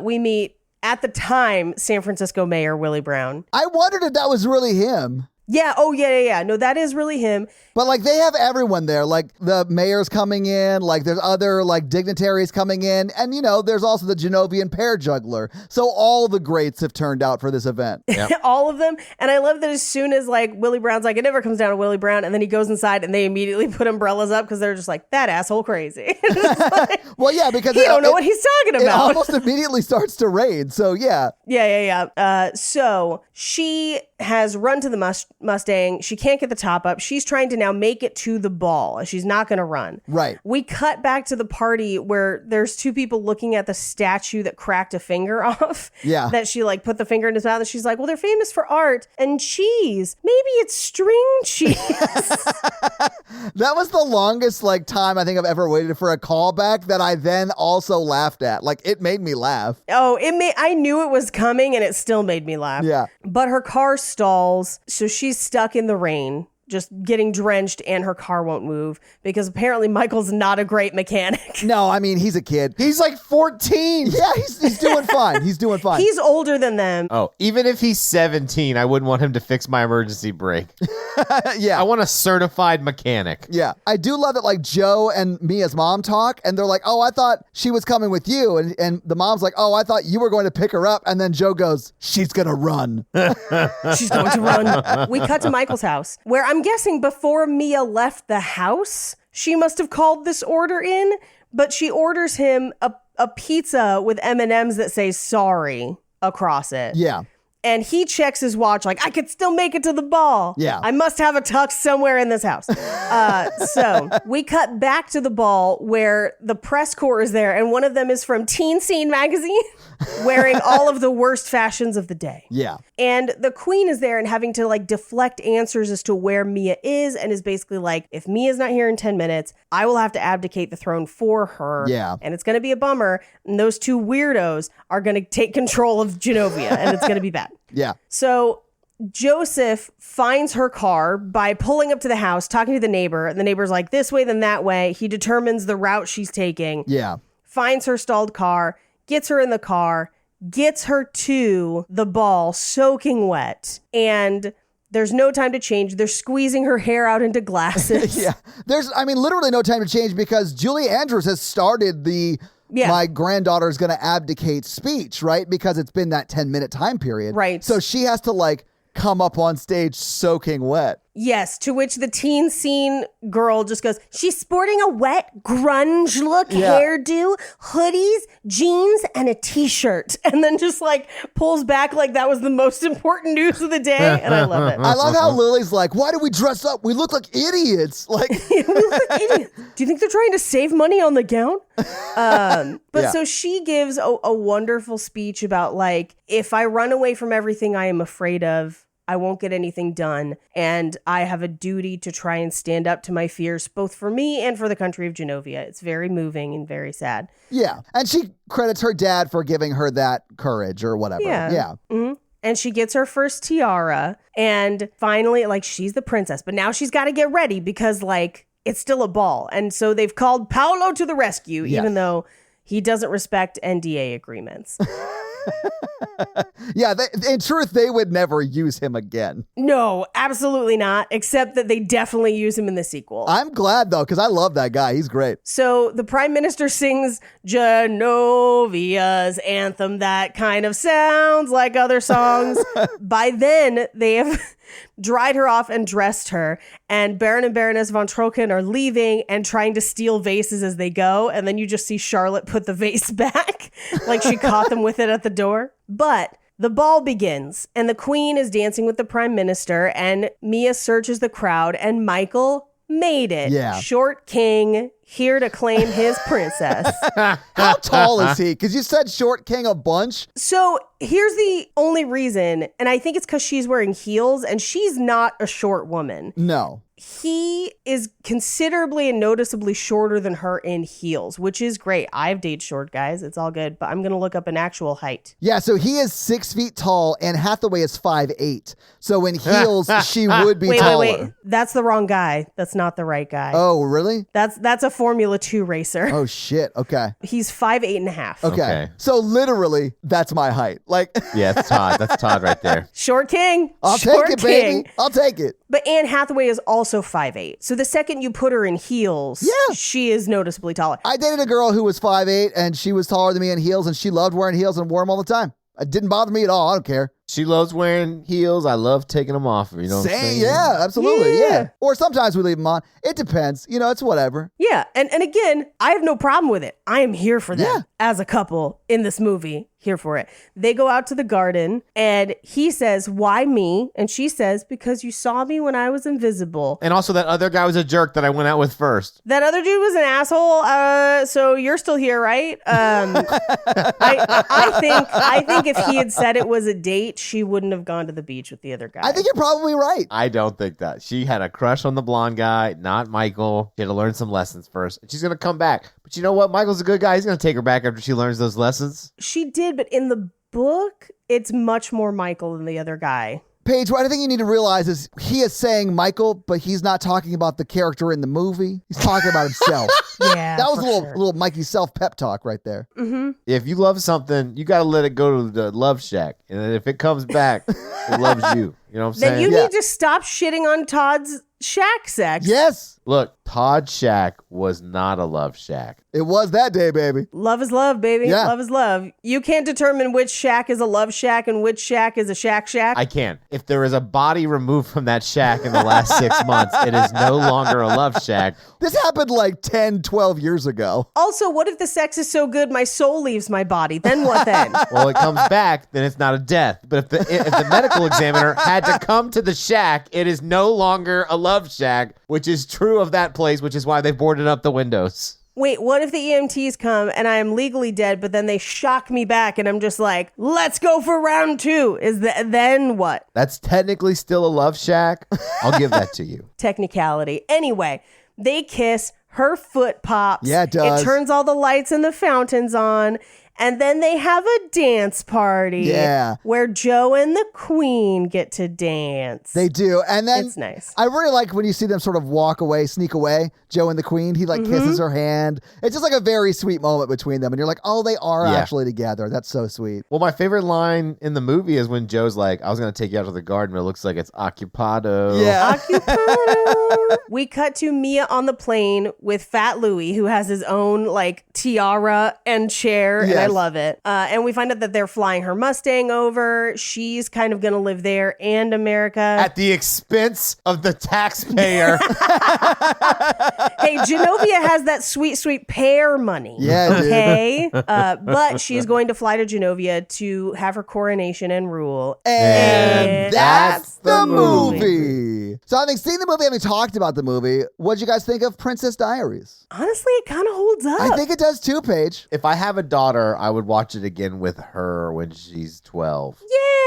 Speaker 5: we meet, at the time, San Francisco Mayor Willie Brown.
Speaker 7: I wondered if that was really him.
Speaker 5: Yeah. Oh, yeah. No, that is really him.
Speaker 7: But like they have everyone there, like the mayor's coming in, like there's other like dignitaries coming in. And, you know, there's also the Genovian pear juggler. So all the greats have turned out for this event.
Speaker 6: Yep.
Speaker 5: All of them. And I love that as soon as like Willie Brown's like, it never comes down to Willie Brown. And then he goes inside and they immediately put umbrellas up because they're just like, that asshole crazy. Like,
Speaker 7: well, yeah, because
Speaker 5: he don't know what he's talking
Speaker 7: it
Speaker 5: about.
Speaker 7: almost immediately starts to rain. So yeah.
Speaker 5: Yeah. So she has run to the Mustang. She can't get the top up. She's trying to now make it to the ball. She's not going to run.
Speaker 7: Right.
Speaker 5: We cut back to the party where there's two people looking at the statue that cracked a finger off.
Speaker 7: Yeah.
Speaker 5: That she like put the finger in his mouth and she's like, well, they're famous for art and cheese. Maybe it's string cheese.
Speaker 7: That was the longest like time I think I've ever waited for a callback that I then also laughed at. Like it made me laugh.
Speaker 5: Oh, I knew it was coming and it still made me laugh.
Speaker 7: Yeah.
Speaker 5: But her car stalls, so she's stuck in the rain just getting drenched and her car won't move because apparently Michael's not a great mechanic.
Speaker 7: No, I mean, he's a kid.
Speaker 6: He's like 14.
Speaker 7: Yeah, he's doing fine. He's doing fine.
Speaker 5: He's older than them.
Speaker 6: Oh, even if he's 17, I wouldn't want him to fix my emergency brake.
Speaker 7: Yeah.
Speaker 6: I want a certified mechanic.
Speaker 7: Yeah. I do love that, like, Joe and Mia's mom talk, and they're like, oh, I thought she was coming with you. And the mom's like, oh, I thought you were going to pick her up. And then Joe goes, she's going to run.
Speaker 5: She's going to run. We cut to Michael's house, where I'm guessing before Mia left the house, she must have called this order in, but she orders him a pizza with M&Ms that say sorry across it.
Speaker 7: Yeah.
Speaker 5: And he checks his watch like, I could still make it to the ball.
Speaker 7: Yeah.
Speaker 5: I must have a tux somewhere in this house. So we cut back to the ball where the press corps is there. And one of them is from Teen Scene magazine wearing all of the worst fashions of the day.
Speaker 7: Yeah.
Speaker 5: And the queen is there and having to like deflect answers as to where Mia is. And is basically like, if Mia's not here in 10 minutes, I will have to abdicate the throne for her.
Speaker 7: Yeah.
Speaker 5: And it's going to be a bummer. And those two weirdos are going to take control of Genovia and it's going to be bad.
Speaker 7: Yeah.
Speaker 5: So Joseph finds her car by pulling up to the house, talking to the neighbor. And the neighbor's like, this way, then that way. He determines the route she's taking.
Speaker 7: Yeah.
Speaker 5: Finds her stalled car, gets her in the car, gets her to the ball, soaking wet. And there's no time to change. They're squeezing her hair out into glasses.
Speaker 7: Yeah. There's, I mean, literally no time to change because Julie Andrews has started my granddaughter is going to abdicate speech, right? Because it's been that 10-minute time period.
Speaker 5: Right.
Speaker 7: So she has to like come up on stage soaking wet.
Speaker 5: Yes, to which the Teen Scene girl just goes, she's sporting a wet grunge look hairdo, hoodies, jeans, and a t-shirt. And then just like pulls back like that was the most important news of the day. And I love it.
Speaker 7: I love how Lily's like, why do we dress up? We look like idiots. Like,
Speaker 5: We look like idiots. Do you think they're trying to save money on the gown? But so she gives a wonderful speech about like, if I run away from everything I am afraid of, I won't get anything done. And I have a duty to try and stand up to my fears, both for me and for the country of Genovia. It's very moving and very sad.
Speaker 7: yeah. And she credits her dad for giving her that courage or whatever. Yeah.
Speaker 5: Mm-hmm. And she gets her first tiara. And finally, like, she's the princess. But now she's got to get ready because, like, it's still a ball. And so they've called Paolo to the rescue, even though he doesn't respect NDA agreements.
Speaker 7: Yeah, in truth, they would never use him again.
Speaker 5: No, absolutely not. Except that they definitely use him in the sequel.
Speaker 7: I'm glad, though, because I love that guy. He's great.
Speaker 5: So the prime minister sings Genovia's anthem that kind of sounds like other songs. By then, they have dried her off and dressed her. And Baron and Baroness von Trocken are leaving and trying to steal vases as they go. And then you just see Charlotte put the vase back like she caught them with it at the door. But the ball begins and the queen is dancing with the prime minister and Mia searches the crowd and Michael made it.
Speaker 7: Yeah.
Speaker 5: Short king here to claim his princess.
Speaker 7: How tall is he? Because you said short king a bunch.
Speaker 5: So here's the only reason, and I think it's because she's wearing heels and she's not a short woman.
Speaker 7: No.
Speaker 5: He is considerably and noticeably shorter than her in heels, which is great. I've dated short guys. It's all good, but I'm going to look up an actual height.
Speaker 7: Yeah, so he is 6 feet tall and Hathaway is 5'8". So in heels, she would be taller.
Speaker 5: Wait. That's the wrong guy. That's not the right guy.
Speaker 7: Oh, really?
Speaker 5: That's a Formula 2 racer.
Speaker 7: Oh, shit. Okay.
Speaker 5: He's 5'8.5".
Speaker 7: Okay. So literally, that's my height. Like,
Speaker 6: Yeah, it's Todd. That's Todd right there.
Speaker 5: Short king.
Speaker 7: I'll
Speaker 5: Short
Speaker 7: take it,
Speaker 5: king.
Speaker 7: baby. I'll take it.
Speaker 5: But Anne Hathaway is also 5'8". So the second you put her in heels, she is noticeably taller.
Speaker 7: I dated a girl who was 5'8", and she was taller than me in heels, and she loved wearing heels and wore them all the time. It didn't bother me at all. I don't care.
Speaker 6: She loves wearing heels. I love taking them off. You know what I'm saying?
Speaker 7: Yeah, absolutely.
Speaker 5: Yeah.
Speaker 7: Yeah. Or sometimes we leave them on. It depends. You know, it's whatever.
Speaker 5: Yeah. And again, I have no problem with it. I am here for them as a couple in this movie. Here for it. They go out to the garden and he says, why me? And she says, because you saw me when I was invisible.
Speaker 6: And also that other guy was a jerk that I went out with first.
Speaker 5: That other dude was an asshole. So you're still here, right? I think if he had said it was a date, she wouldn't have gone to the beach with the other guy.
Speaker 7: I think you're probably right.
Speaker 6: I don't think that. She had a crush on the blonde guy, not Michael. She had to learn some lessons first. And she's going to come back. But you know what? Michael's a good guy. He's going to take her back after she learns those lessons.
Speaker 5: She did, but in the book, it's much more Michael than the other guy.
Speaker 7: Paige, what I think you need to realize is he is saying Michael, but he's not talking about the character in the movie. He's talking about himself.
Speaker 5: Yeah,
Speaker 7: That was a
Speaker 5: for
Speaker 7: little
Speaker 5: sure.
Speaker 7: little Mikey self pep talk right there.
Speaker 6: If you love something, you got to let it go to the love shack. And then if it comes back, it loves you. You know what I'm
Speaker 5: Then
Speaker 6: saying?
Speaker 5: you
Speaker 7: Yeah.
Speaker 5: need to stop shitting on Todd's shack sex.
Speaker 7: Yes,
Speaker 6: Look, Todd's shack was not a love shack.
Speaker 7: it was that day, baby.
Speaker 5: Love is love, baby.
Speaker 7: Yeah.
Speaker 5: Love is love. You can't determine which shack is a love shack and which shack is a shack shack.
Speaker 6: I can. If there is a body removed from that shack in the last 6 months, it is no longer a love shack.
Speaker 7: This happened like 10, 12 years ago.
Speaker 5: Also, what if the sex is so good my soul leaves my body? Then what then?
Speaker 6: Well, it comes back, then it's not a death. But if the medical examiner had to come to the shack, it is no longer a love shack, which is true of that place, which is why they boarded up the windows.
Speaker 5: Wait, what if the EMTs come and I am legally dead, but then they shock me back and I'm just like, let's go for round 2? Then what?
Speaker 6: That's technically still a love shack. I'll give that to you.
Speaker 5: Technicality. Anyway, they kiss, her foot pops.
Speaker 7: Yeah, it does.
Speaker 5: It turns all the lights and the fountains on. And then they have a dance party.
Speaker 7: Yeah.
Speaker 5: Where Joe and the Queen get to dance.
Speaker 7: They do. And then
Speaker 5: It's nice.
Speaker 7: I really like when you see them sort of walk away, sneak away, Joe and the Queen. He like kisses her hand. It's just like a very sweet moment between them. And you're like, oh, they are
Speaker 6: Yeah.
Speaker 7: actually together. That's so sweet.
Speaker 6: Well, my favorite line in the movie is when Joe's like, I was going to take you out to the garden, but it looks like it's occupado.
Speaker 7: Yeah.
Speaker 5: We cut to Mia on the plane with Fat Louie, who has his own like tiara and chair, and I
Speaker 7: Yes.
Speaker 5: love it. And we find out that they're flying her Mustang over. She's kind of going to live there and America.
Speaker 6: At the expense of the taxpayer.
Speaker 5: Hey, Genovia has that sweet, sweet pear money.
Speaker 7: Yeah, dude.
Speaker 5: Okay. But she's going to fly to Genovia to have her coronation and rule.
Speaker 7: And that's the
Speaker 5: movie.
Speaker 7: movie. So having seen the movie, having talked about the movie, what'd you guys think of Princess Diaries?
Speaker 5: Honestly, it kind of holds up.
Speaker 7: I think it does too, Paige.
Speaker 6: If I have a daughter, I would watch it again with her when she's 12.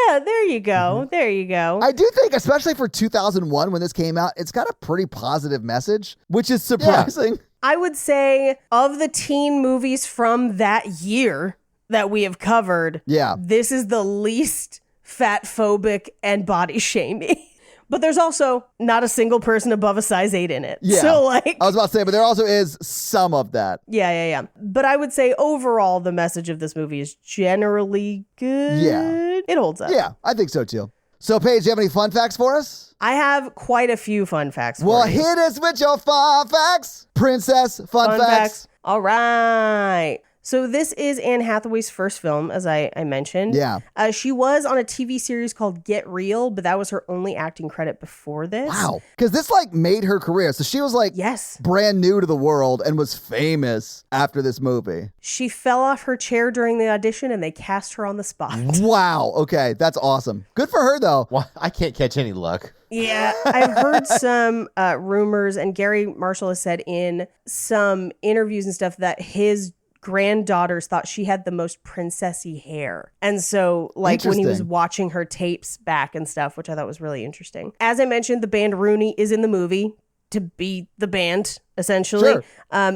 Speaker 5: Yeah, there you go. There you go.
Speaker 7: I do think, especially for 2001 when this came out, it's got a pretty positive message, which is surprising.
Speaker 5: I would say of the teen movies from that year that we have covered,
Speaker 7: Yeah.
Speaker 5: this is the least fat phobic and body shaming. But there's also not a single person above a size 8 in it.
Speaker 7: Yeah.
Speaker 5: So like,
Speaker 7: I was about to say, but there also is some of that.
Speaker 5: yeah. But I would say overall, the message of this movie is generally good.
Speaker 7: Yeah.
Speaker 5: It holds up.
Speaker 7: Yeah, I think so too. So, Paige, do you have any fun facts for us?
Speaker 5: I have quite a few fun facts for
Speaker 7: Well,
Speaker 5: you.
Speaker 7: hit us with your fun facts. Princess, fun facts.
Speaker 5: All right. So this is Anne Hathaway's first film, as I mentioned.
Speaker 7: Yeah.
Speaker 5: She was on a TV series called Get Real, but that was her only acting credit before this.
Speaker 7: Wow. Because this like made her career. So she was like
Speaker 5: Yes.
Speaker 7: brand new to the world and was famous after this movie.
Speaker 5: She fell off her chair during the audition and they cast her on the spot.
Speaker 7: Wow. Okay. That's awesome. Good for her though.
Speaker 6: Well, I can't catch any luck.
Speaker 5: Yeah, I've heard some rumors, and Gary Marshall has said in some interviews and stuff that his granddaughters thought she had the most princessy hair. And so like when he was
Speaker 7: Interesting.
Speaker 5: watching her tapes back and stuff, which I thought was really interesting. As I mentioned, the band Rooney is in the movie to be the band, essentially.
Speaker 7: Sure.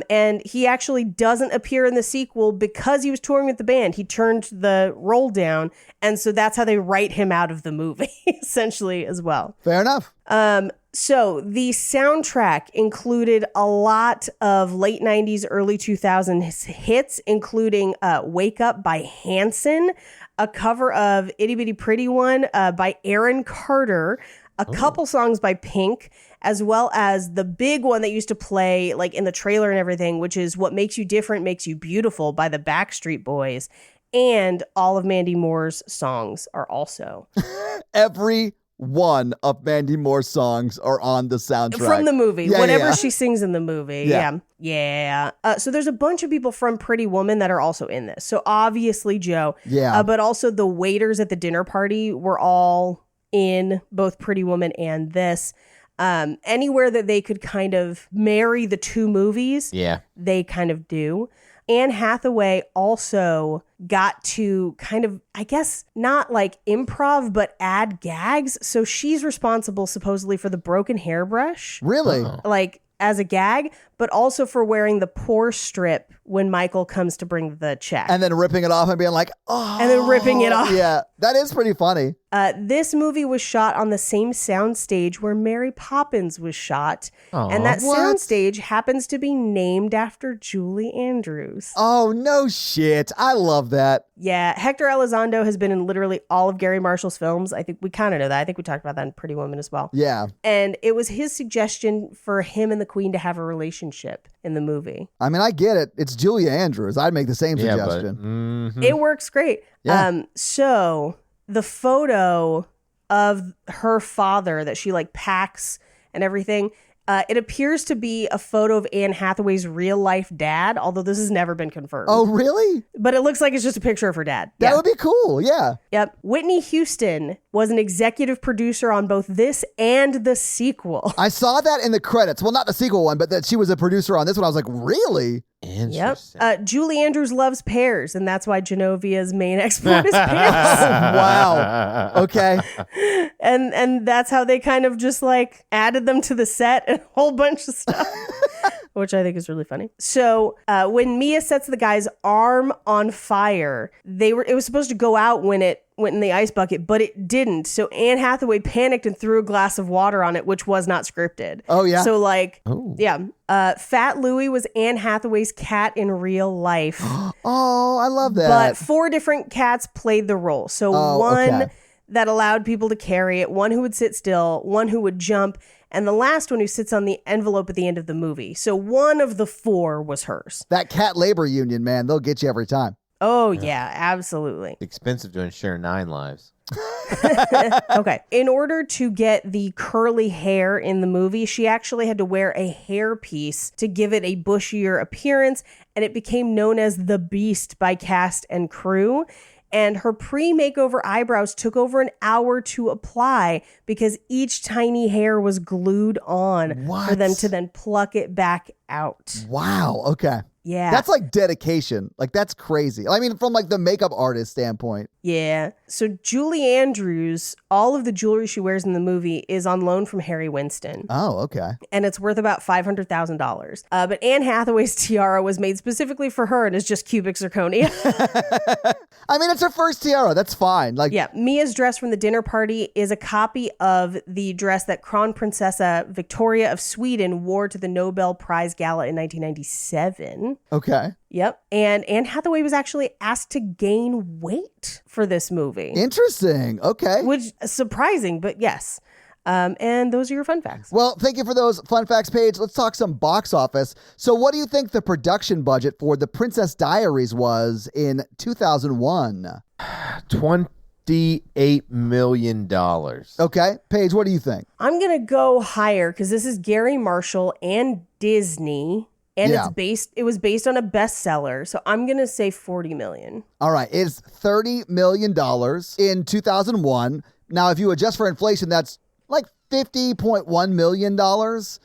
Speaker 5: And he actually doesn't appear in the sequel because he was touring with the band. He turned the role down. And so that's how they write him out of the movie, essentially, as well.
Speaker 7: Fair enough.
Speaker 5: So the soundtrack included a lot of late 90s, early 2000s hits, including Wake Up by Hanson, a cover of Itty Bitty Pretty One by Aaron Carter, a couple songs by Pink, as well as the big one that used to play like in the trailer and everything, which is What Makes You Different Makes You Beautiful by the Backstreet Boys. And all of Mandy Moore's songs are also
Speaker 7: Every one of Mandy Moore's songs are on the soundtrack.
Speaker 5: from the movie,
Speaker 7: Yeah,
Speaker 5: whatever
Speaker 7: yeah.
Speaker 5: she sings in the movie.
Speaker 7: Yeah.
Speaker 5: Yeah. So there's a bunch of people from Pretty Woman that are also in this. So obviously Joe.
Speaker 7: Yeah.
Speaker 5: But also the waiters at the dinner party were all in both Pretty Woman and this. Anywhere that they could kind of marry the two movies,
Speaker 6: Yeah.
Speaker 5: they kind of do. Anne Hathaway also got to kind of, I guess, not like improv, but add gags. So she's responsible supposedly for the broken hairbrush,
Speaker 7: Really?
Speaker 5: like as a gag, but also for wearing the pore strip when Michael comes to bring the check.
Speaker 7: And then ripping it off and being like, oh.
Speaker 5: And then ripping it off.
Speaker 7: Yeah, that is pretty funny.
Speaker 5: This movie was shot on the same soundstage where Mary Poppins was shot.
Speaker 6: Aw.
Speaker 5: And that
Speaker 7: What?
Speaker 5: soundstage happens to be named after Julie Andrews.
Speaker 7: Oh, no shit. I love that.
Speaker 5: Yeah, Hector Elizondo has been in literally all of Gary Marshall's films. I think we kind of know that. I think we talked about that in Pretty Woman as well.
Speaker 7: Yeah.
Speaker 5: And it was his suggestion for him and the Queen to have a relationship in the movie.
Speaker 7: I mean, I get it. It's Julia Andrews. I'd make the same
Speaker 6: Yeah,
Speaker 7: suggestion.
Speaker 6: but
Speaker 5: It works great.
Speaker 7: Yeah.
Speaker 5: So the photo of her father that she like packs and everything, it appears to be a photo of Anne Hathaway's real life dad, although this has never been confirmed.
Speaker 7: Oh, really?
Speaker 5: But it looks like it's just a picture of her dad.
Speaker 7: That
Speaker 5: Yeah.
Speaker 7: would be cool. Yeah.
Speaker 5: Yep. Whitney Houston was an executive producer on both this and the sequel.
Speaker 7: I saw that in the credits. Well, not the sequel one, but that she was a producer on this one. I was like, really?
Speaker 5: Yep.
Speaker 6: interesting.
Speaker 5: Julie Andrews loves pears, and that's why Genovia's main export is pears.
Speaker 7: Wow. Okay.
Speaker 5: and that's how they kind of just like added them to the set and a whole bunch of stuff. Which I think is really funny. So when Mia sets the guy's arm on fire, it was supposed to go out when it went in the ice bucket, but it didn't. So Anne Hathaway panicked and threw a glass of water on it, which was not scripted.
Speaker 7: Oh, yeah?
Speaker 5: So like, yeah. Fat Louie was Anne Hathaway's cat in real life.
Speaker 7: Oh, I love that.
Speaker 5: But 4 different cats played the role. So one
Speaker 7: okay.
Speaker 5: that allowed people to carry it, one who would sit still, one who would jump, and the last one who sits on the envelope at the end of the movie. So one of the 4 was hers.
Speaker 7: That cat labor union, man, they'll get you every time.
Speaker 5: Oh, yeah, absolutely.
Speaker 6: Expensive to insure 9 lives.
Speaker 5: Okay. In order to get the curly hair in the movie, she actually had to wear a hairpiece to give it a bushier appearance, and it became known as the Beast by cast and crew. And her pre-makeover eyebrows took over an hour to apply because each tiny hair was glued on for them to then pluck it back out.
Speaker 7: Wow. Okay.
Speaker 5: Yeah.
Speaker 7: That's like dedication. Like, that's crazy. I mean, from like the makeup artist standpoint.
Speaker 5: Yeah. So Julie Andrews, all of the jewelry she wears in the movie is on loan from Harry Winston.
Speaker 7: Oh, okay.
Speaker 5: And it's worth about $500,000. But Anne Hathaway's tiara was made specifically for her and is just cubic zirconia.
Speaker 7: I mean, it's her first tiara. That's fine. Like,
Speaker 5: Yeah. Mia's dress from the dinner party is a copy of the dress that Crown Princessa Victoria of Sweden wore to the Nobel Prize Gala in 1997.
Speaker 7: okay.
Speaker 5: Yep. And Anne Hathaway was actually asked to gain weight for this movie.
Speaker 7: Interesting. Okay.
Speaker 5: Which is surprising, but yes. And those are your fun facts.
Speaker 7: Well, thank you for those fun facts, Paige. Let's talk some box office. So what do you think the production budget for The Princess Diaries was in 2001?
Speaker 6: $28 million.
Speaker 7: Okay. Paige, what do you think?
Speaker 5: I'm going to go higher because this is Gary Marshall and Disney. And
Speaker 7: Yeah.
Speaker 5: it was based on a bestseller. So I'm going to say 40 million.
Speaker 7: All right. It's $30 million in 2001. Now, if you adjust for inflation, that's like $50.1 million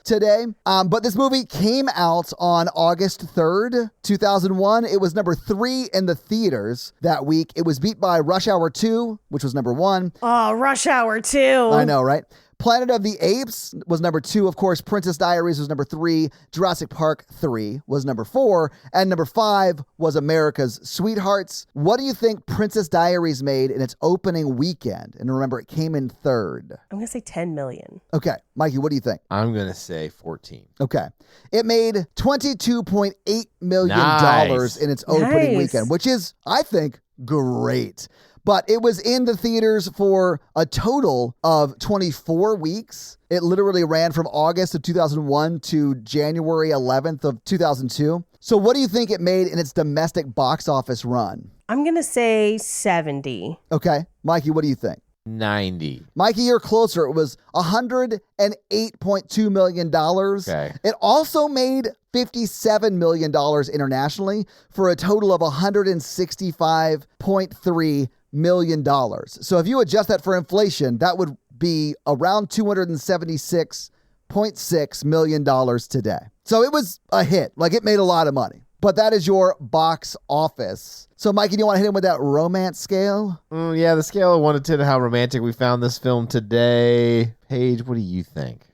Speaker 7: today. But this movie came out on August 3rd, 2001. It was number 3 in the theaters that week. It was beat by Rush Hour 2, which was number 1.
Speaker 5: Oh, Rush Hour 2.
Speaker 7: I know, right? Planet of the Apes was number 2. Of course, Princess Diaries was number 3. Jurassic Park 3 was number 4. And number 5 was America's Sweethearts. What do you think Princess Diaries made in its opening weekend? And remember, it came in 3rd.
Speaker 5: I'm going to say 10 million.
Speaker 7: Okay. Mikey, what do you think?
Speaker 6: I'm going to say 14.
Speaker 7: Okay. It made $22.8 million
Speaker 6: Nice.
Speaker 7: in its opening
Speaker 5: Nice.
Speaker 7: weekend, which is, I think, great. But it was in the theaters for a total of 24 weeks. It literally ran from August of 2001 to January 11th of 2002. So what do you think it made in its domestic box office run?
Speaker 5: I'm going to say 70.
Speaker 7: Okay. Mikey, what do you think?
Speaker 6: 90.
Speaker 7: Mikey, you're closer. It was $108.2 million.
Speaker 6: Okay.
Speaker 7: It also made $57 million internationally for a total of $165.3 million. So if you adjust that for inflation, that would be around $276.6 million today. So it was a hit. Like, it made a lot of money. But that is your box office. So, Mikey, do you want to hit him with that romance scale?
Speaker 6: Yeah, the scale of 1 to 10, how romantic we found this film today. Paige, what do you think?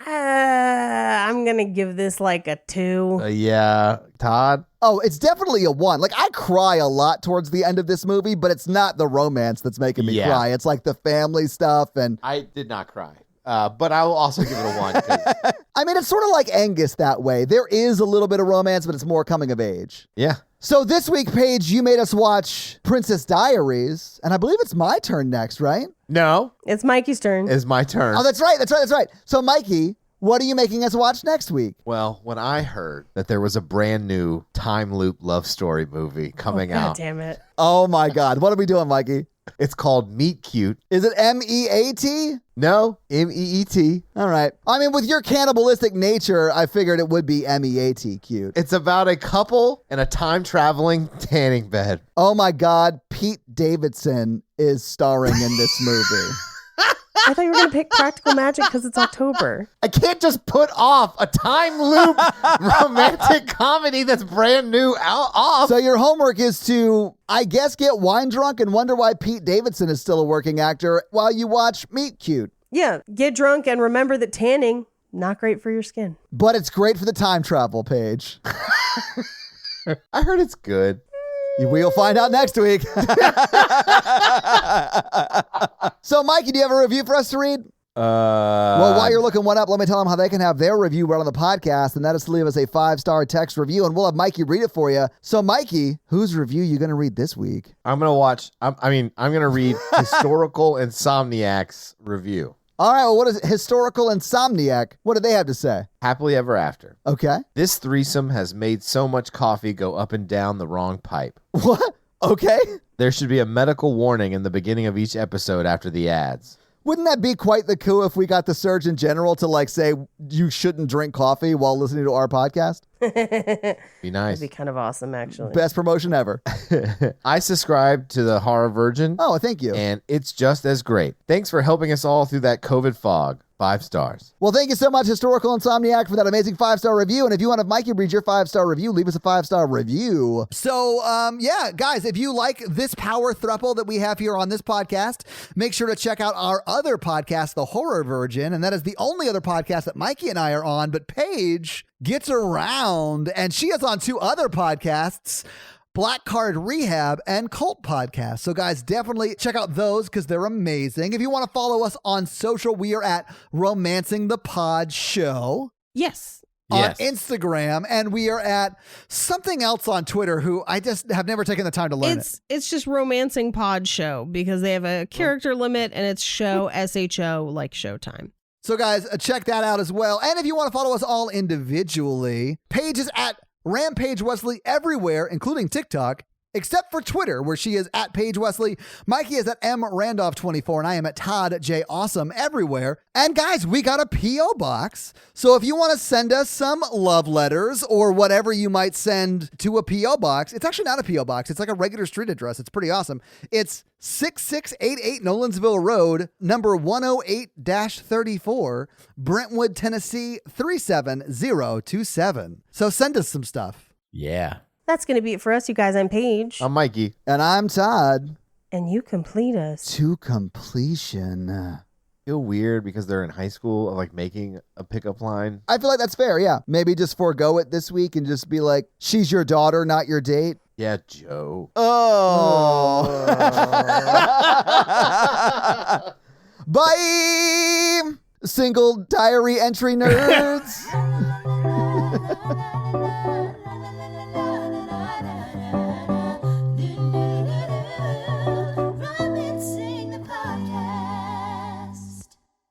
Speaker 5: I'm going to give this like a 2.
Speaker 6: Yeah. Todd?
Speaker 7: Oh, it's definitely a 1. Like, I cry a lot towards the end of this movie, but it's not the romance that's making me
Speaker 6: Yeah.
Speaker 7: cry. It's like the family stuff. And
Speaker 6: I did not cry. But I will also give it a 1. 'Cause-
Speaker 7: I mean, it's sort of like Angus that way. There is a little bit of romance, but it's more coming of age.
Speaker 6: yeah.
Speaker 7: So this week, Paige, you made us watch Princess Diaries, and I believe it's my turn next, right?
Speaker 6: No,
Speaker 5: It's Mikey's turn.
Speaker 6: it's my turn.
Speaker 7: Oh, that's right. So, Mikey, what are you making us watch next week?
Speaker 6: Well, when I heard that there was a brand new time loop love story movie coming
Speaker 5: God
Speaker 6: out,
Speaker 5: damn it.
Speaker 7: Oh, my God. What are we doing, Mikey?
Speaker 6: it's called Meet Cute.
Speaker 7: Is it MEAT?
Speaker 6: No, MEET.
Speaker 7: All right. I mean, with your cannibalistic nature, I figured it would be MEAT cute.
Speaker 6: It's about a couple in a time traveling tanning bed.
Speaker 7: Oh, my God. Pete Davidson is starring in this movie.
Speaker 5: I thought you were going to pick Practical Magic because it's October.
Speaker 6: I can't just put off a time loop romantic comedy that's brand new off.
Speaker 7: So your homework is to, I guess, get wine drunk and wonder why Pete Davidson is still a working actor while you watch Meet Cute.
Speaker 5: Yeah, get drunk and remember that tanning, not great for your skin.
Speaker 7: But it's great for the time travel page.
Speaker 6: I heard it's good.
Speaker 7: We'll find out next week. So, Mikey, do you have a review for us to read? Well, while you're looking one up, let me tell them how they can have their review read on the podcast, and that is to leave us a 5-star text review, and we'll have Mikey read it for you. So, Mikey, whose review are you going to read this week?
Speaker 6: I'm going to read Historical Insomniac's review.
Speaker 7: All right, well, what is Historical Insomniac? What do they have to say?
Speaker 6: Happily Ever After.
Speaker 7: Okay.
Speaker 6: This threesome has made so much coffee go up and down the wrong pipe.
Speaker 7: What? Okay.
Speaker 6: There should be a medical warning in the beginning of each episode after the ads.
Speaker 7: Wouldn't that be quite the coup if we got the Surgeon General to like say you shouldn't drink coffee while listening to our podcast?
Speaker 6: Be nice.
Speaker 5: That'd be kind of awesome, actually.
Speaker 7: Best promotion ever.
Speaker 6: I subscribe to the Horror Virgin,
Speaker 7: Oh, thank you.
Speaker 6: and it's just as great. Thanks for helping us all through that COVID fog. 5 stars.
Speaker 7: Well, thank you so much, Historical Insomniac, for that amazing 5-star review. And if you want to have Mikey read your 5-star review, leave us a 5-star review. So, yeah, guys, if you like this power throuple that we have here on this podcast, make sure to check out our other podcast, The Horror Virgin. And that is the only other podcast that Mikey and I are on. But Paige gets around, and she is on 2 other podcasts, Black Card Rehab and Cult Podcast. So guys, definitely check out those because they're amazing. If you want to follow us on social, we are at Romancing the Pod Show
Speaker 5: Yes.
Speaker 7: on
Speaker 6: Yes.
Speaker 7: Instagram, and we are at something else on Twitter who I just have never taken the time to learn
Speaker 8: It's just Romancing Pod Show because they have a character limit and it's show SHO like Showtime.
Speaker 7: So guys, check that out as well. And if you want to follow us all individually, Paige is at Rampage Wesley everywhere, including TikTok, except for Twitter, where she is at Paige Wesley. Mikey is at M Randolph24, and I am at Todd J Awesome everywhere. And guys, we got a P.O. box. So if you want to send us some love letters or whatever you might send to a P.O. box, it's actually not a P.O. box. It's like a regular street address. It's pretty awesome. It's 6688 Nolensville Road, number 108-34, Brentwood, Tennessee 37027. So send us some stuff.
Speaker 6: Yeah.
Speaker 5: That's going to be it for us, you guys. I'm Paige.
Speaker 6: I'm Mikey.
Speaker 7: And I'm Todd.
Speaker 5: And you complete us.
Speaker 7: To completion.
Speaker 6: Feel weird because they're in high school, like making a pickup line.
Speaker 7: I feel like that's fair, yeah. Maybe just forego it this week and just be like, she's your daughter, not your date.
Speaker 6: Yeah, Joe.
Speaker 7: Oh. Bye, single diary entry nerds.